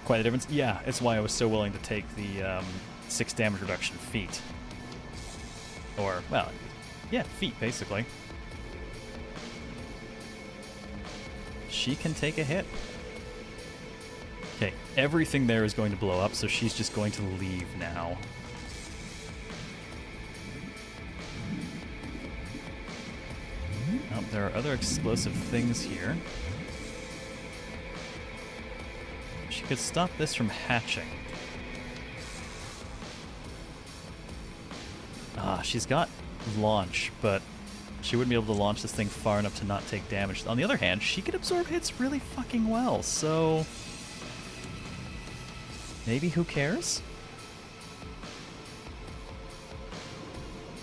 Quite a difference. Yeah, it's why I was so willing to take the 6 damage reduction feat. Or, well, yeah, feat, basically. She can take a hit. Okay, everything there is going to blow up, so she's just going to leave now. Oh, there are other explosive things here. She could stop this from hatching. Ah, she's got launch, but she wouldn't be able to launch this thing far enough to not take damage. On the other hand, she could absorb hits really fucking well, so maybe who cares?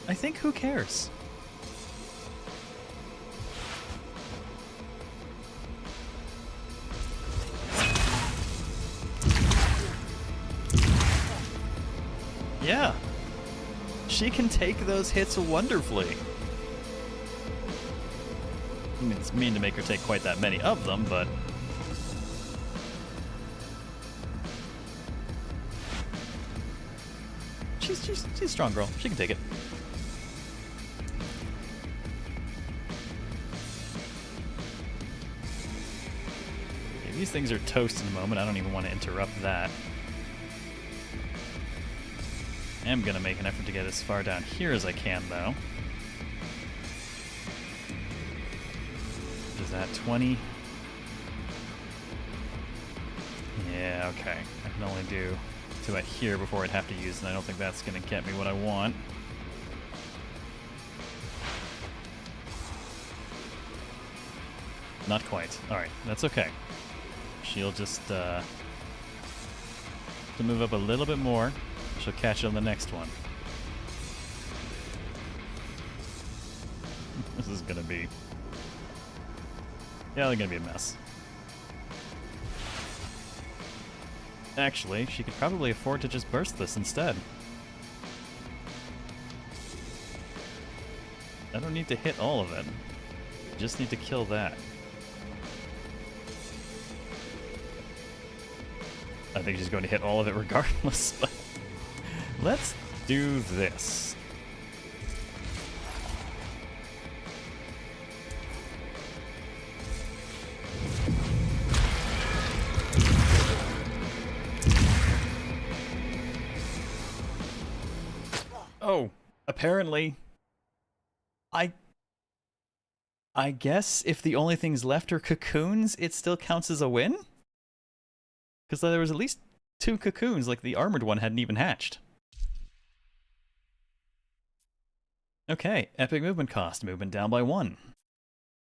I think who cares? Yeah. She can take those hits wonderfully. I mean, it's mean to make her take quite that many of them, but she's a strong girl. She can take it. Okay, these things are toast in the moment. I don't even want to interrupt that. I am gonna make an effort to get as far down here as I can, though. Is that 20? Yeah, okay. I can only do to about here before I'd have to use, and I don't think that's gonna get me what I want. Not quite. Alright, that's okay. She'll just to move up a little bit more. She'll catch it on the next one. This is gonna be... yeah, they're gonna be a mess. Actually, she could probably afford to just burst this instead. I don't need to hit all of it. Just need to kill that. I think she's going to hit all of it regardless, but let's do this. Oh, apparently, I guess if the only things left are cocoons, it still counts as a win? Because there was at least 2 cocoons, like the armored one hadn't even hatched. Okay, epic movement cost, movement down by 1.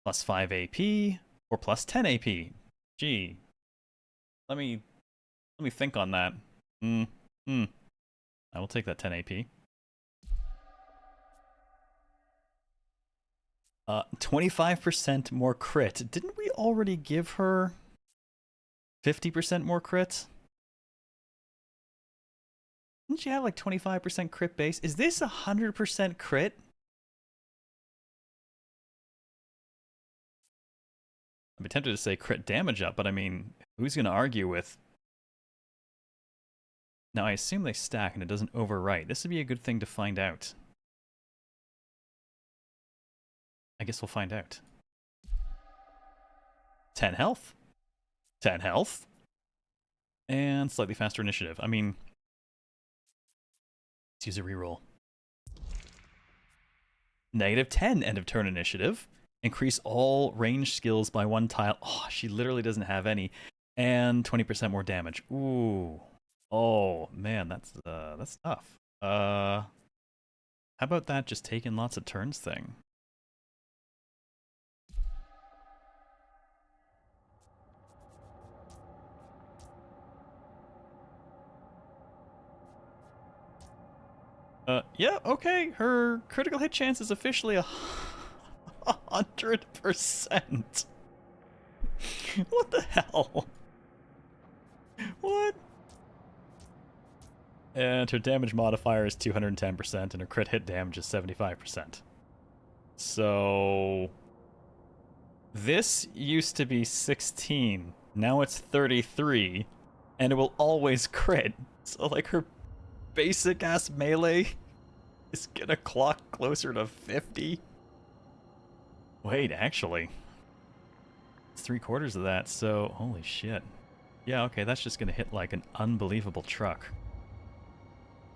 Plus 5 AP, or plus 10 AP. Gee. Let me think on that. I will take that 10 AP. 25% more crit. Didn't we already give her 50% more crit? Didn't she have like 25% crit base? Is this 100% crit? I'd be tempted to say crit damage up, but I mean, who's going to argue with... Now, I assume they stack and it doesn't overwrite. This would be a good thing to find out. I guess we'll find out. 10 health. 10 health. And slightly faster initiative. I mean, let's use a reroll. -10 end of turn initiative. Increase all range skills by 1 tile. Oh, she literally doesn't have any. And 20% more damage. Ooh. Oh, man, that's tough. How about that just taking lots of turns thing? Yeah, okay, her critical hit chance is officially 100%. What the hell? What? And her damage modifier is 210%, and her crit hit damage is 75%. So... this used to be 16, now it's 33, and it will always crit. So, like, her basic-ass melee is gonna clock closer to 50. Wait, actually. It's 3/4 of that, so holy shit. Yeah, okay, that's just gonna hit like an unbelievable truck.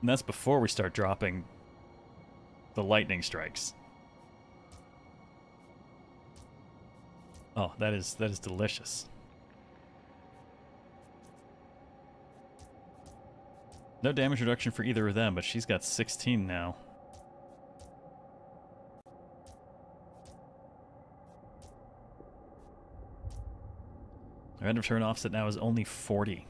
And that's before we start dropping the lightning strikes. Oh, that is delicious. No damage reduction for either of them, but she's got 16 now. Our end of turn offset now is only 40.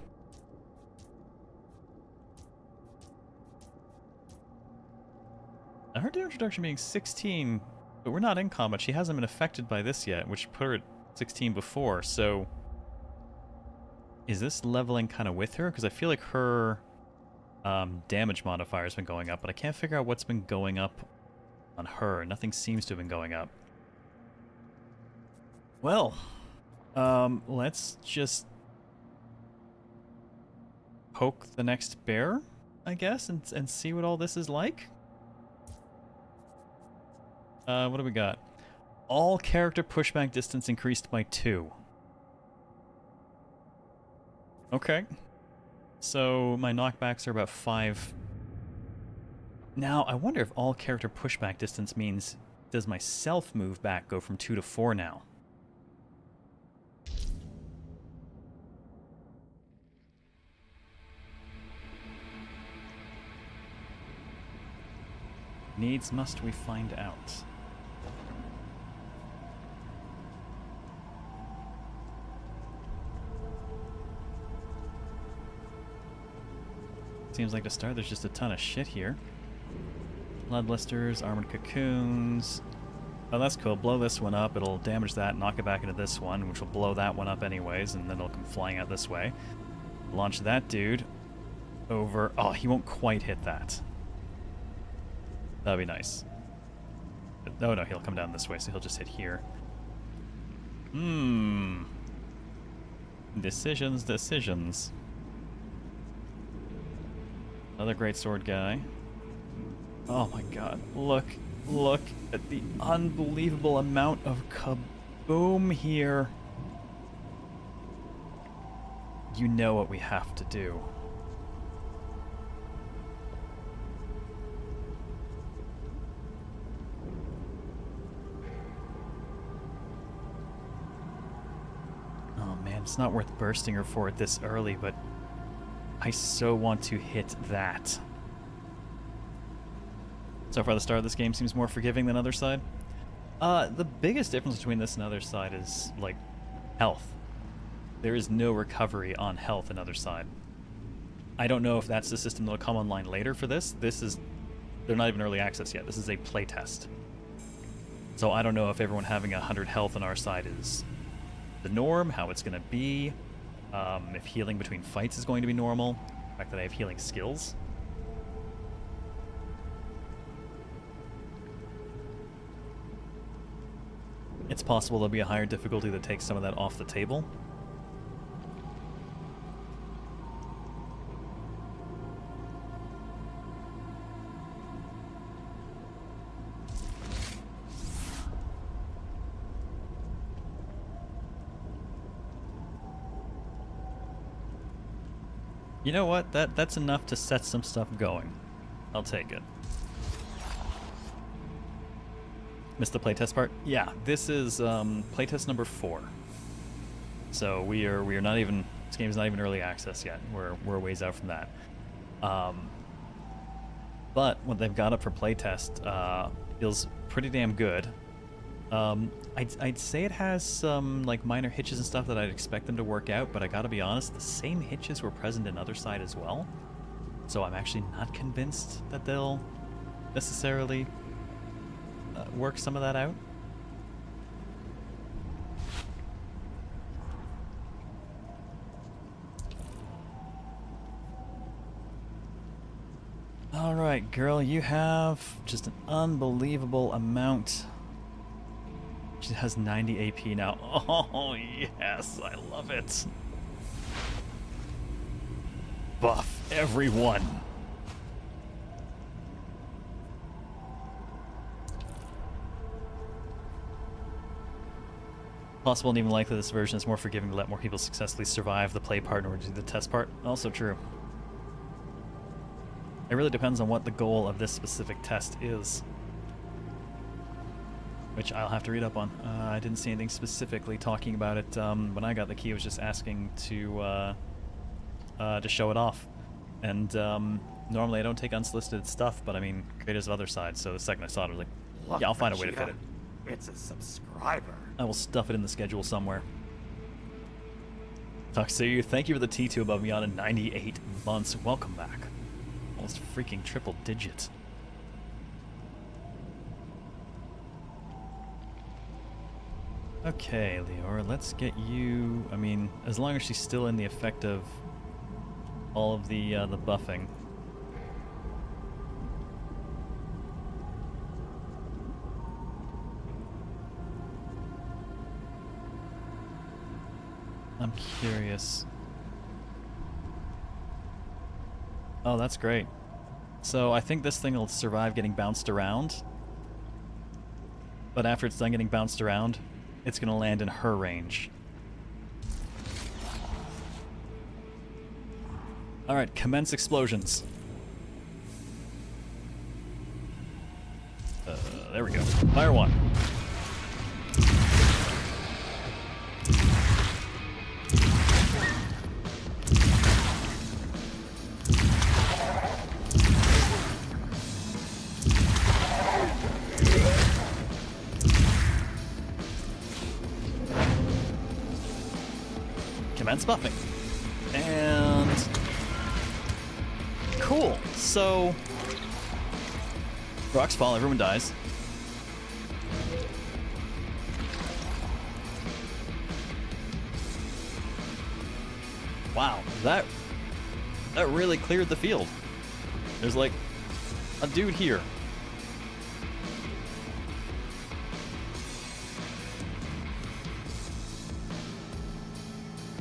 I heard the introduction being 16, but we're not in combat. She hasn't been affected by this yet, which put her at 16 before, so... Is this leveling kind of with her? Because I feel like her damage modifier has been going up, but I can't figure out what's been going up on her. Nothing seems to have been going up. Well, let's just poke the next bear, I guess, and see what all this is like. What do we got? All character pushback distance increased by 2. Okay. So my knockbacks are about 5. Now, I wonder if all character pushback distance means, does my self move back go from 2 to 4 now? Needs must we find out. Seems like to start, there's just a ton of shit here. Blood blisters, armored cocoons. Oh, that's cool. Blow this one up. It'll damage that, knock it back into this one, which will blow that one up anyways, and then it'll come flying out this way. Launch that dude over. Oh, he won't quite hit that. That'd be nice. Oh no, he'll come down this way, so he'll just hit here. Decisions, decisions. Another great sword guy. Oh my god, look at the unbelievable amount of kaboom here. You know what we have to do. Oh man, it's not worth bursting her for it this early, but I so want to hit that. So far the start of this game seems more forgiving than Othercide. The biggest difference between this and Othercide is, like, health. There is no recovery on health in Othercide. I don't know if that's the system that'll come online later for this. They're not even early access yet. This is a playtest. So I don't know if everyone having 100 health on our side is the norm, how it's going to be. If healing between fights is going to be normal, the fact that I have healing skills. It's possible there'll be a higher difficulty that takes some of that off the table. You know what? That's enough to set some stuff going. I'll take it. Missed the playtest part? Yeah, this is playtest number 4. So we are not even, this game is not even early access yet. We're a ways out from that. But what they've got up for playtest feels pretty damn good. I'd say it has some like minor hitches and stuff that I'd expect them to work out, but I gotta be honest, the same hitches were present in Othercide as well. So I'm actually not convinced that they'll necessarily work some of that out. Alright, girl, you have just an unbelievable amount. She has 90 AP now. Oh, yes, I love it. Buff everyone. Possible and even likely this version is more forgiving to let more people successfully survive the play part in order to do the test part. Also true. It really depends on what the goal of this specific test is, which I'll have to read up on. I didn't see anything specifically talking about it when I got the key. It was just asking to show it off. And normally I don't take unsolicited stuff, but I mean, creators of Othercide, so the second I saw it, I was like, Look, yeah, I'll find a way to fit it. It's a subscriber. I will stuff it in the schedule somewhere. Tuxedo, thank you for the T2 above me on in 98 months. Welcome back. Almost freaking triple digits. Okay, Leora, let's get you... I mean, as long as she's still in the effect of all of the buffing. I'm curious. Oh, that's great. So I think this thing will survive getting bounced around. But after it's done getting bounced around, it's going to land in her range. Alright, commence explosions. There we go. Fire one. Commence buffing. And... cool. So... rocks fall, everyone dies. Wow, that really cleared the field. There's like a dude here.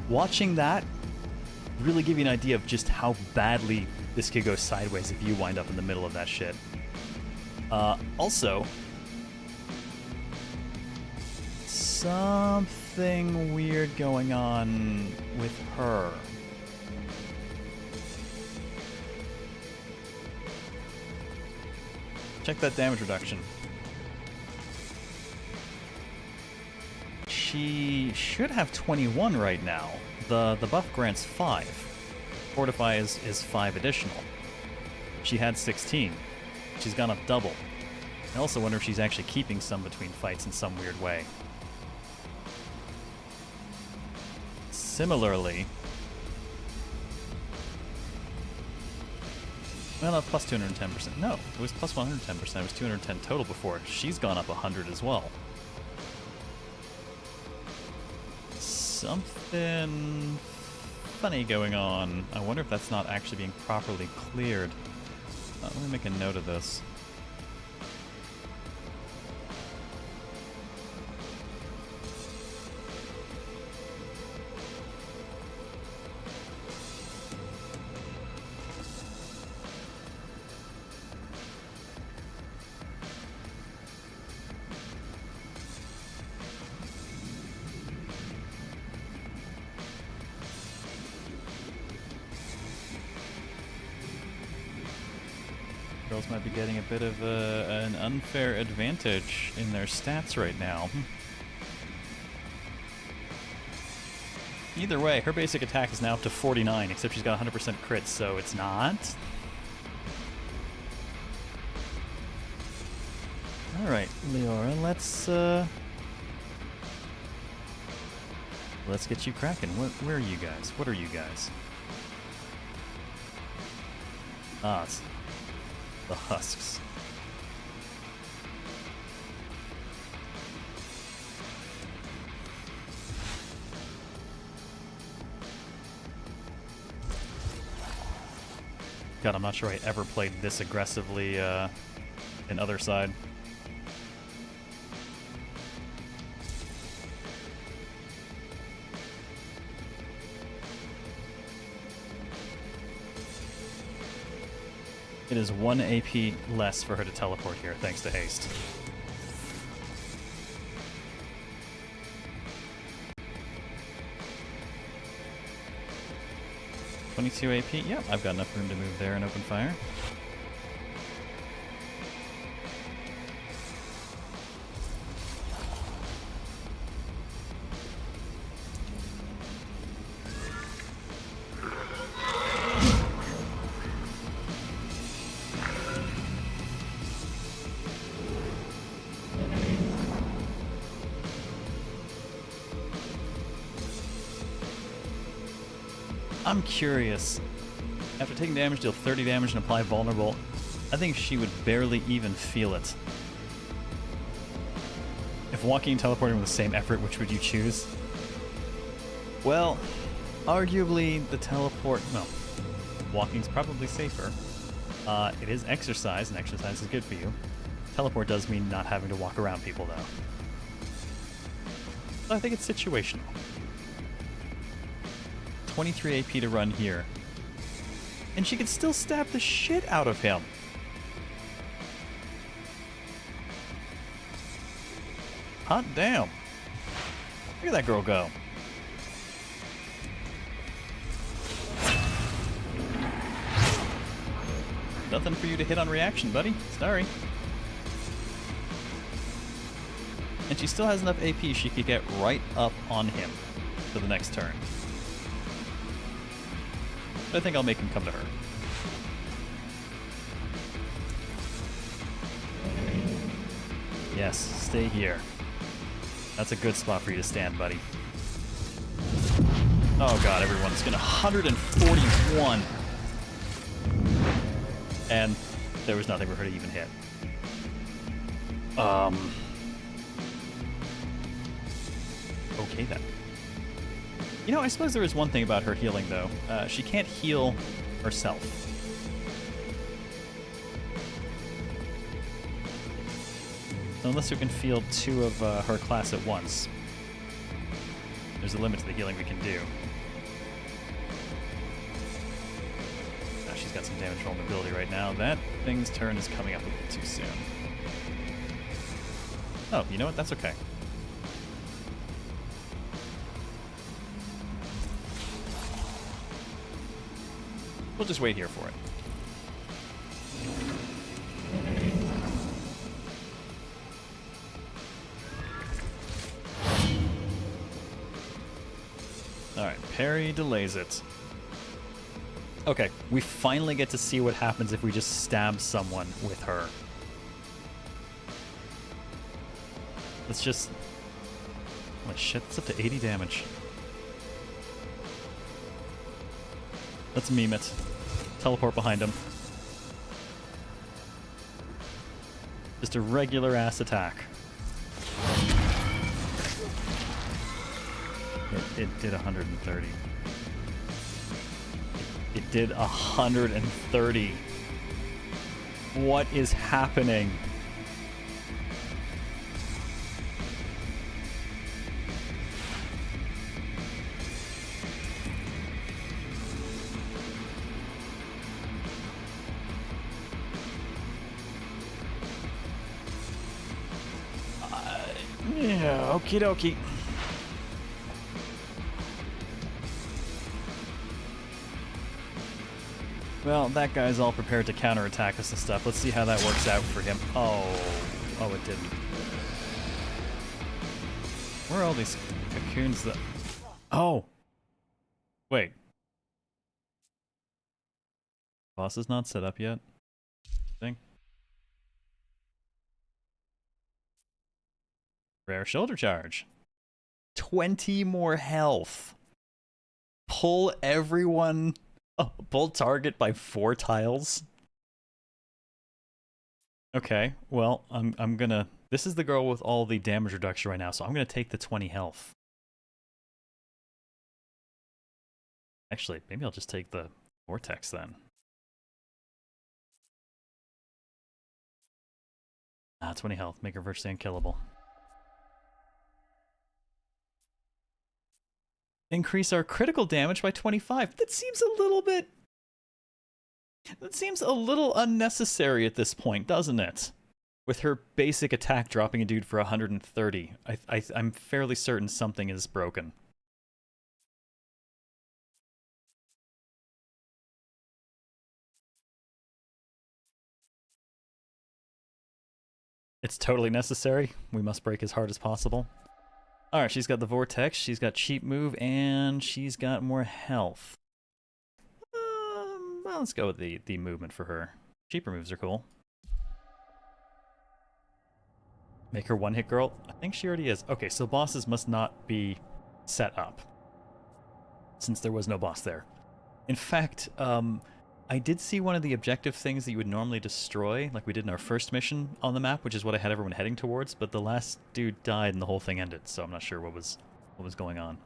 Watching that really give you an idea of just how badly this could go sideways if you wind up in the middle of that shit. Also, something weird going on with her. Check that damage reduction. She should have 21 right now. The buff grants 5. Fortify is 5 additional. She had 16. She's gone up double. I also wonder if she's actually keeping some between fights in some weird way. Similarly... well, no, plus 210%. No, it was plus 110%. It was 210 total before. She's gone up 100 as well. Something funny going on. I wonder if that's not actually being properly cleared. Let me make a note of this. Girls might be getting a bit of an unfair advantage in their stats right now. Either way, her basic attack is now up to 49, except she's got 100% crits, so it's not. Alright, Leora, let's get you cracking. Where are you guys? What are you guys? Ah, it's the husks. God, I'm not sure I ever played this aggressively in Othercide. It is 1 AP less for her to teleport here, thanks to haste. $22 AP. Yep, I've got enough room to move there and open fire. I'm curious. After taking damage, deal 30 damage and apply vulnerable. I think she would barely even feel it. If walking and teleporting with the same effort, which would you choose? Well, arguably the teleport... No. Walking's probably safer. It is exercise, and exercise is good for you. Teleport does mean not having to walk around people, though. So I think it's situational. 23 AP to run here. And she could still stab the shit out of him. Hot damn. Look at that girl go. Nothing for you to hit on reaction, buddy. Sorry. And she still has enough AP she could get right up on him for the next turn. But I think I'll make him come to her. Yes, stay here. That's a good spot for you to stand, buddy. Oh god, everyone, it's gonna 141. And there was nothing for her to even hit. Okay then. You know, I suppose there is one thing about her healing, though. She can't heal herself. So unless we can field 2 of her class at once, there's a limit to the healing we can do. She's got some damage vulnerability right now. That thing's turn is coming up a bit too soon. Oh, you know what? That's okay. We'll just wait here for it. Alright, parry delays it. Okay, we finally get to see what happens if we just stab someone with her. Let's just... Holy shit, that's up to 80 damage. Let's meme it. Teleport behind him. Just a regular ass attack. It did 130. It did 130. What is happening? Yeah, okie dokie. Well, that guy's all prepared to counterattack us and stuff. Let's see how that works out for him. Oh, it didn't. Where are all these cocoons that... Oh! Wait. Boss is not set up yet? Thing. Rare shoulder charge. 20 more health. Pull everyone... Oh, pull target by 4 tiles? Okay, well, I'm gonna... This is the girl with all the damage reduction right now, so I'm gonna take the 20 health. Actually, maybe I'll just take the vortex then. 20 health, make her virtually unkillable. Increase our critical damage by 25. That seems a little bit... That seems a little unnecessary at this point, doesn't it? With her basic attack dropping a dude for 130. I'm fairly certain something is broken. It's totally necessary. We must break as hard as possible. Alright, she's got the vortex, she's got cheap move, and she's got more health. Well, let's go with the movement for her. Cheaper moves are cool. Make her one-hit girl? I think she already is. Okay, so bosses must not be set up, since there was no boss there. In fact, I did see one of the objective things that you would normally destroy, like we did in our first mission on the map, which is what I had everyone heading towards, but the last dude died and the whole thing ended, so I'm not sure what was going on.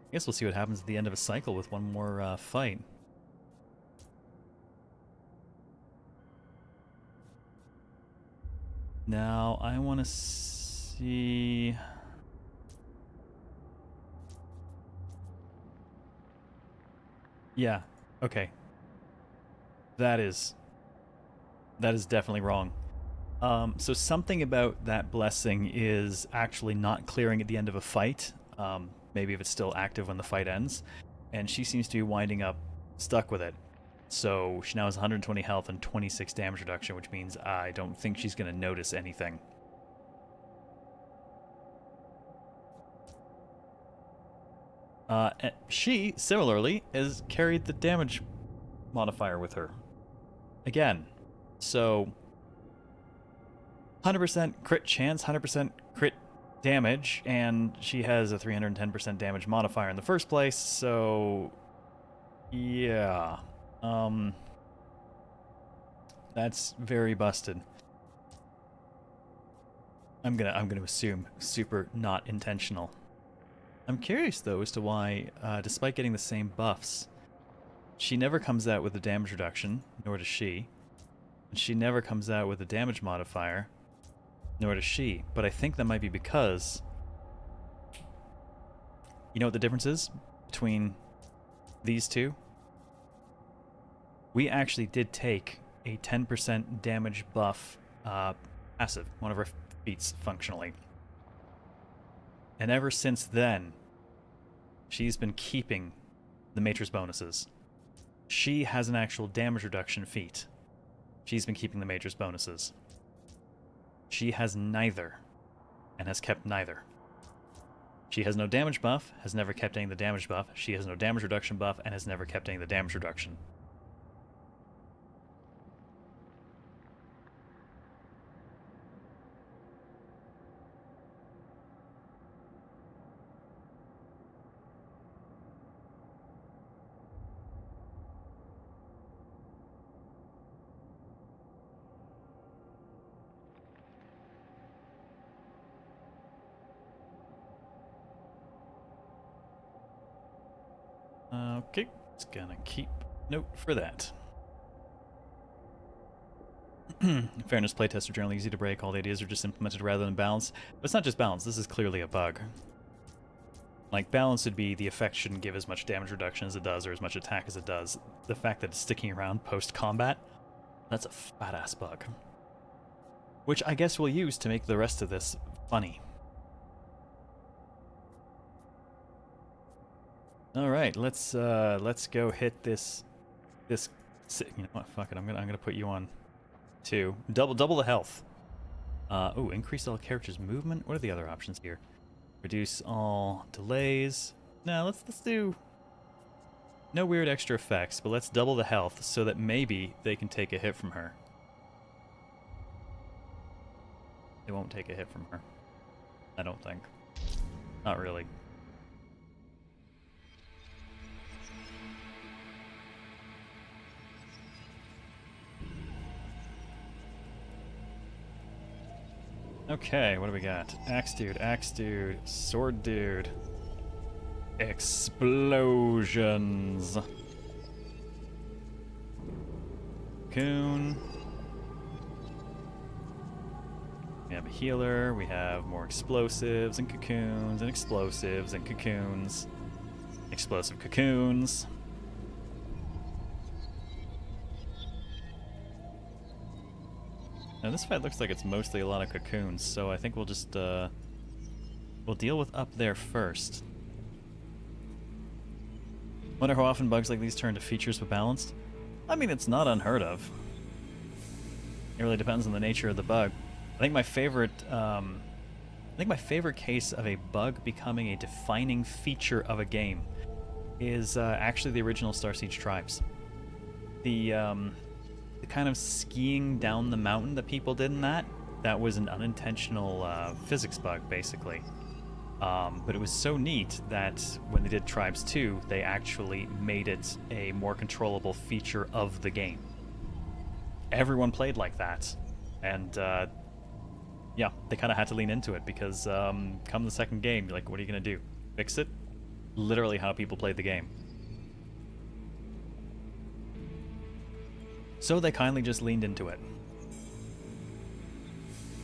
I guess we'll see what happens at the end of a cycle with one more fight. Now, I want to see... Yeah, okay. That is definitely wrong. So something about that blessing is actually not clearing at the end of a fight. Maybe if it's still active when the fight ends. And she seems to be winding up stuck with it. So she now has 120 health and 26 damage reduction, which means I don't think she's going to notice anything. She, similarly, has carried the damage modifier with her. Again. So, 100% crit chance, 100% crit damage, and she has a 310% damage modifier in the first place, so... Yeah. That's very busted. I'm gonna assume super not intentional. I'm curious though as to why, despite getting the same buffs, she never comes out with a damage reduction, nor does she. And she never comes out with a damage modifier, nor does she. But I think that might be because... You know what the difference is between these two? We actually did take a 10% damage buff passive, one of our feats functionally. And ever since then, she's been keeping the Matrix bonuses. She has an actual damage reduction feat. She's been keeping the Matrix bonuses. She has neither, and has kept neither. She has no damage buff, has never kept any of the damage buff. She has no damage reduction buff, and has never kept any of the damage reduction. Okay, it's gonna keep note for that. In fairness, playtests are generally easy to break. All the ideas are just implemented rather than balanced. But it's not just balance, this is clearly a bug. Like, balance would be the effect shouldn't give as much damage reduction as it does, or as much attack as it does. The fact that it's sticking around post-combat, that's a fat-ass bug. Which I guess we'll use to make the rest of this funny. All right, let's go hit this. You know what? Fuck it. I'm gonna put you on 2. Double the health. Oh, increase all characters' movement. What are the other options here? Reduce all delays. No, let's do no weird extra effects, but let's double the health so that maybe they can take a hit from her. They won't take a hit from her. I don't think. Not really. Okay, what do we got? Axe dude, sword dude. Explosions. Cocoon. We have a healer, we have more explosives and cocoons and explosives and cocoons. Explosive cocoons. Now this fight looks like it's mostly a lot of cocoons, so I think we'll just, we'll deal with up there first. Wonder how often bugs like these turn to features but balanced? I mean, it's not unheard of. It really depends on the nature of the bug. I think my favorite case of a bug becoming a defining feature of a game is actually the original Star Siege Tribes. The kind of skiing down the mountain that people did in that, that was an unintentional physics bug, basically. But it was so neat that when they did Tribes 2, they actually made it a more controllable feature of the game. Everyone played like that, and yeah, they kind of had to lean into it because come the second game, you're like, what are you going to do? Fix it? Literally how people played the game. So they kindly just leaned into it.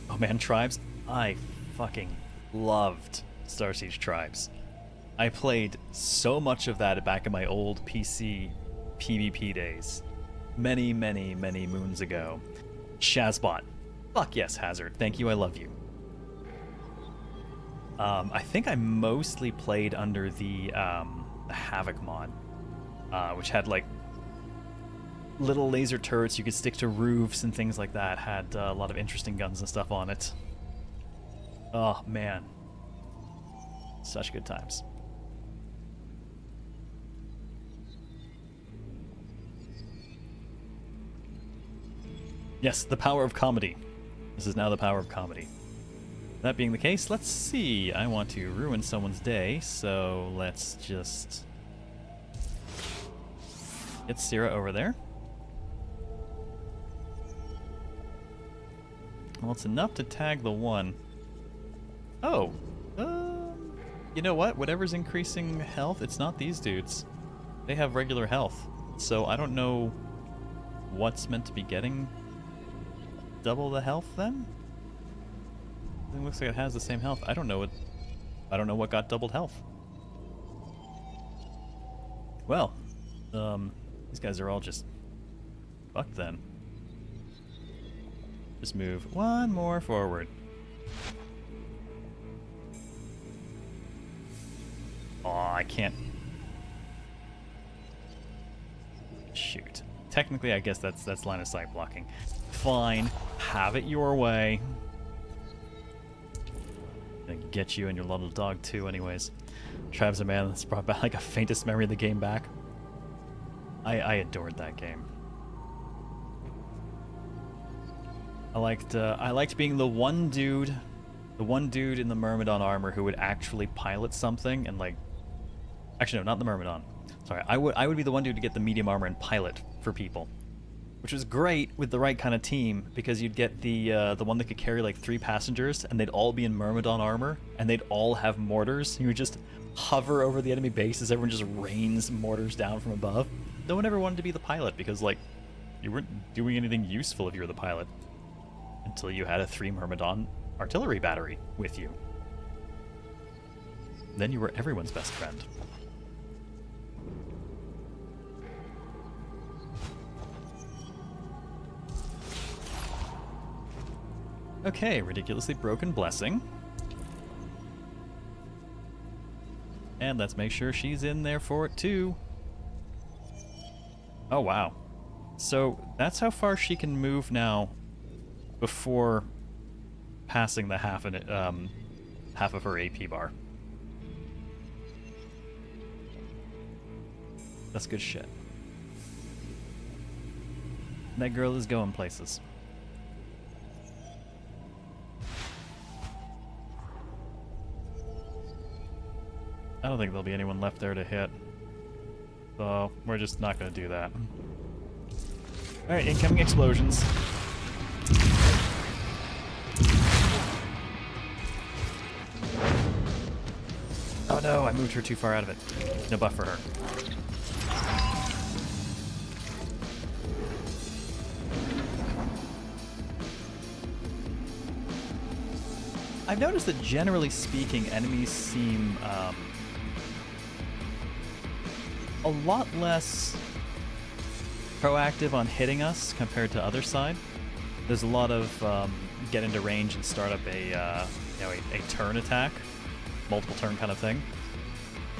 Oh man, Tribes. I fucking loved Star Siege Tribes. I played so much of that back in my old PC PvP days. Many, many, many moons ago. Shazbot. Fuck yes, Hazard. Thank you, I love you. I think I mostly played under the Havoc mod, which had like little laser turrets you could stick to roofs and things like that. Had a lot of interesting guns and stuff on it. Oh man, such good times. Yes, the power of comedy. This is now the power of comedy. That being the case, let's see. I want to ruin someone's day, so let's just get Syrah over there. Well, it's enough to tag the one. Oh, you know what? Whatever's increasing health, it's not these dudes. They have regular health, so I don't know what's meant to be getting double the health then. It looks like it has the same health. I don't know what got doubled health. Well, these guys are all just fucked then. Just move one more forward. Oh, I can't. Shoot. Technically, I guess that's line of sight blocking. Fine, have it your way. Gonna get you and your little dog too, anyways. Tribes of Man, that's brought back like a faintest memory of the game back. I adored that game. I liked being the one dude in the Myrmidon armor who would actually pilot something and like. Actually, no, not the Myrmidon. Sorry, I would be the one dude to get the medium armor and pilot for people, which was great with the right kind of team because you'd get the one that could carry like 3 passengers and they'd all be in Myrmidon armor and they'd all have mortars. You would just hover over the enemy base as everyone just rains mortars down from above. No one ever wanted to be the pilot because like you weren't doing anything useful if you were the pilot until you had a 3 Myrmidon artillery battery with you. Then you were everyone's best friend. Okay, ridiculously broken blessing. And let's make sure she's in there for it too. Oh wow. So that's how far she can move now before passing the half of her AP bar. That's good shit. That girl is going places. I don't think there'll be anyone left there to hit. So we're just not going to do that. Alright, incoming explosions. Oh no, I moved her too far out of it. No buff for her. I've noticed that generally speaking, enemies seem a lot less proactive on hitting us compared to Othercide. There's a lot of get into range and start up a turn attack, multiple turn kind of thing.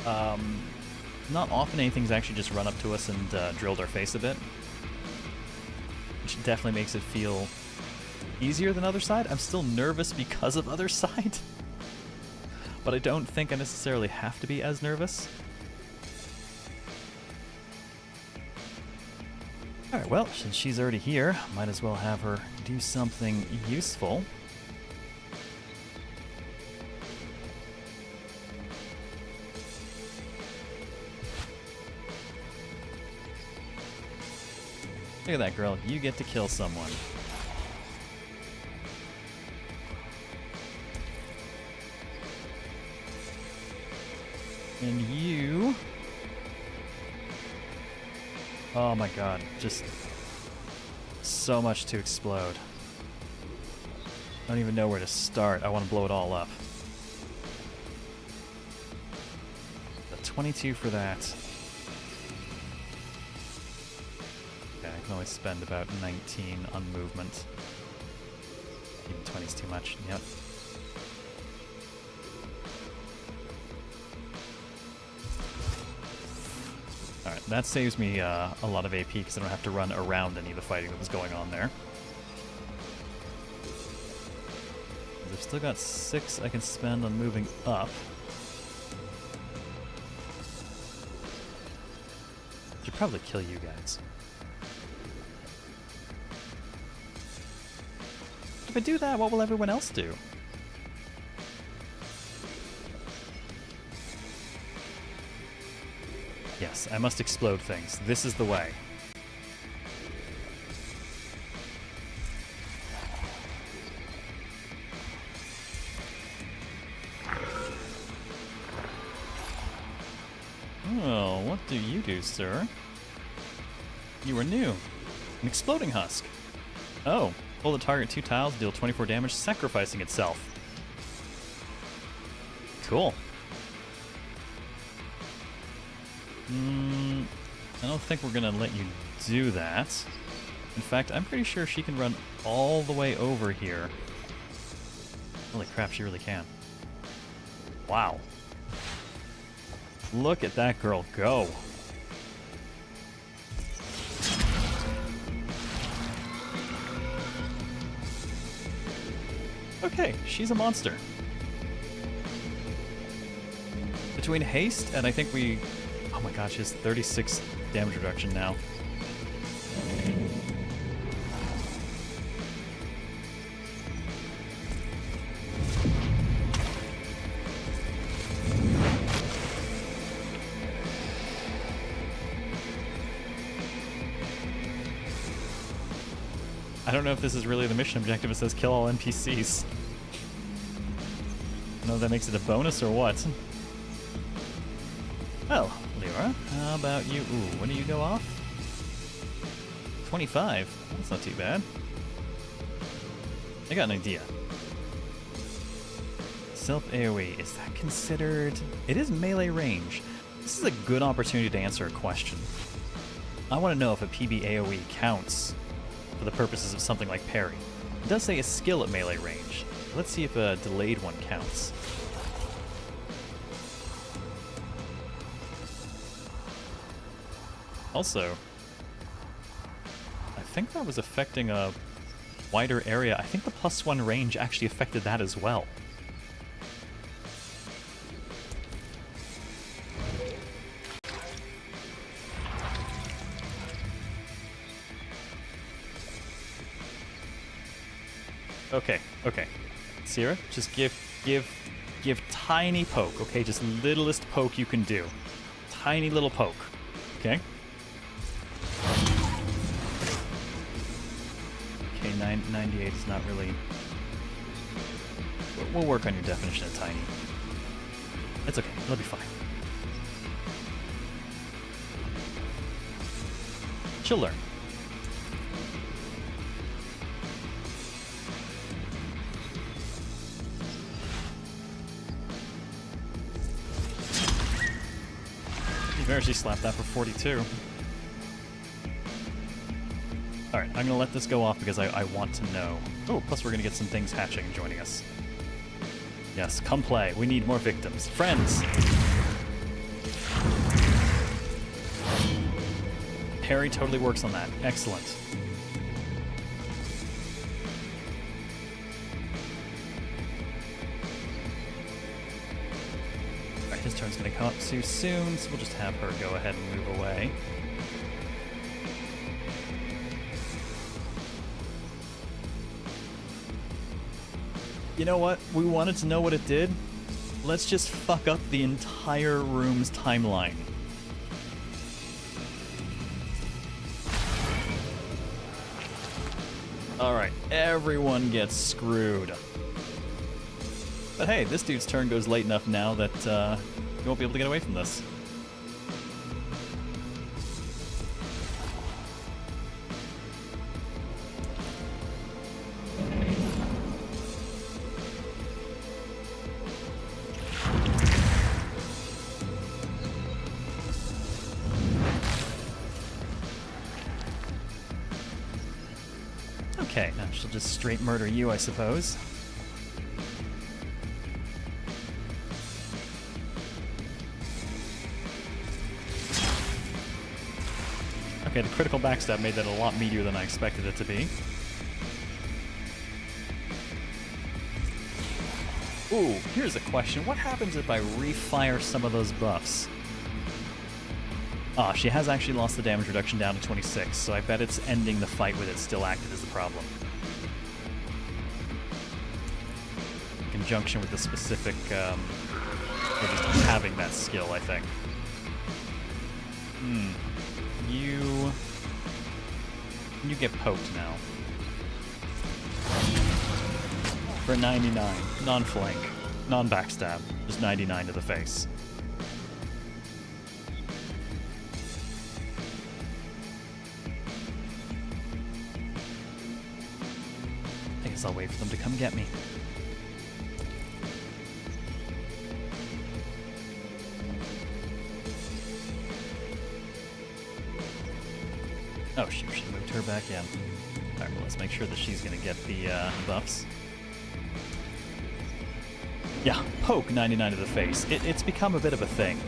Not often anything's actually just run up to us and drilled our face a bit, which definitely makes it feel easier than Othercide. I'm still nervous because of Othercide, but I don't think I necessarily have to be as nervous. Alright, well, since she's already here, might as well have her do something useful. Look at that, girl. You get to kill someone. And you... Oh my god, just so much to explode. I don't even know where to start. I want to blow it all up. The 22 for that. Okay, I can only spend about 19 on movement. Even 20 is too much. Yep. Alright, that saves me a lot of AP because I don't have to run around any of the fighting that was going on there. I've still got 6 I can spend on moving up. Should probably kill you guys. If I do that, what will everyone else do? Yes, I must explode things. This is the way. Oh, what do you do, sir? You are new. An exploding husk. Oh, pull the target 2 tiles, deal 24 damage, sacrificing itself. Cool. I don't think we're gonna let you do that. In fact, I'm pretty sure she can run all the way over here. Holy crap, she really can. Wow. Look at that girl go. Okay, she's a monster. Between haste and I think we... Oh my gosh, she has 36 damage reduction now. I don't know if this is really the mission objective. It says kill all NPCs. I don't know if that makes it a bonus or what. Well, Lyra, how about you? Ooh, when do you go off? 25. That's not too bad. I got an idea. Self AoE, is that considered... It is melee range. This is a good opportunity to answer a question. I want to know if a PB AoE counts for the purposes of something like parry. It does say a skill at melee range. Let's see if a delayed one counts. Also, I think that was affecting a wider area. I think the +1 range actually affected that as well. Okay, okay. Sierra, just give tiny poke, okay? Just littlest poke you can do. Tiny little poke, okay? Okay, 98 is not really... We'll work on your definition of tiny. It's okay, it'll be fine. She'll learn. She slapped that for 42. Alright, I'm going to let this go off because I want to know. Oh, plus we're going to get some things hatching joining us. Yes, come play. We need more victims. Friends! Parry totally works on that. Excellent. His turn's going to come up too soon, so we'll just have her go ahead and move away. You know what? We wanted to know what it did. Let's just fuck up the entire room's timeline. Alright, everyone gets screwed. But hey, this dude's turn goes late enough now that you won't be able to get away from this. Okay, now she'll just straight murder you, I suppose. Okay, the critical backstab made that a lot meatier than I expected it to be. Ooh, here's a question. What happens if I refire some of those buffs? Ah, she has actually lost the damage reduction down to 26, so I bet it's ending the fight with it still active is the problem. In conjunction with the specific, or just having that skill, I think. You get poked now. For 99. Non-flank. Non-backstab. Just 99 to the face. I guess I'll wait for them to come get me. Oh, shoot, she moved her back in. Alright, well, let's make sure that she's gonna get the buffs. Yeah, poke 99 to the face. It's become a bit of a thing.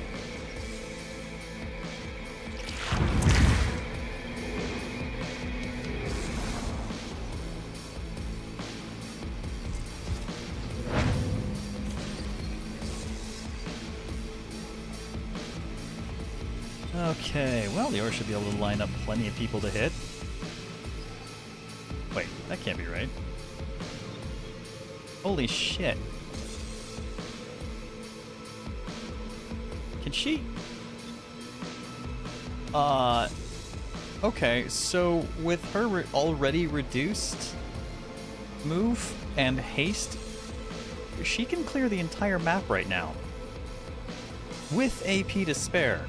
Okay, well, the Aura should be able to line up plenty of people to hit. Wait, that can't be right. Holy shit. Can she... Okay, so with her already reduced move and haste, she can clear the entire map right now. With AP to spare.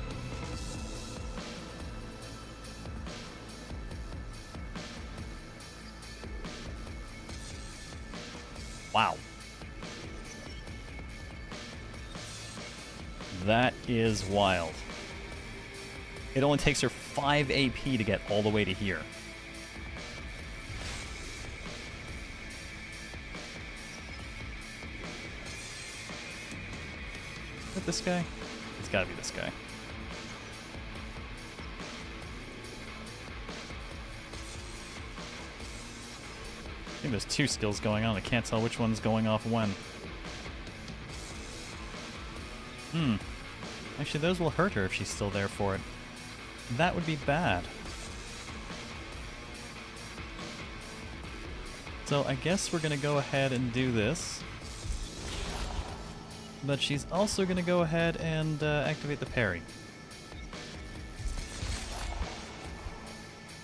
Wow. That is wild. It only takes her 5 AP to get all the way to here. Is it this guy? It's gotta be this guy. I think there's two skills going on. I can't tell which one's going off when. Actually, those will hurt her if she's still there for it. That would be bad. So I guess we're gonna go ahead and do this. But she's also gonna go ahead and activate the parry.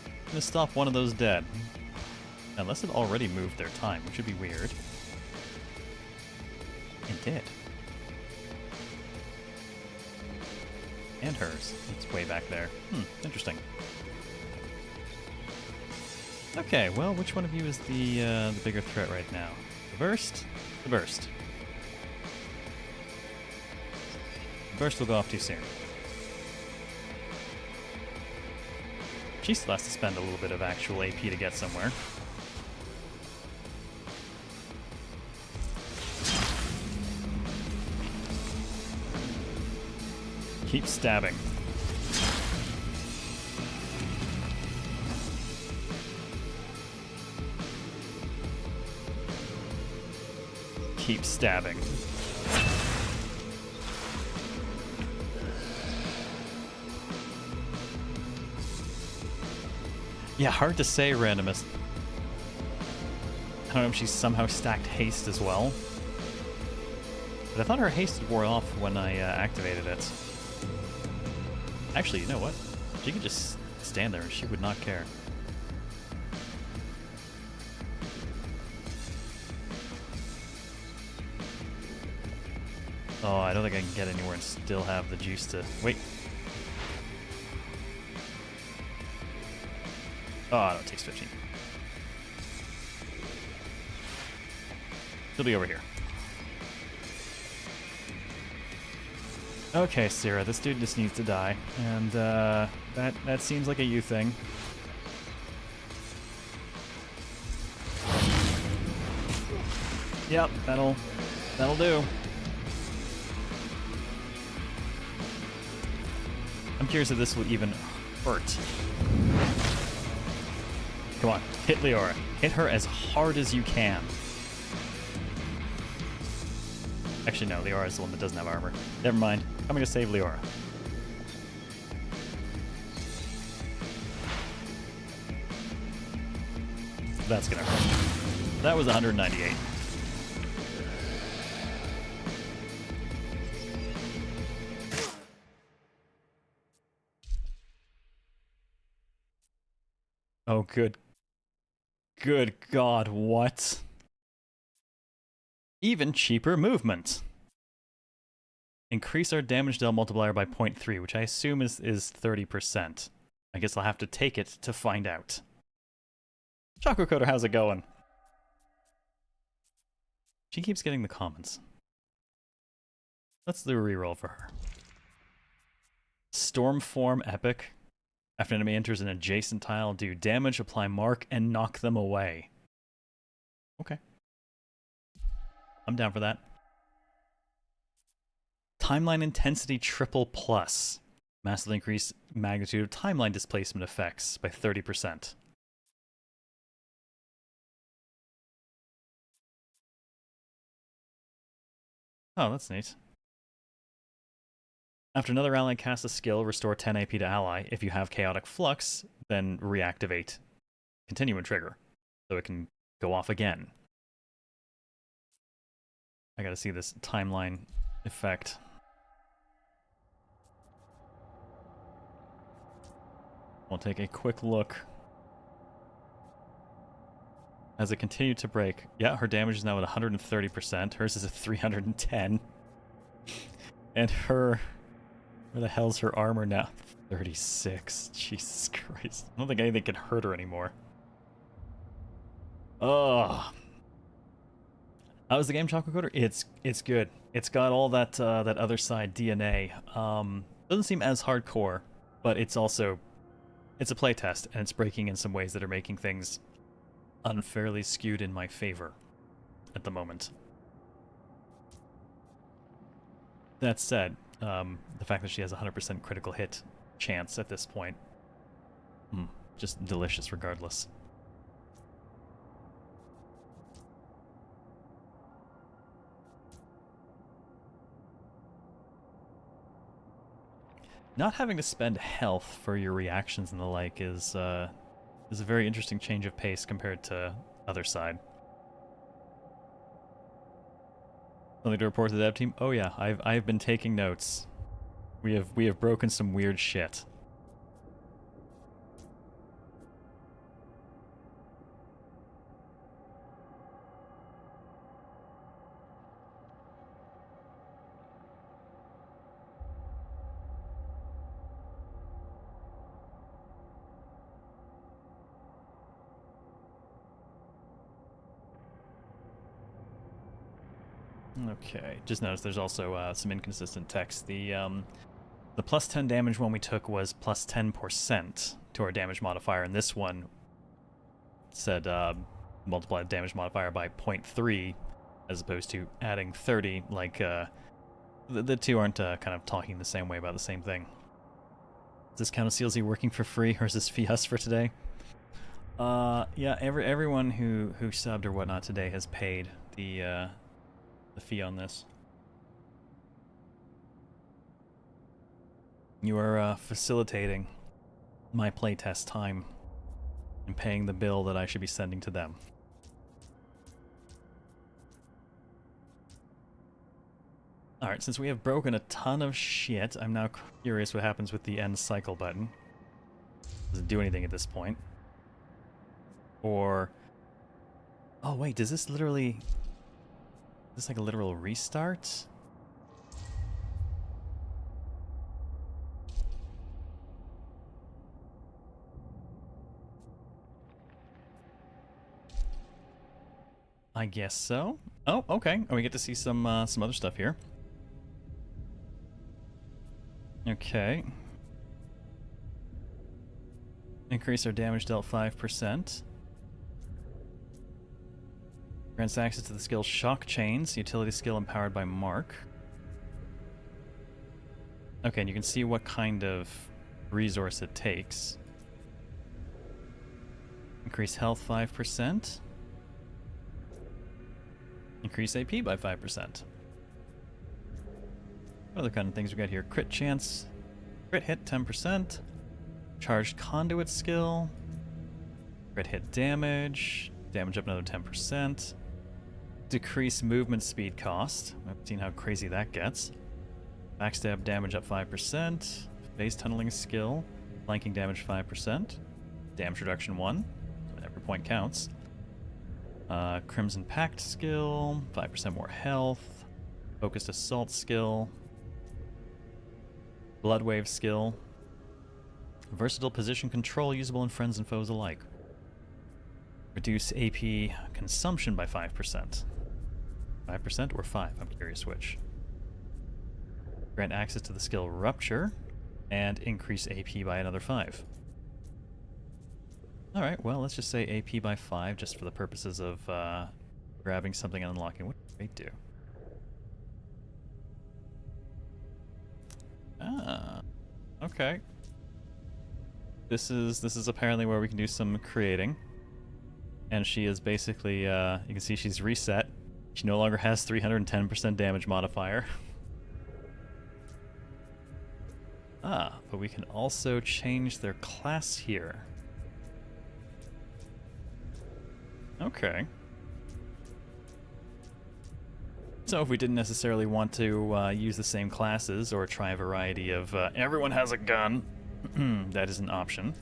I'm gonna stop one of those dead. Unless it already moved their time, which would be weird. It did. And hers. It's way back there. Interesting. Okay, well, which one of you is the bigger threat right now? The burst? The burst. The burst will go off too soon. She still has to spend a little bit of actual AP to get somewhere. Keep stabbing. Keep stabbing. Yeah, hard to say, randomist. I don't know if she's somehow stacked haste as well. But I thought her haste wore off when I activated it. Actually, you know what? She could just stand there and she would not care. Oh, I don't think I can get anywhere and still have the juice to... Wait. Oh, no, it takes 15. She'll be over here. Okay, Sarah, this dude just needs to die. And, that seems like a you thing. Yep, that'll do. I'm curious if this will even hurt. Come on, hit Leora. Hit her as hard as you can. Actually, no, Leora is the one that doesn't have armor. Never mind. I'm gonna save Leora. That's gonna hurt. That was 198. Oh, good. Good God, what? Even cheaper movement. Increase our damage dealt multiplier by 0.3, which I assume is 30%. I guess I'll have to take it to find out. Choco Coder, how's it going? She keeps getting the comments. Let's do a reroll for her. Stormform Epic. After an enemy enters an adjacent tile, do damage, apply mark, and knock them away. Okay. I'm down for that. Timeline intensity triple plus. Massively increase magnitude of timeline displacement effects by 30%. Oh, that's neat. After another ally casts a skill, restore 10 AP to ally. If you have Chaotic Flux, then reactivate Continuum Trigger, so it can go off again. I gotta see this timeline effect. We'll take a quick look. As it continued to break, yeah, her damage is now at 130%. Hers is at 310. And her... Where the hell's her armor now? 36. Jesus Christ. I don't think anything can hurt her anymore. Ugh. How was the game, Choco Coder? It's good. It's got all that that Othercide DNA. Doesn't seem as hardcore, but it's also... It's a playtest, and it's breaking in some ways that are making things unfairly skewed in my favor at the moment. That said, the fact that she has a 100% critical hit chance at this point, just delicious regardless. Not having to spend health for your reactions and the like is a very interesting change of pace compared to Othercide. Something to report to the dev team? Oh yeah, I've been taking notes. We have broken some weird shit. Okay, just noticed there's also some inconsistent text. The plus 10 damage one we took was plus 10% to our damage modifier, and this one said multiply the damage modifier by 0.3 as opposed to adding 30. Like the two aren't kind of talking the same way about the same thing. Is this count of CLZ working for free, or is this fee us for today? Yeah, everyone who subbed or whatnot today has paid the fee on this. You are facilitating my playtest time and paying the bill that I should be sending to them. Alright, since we have broken a ton of shit, I'm now curious what happens with the end cycle button. Does it do anything at this point? Or... Oh wait, does this literally... Is this like a literal restart? I guess so. Oh, okay. Oh, we get to see some other stuff here. Okay. Increase our damage dealt 5%. Grants access to the skill Shock Chains, utility skill empowered by Mark. Okay, and you can see what kind of resource it takes. Increase health 5%. Increase AP by 5%. What other kind of things we got here? Crit chance, crit hit 10%. Charged conduit skill. Crit hit damage. Damage up another 10%. Decrease movement speed cost. I've seen how crazy that gets. Backstab damage up 5%. Phase tunneling skill. Flanking damage 5%. Damage reduction 1. So every point counts. Crimson Pact skill. 5% more health. Focused assault skill. Blood wave skill. Versatile position control usable in friends and foes alike. Reduce AP consumption by 5%. 5% or 5? I'm curious which. Grant access to the skill Rupture, and increase AP by another 5. Alright, well, let's just say AP by 5 just for the purposes of grabbing something and unlocking. What did they do? Ah, okay. This is apparently where we can do some creating. And she is basically, you can see she's reset. She no longer has 310% damage modifier. Ah, but we can also change their class here. Okay. So if we didn't necessarily want to use the same classes or try a variety of everyone has a gun, that is an option.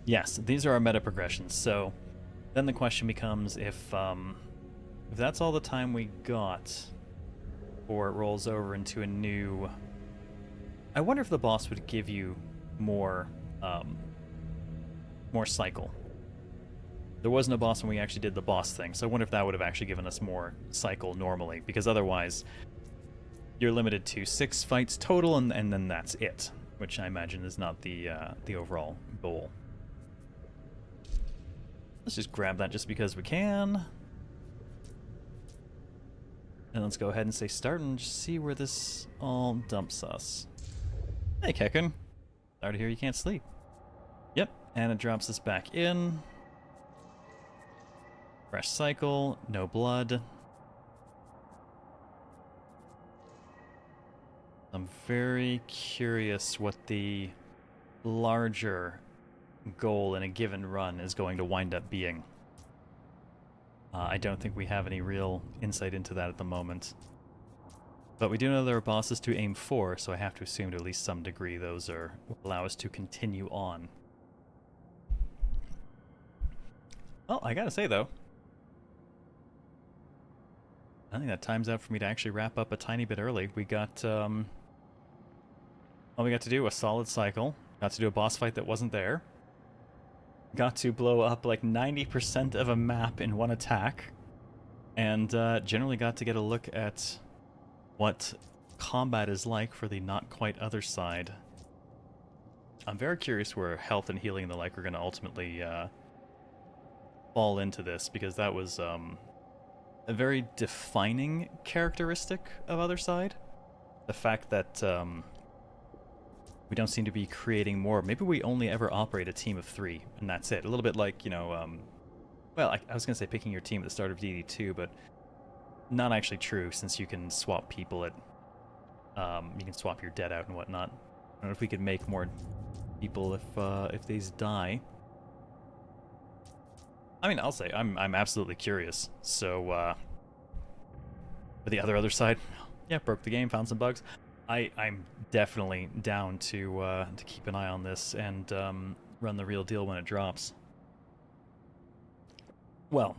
Yes, these are our meta progressions. So then the question becomes if that's all the time we got, or it rolls over into a new. I wonder if the boss would give you more cycle. There wasn't a boss when we actually did the boss thing, so I wonder if that would have actually given us more cycle normally, because otherwise you're limited to 6 fights total, and then that's it, which I imagine is not the overall goal. Let's just grab that just because we can. And let's go ahead and say start and just see where this all dumps us. Hey, Kekken. Sorry to hear you can't sleep. Yep, and it drops us back in. Fresh cycle, no blood. I'm very curious what the larger goal in a given run is going to wind up being. I don't think we have any real insight into that at the moment. But we do know there are bosses to aim for, so I have to assume to at least some degree those will allow us to continue on. Well, I gotta say though, I think that time's out for me to actually wrap up a tiny bit early. We got, well, we got to do a solid cycle. Got to do a boss fight that wasn't there. Got to blow up like 90% of a map in one attack. And generally got to get a look at what combat is like for the not quite other side. I'm very curious where health and healing and the like are going to ultimately fall into this, because that was a very defining characteristic of Othercide. The fact that we don't seem to be creating more. Maybe we only ever operate a team of 3, and that's it. A little bit like, you know, well, I was going to say picking your team at the start of DD2, but not actually true, since you can swap people at, you can swap your dead out and whatnot. I don't know if we could make more people if these die. I mean, I'll say, I'm absolutely curious. So, for the other side, yeah, broke the game, found some bugs. I'm definitely down to keep an eye on this and run the real deal when it drops. Well,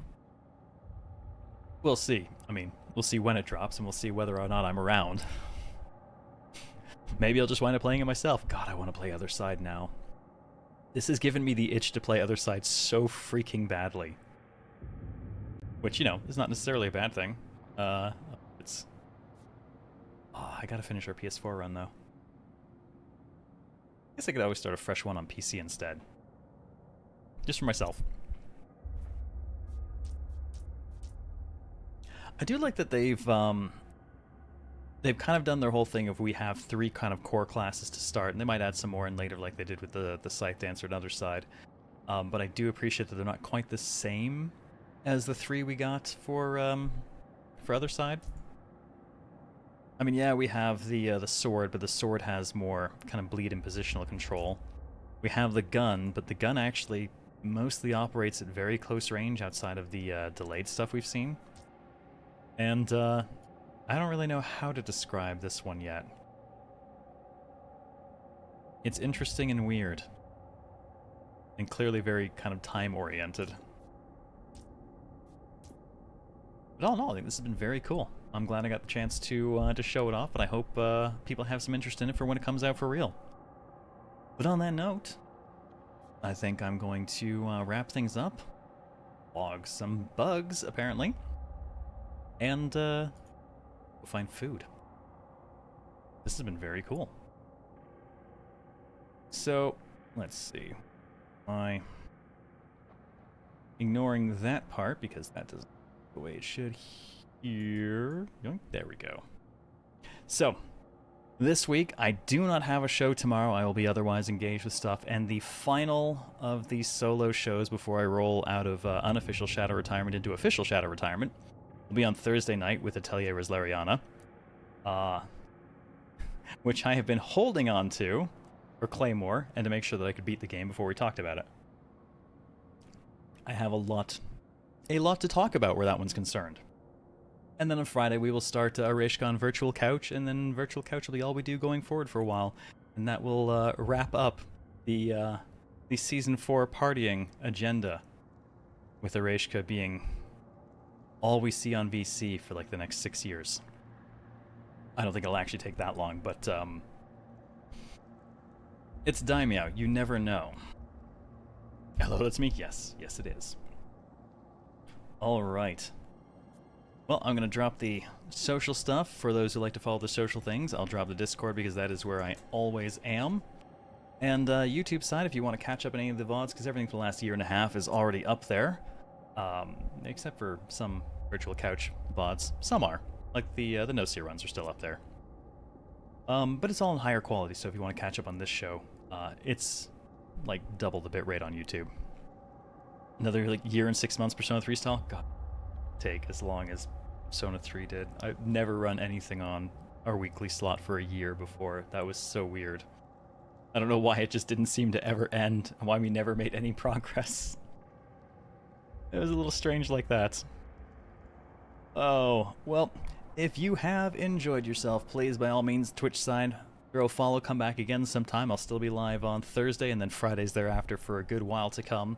we'll see. I mean, we'll see when it drops, and we'll see whether or not I'm around. Maybe I'll just wind up playing it myself. God, I want to play Othercide now. This has given me the itch to play Othercide so freaking badly. Which, you know, is not necessarily a bad thing. It's... Oh, I gotta finish our PS4 run, though. I guess I could always start a fresh one on PC instead. Just for myself. I do like that they've kind of done their whole thing of we have 3 kind of core classes to start, and they might add some more in later like they did with the Scythe Dancer and Othercide. But I do appreciate that they're not quite the same as the 3 we got for Othercide. I mean, yeah, we have the sword, but the sword has more kind of bleed and positional control. We have the gun, but the gun actually mostly operates at very close range outside of the delayed stuff we've seen. And I don't really know how to describe this one yet. It's interesting and weird. And clearly very kind of time-oriented. But all in all, I think this has been very cool. I'm glad I got the chance to show it off, and I hope people have some interest in it for when it comes out for real. But on that note, I think I'm going to wrap things up. Log some bugs, apparently. And go find food. This has been very cool. So, let's see. Ignoring that part, because that doesn't go the way it should here. There we go. So, this week, I do not have a show tomorrow. I will be otherwise engaged with stuff. And the final of these solo shows before I roll out of unofficial shadow retirement into official shadow retirement will be on Thursday night with Atelier Reslariana. Which I have been holding on to for Claymore, and to make sure that I could beat the game before we talked about it. I have a lot to talk about where that one's concerned. And then on Friday we will start Reshkan Virtual Couch, and then Virtual Couch will be all we do going forward for a while. And that will wrap up the Season 4 partying agenda, with Ereshka being all we see on VC for like the next 6 years. I don't think it'll actually take that long, but it's Daimyo, you never know. Hello, that's me? Yes, it is. Alright. Well, I'm going to drop the social stuff for those who like to follow the social things. I'll drop the Discord because that is where I always am. And YouTube side, if you want to catch up on any of the VODs, because everything for the last year and a half is already up there. Except for some Virtual Couch VODs. Some are. Like the No-Seer runs are still up there. But it's all in higher quality, so if you want to catch up on this show, it's like double the bitrate on YouTube. Another like year and 6 months Persona 3 style? God, take as long as Persona 3 did. I've never run anything on our weekly slot for a year before. That was so weird. I don't know why it just didn't seem to ever end, and why we never made any progress. It was a little strange like that. Oh, well, if you have enjoyed yourself, please, by all means, Twitch side, throw a follow, come back again sometime. I'll still be live on Thursday, and then Fridays thereafter for a good while to come.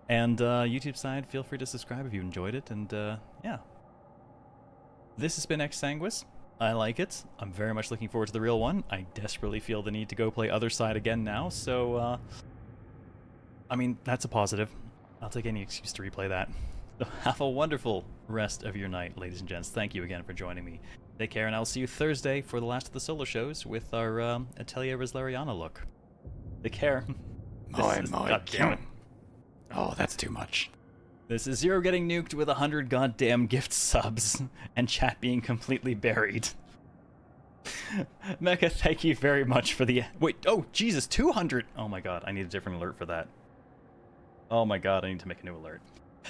And YouTube side, feel free to subscribe if you enjoyed it, and yeah. This has been EX SANGUIS. I like it. I'm very much looking forward to the real one. I desperately feel the need to go play Othercide again now, so, I mean, that's a positive. I'll take any excuse to replay that. So have a wonderful rest of your night, ladies and gents. Thank you again for joining me. Take care, and I'll see you Thursday for the last of the solo shows with our Atelier Reslariana look. Take care. God damn it. Oh, that's too much. This is Zero getting nuked with 100 goddamn gift subs, and chat being completely buried. Mecha, thank you very much for the... Wait, oh, Jesus, 200! Oh my god, I need a different alert for that. Oh my god, I need to make a new alert.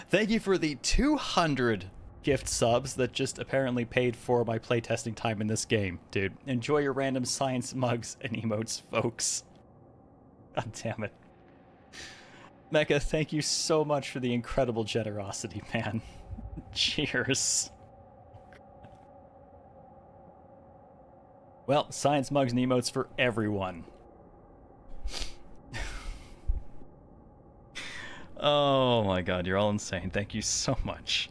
Thank you for the 200 gift subs that just apparently paid for my playtesting time in this game, dude. Enjoy your random science mugs and emotes, folks. God damn it. Mecha, thank you so much for the incredible generosity, man. Cheers. Well, science mugs and emotes for everyone. Oh my god, you're all insane. Thank you so much.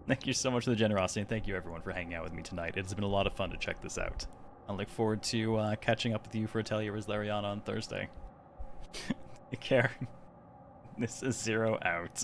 Thank you so much for the generosity, and thank you everyone for hanging out with me tonight. It's been a lot of fun to check this out. I look forward to catching up with you for Atelier Reslariana on Thursday. Care. This is 0 out.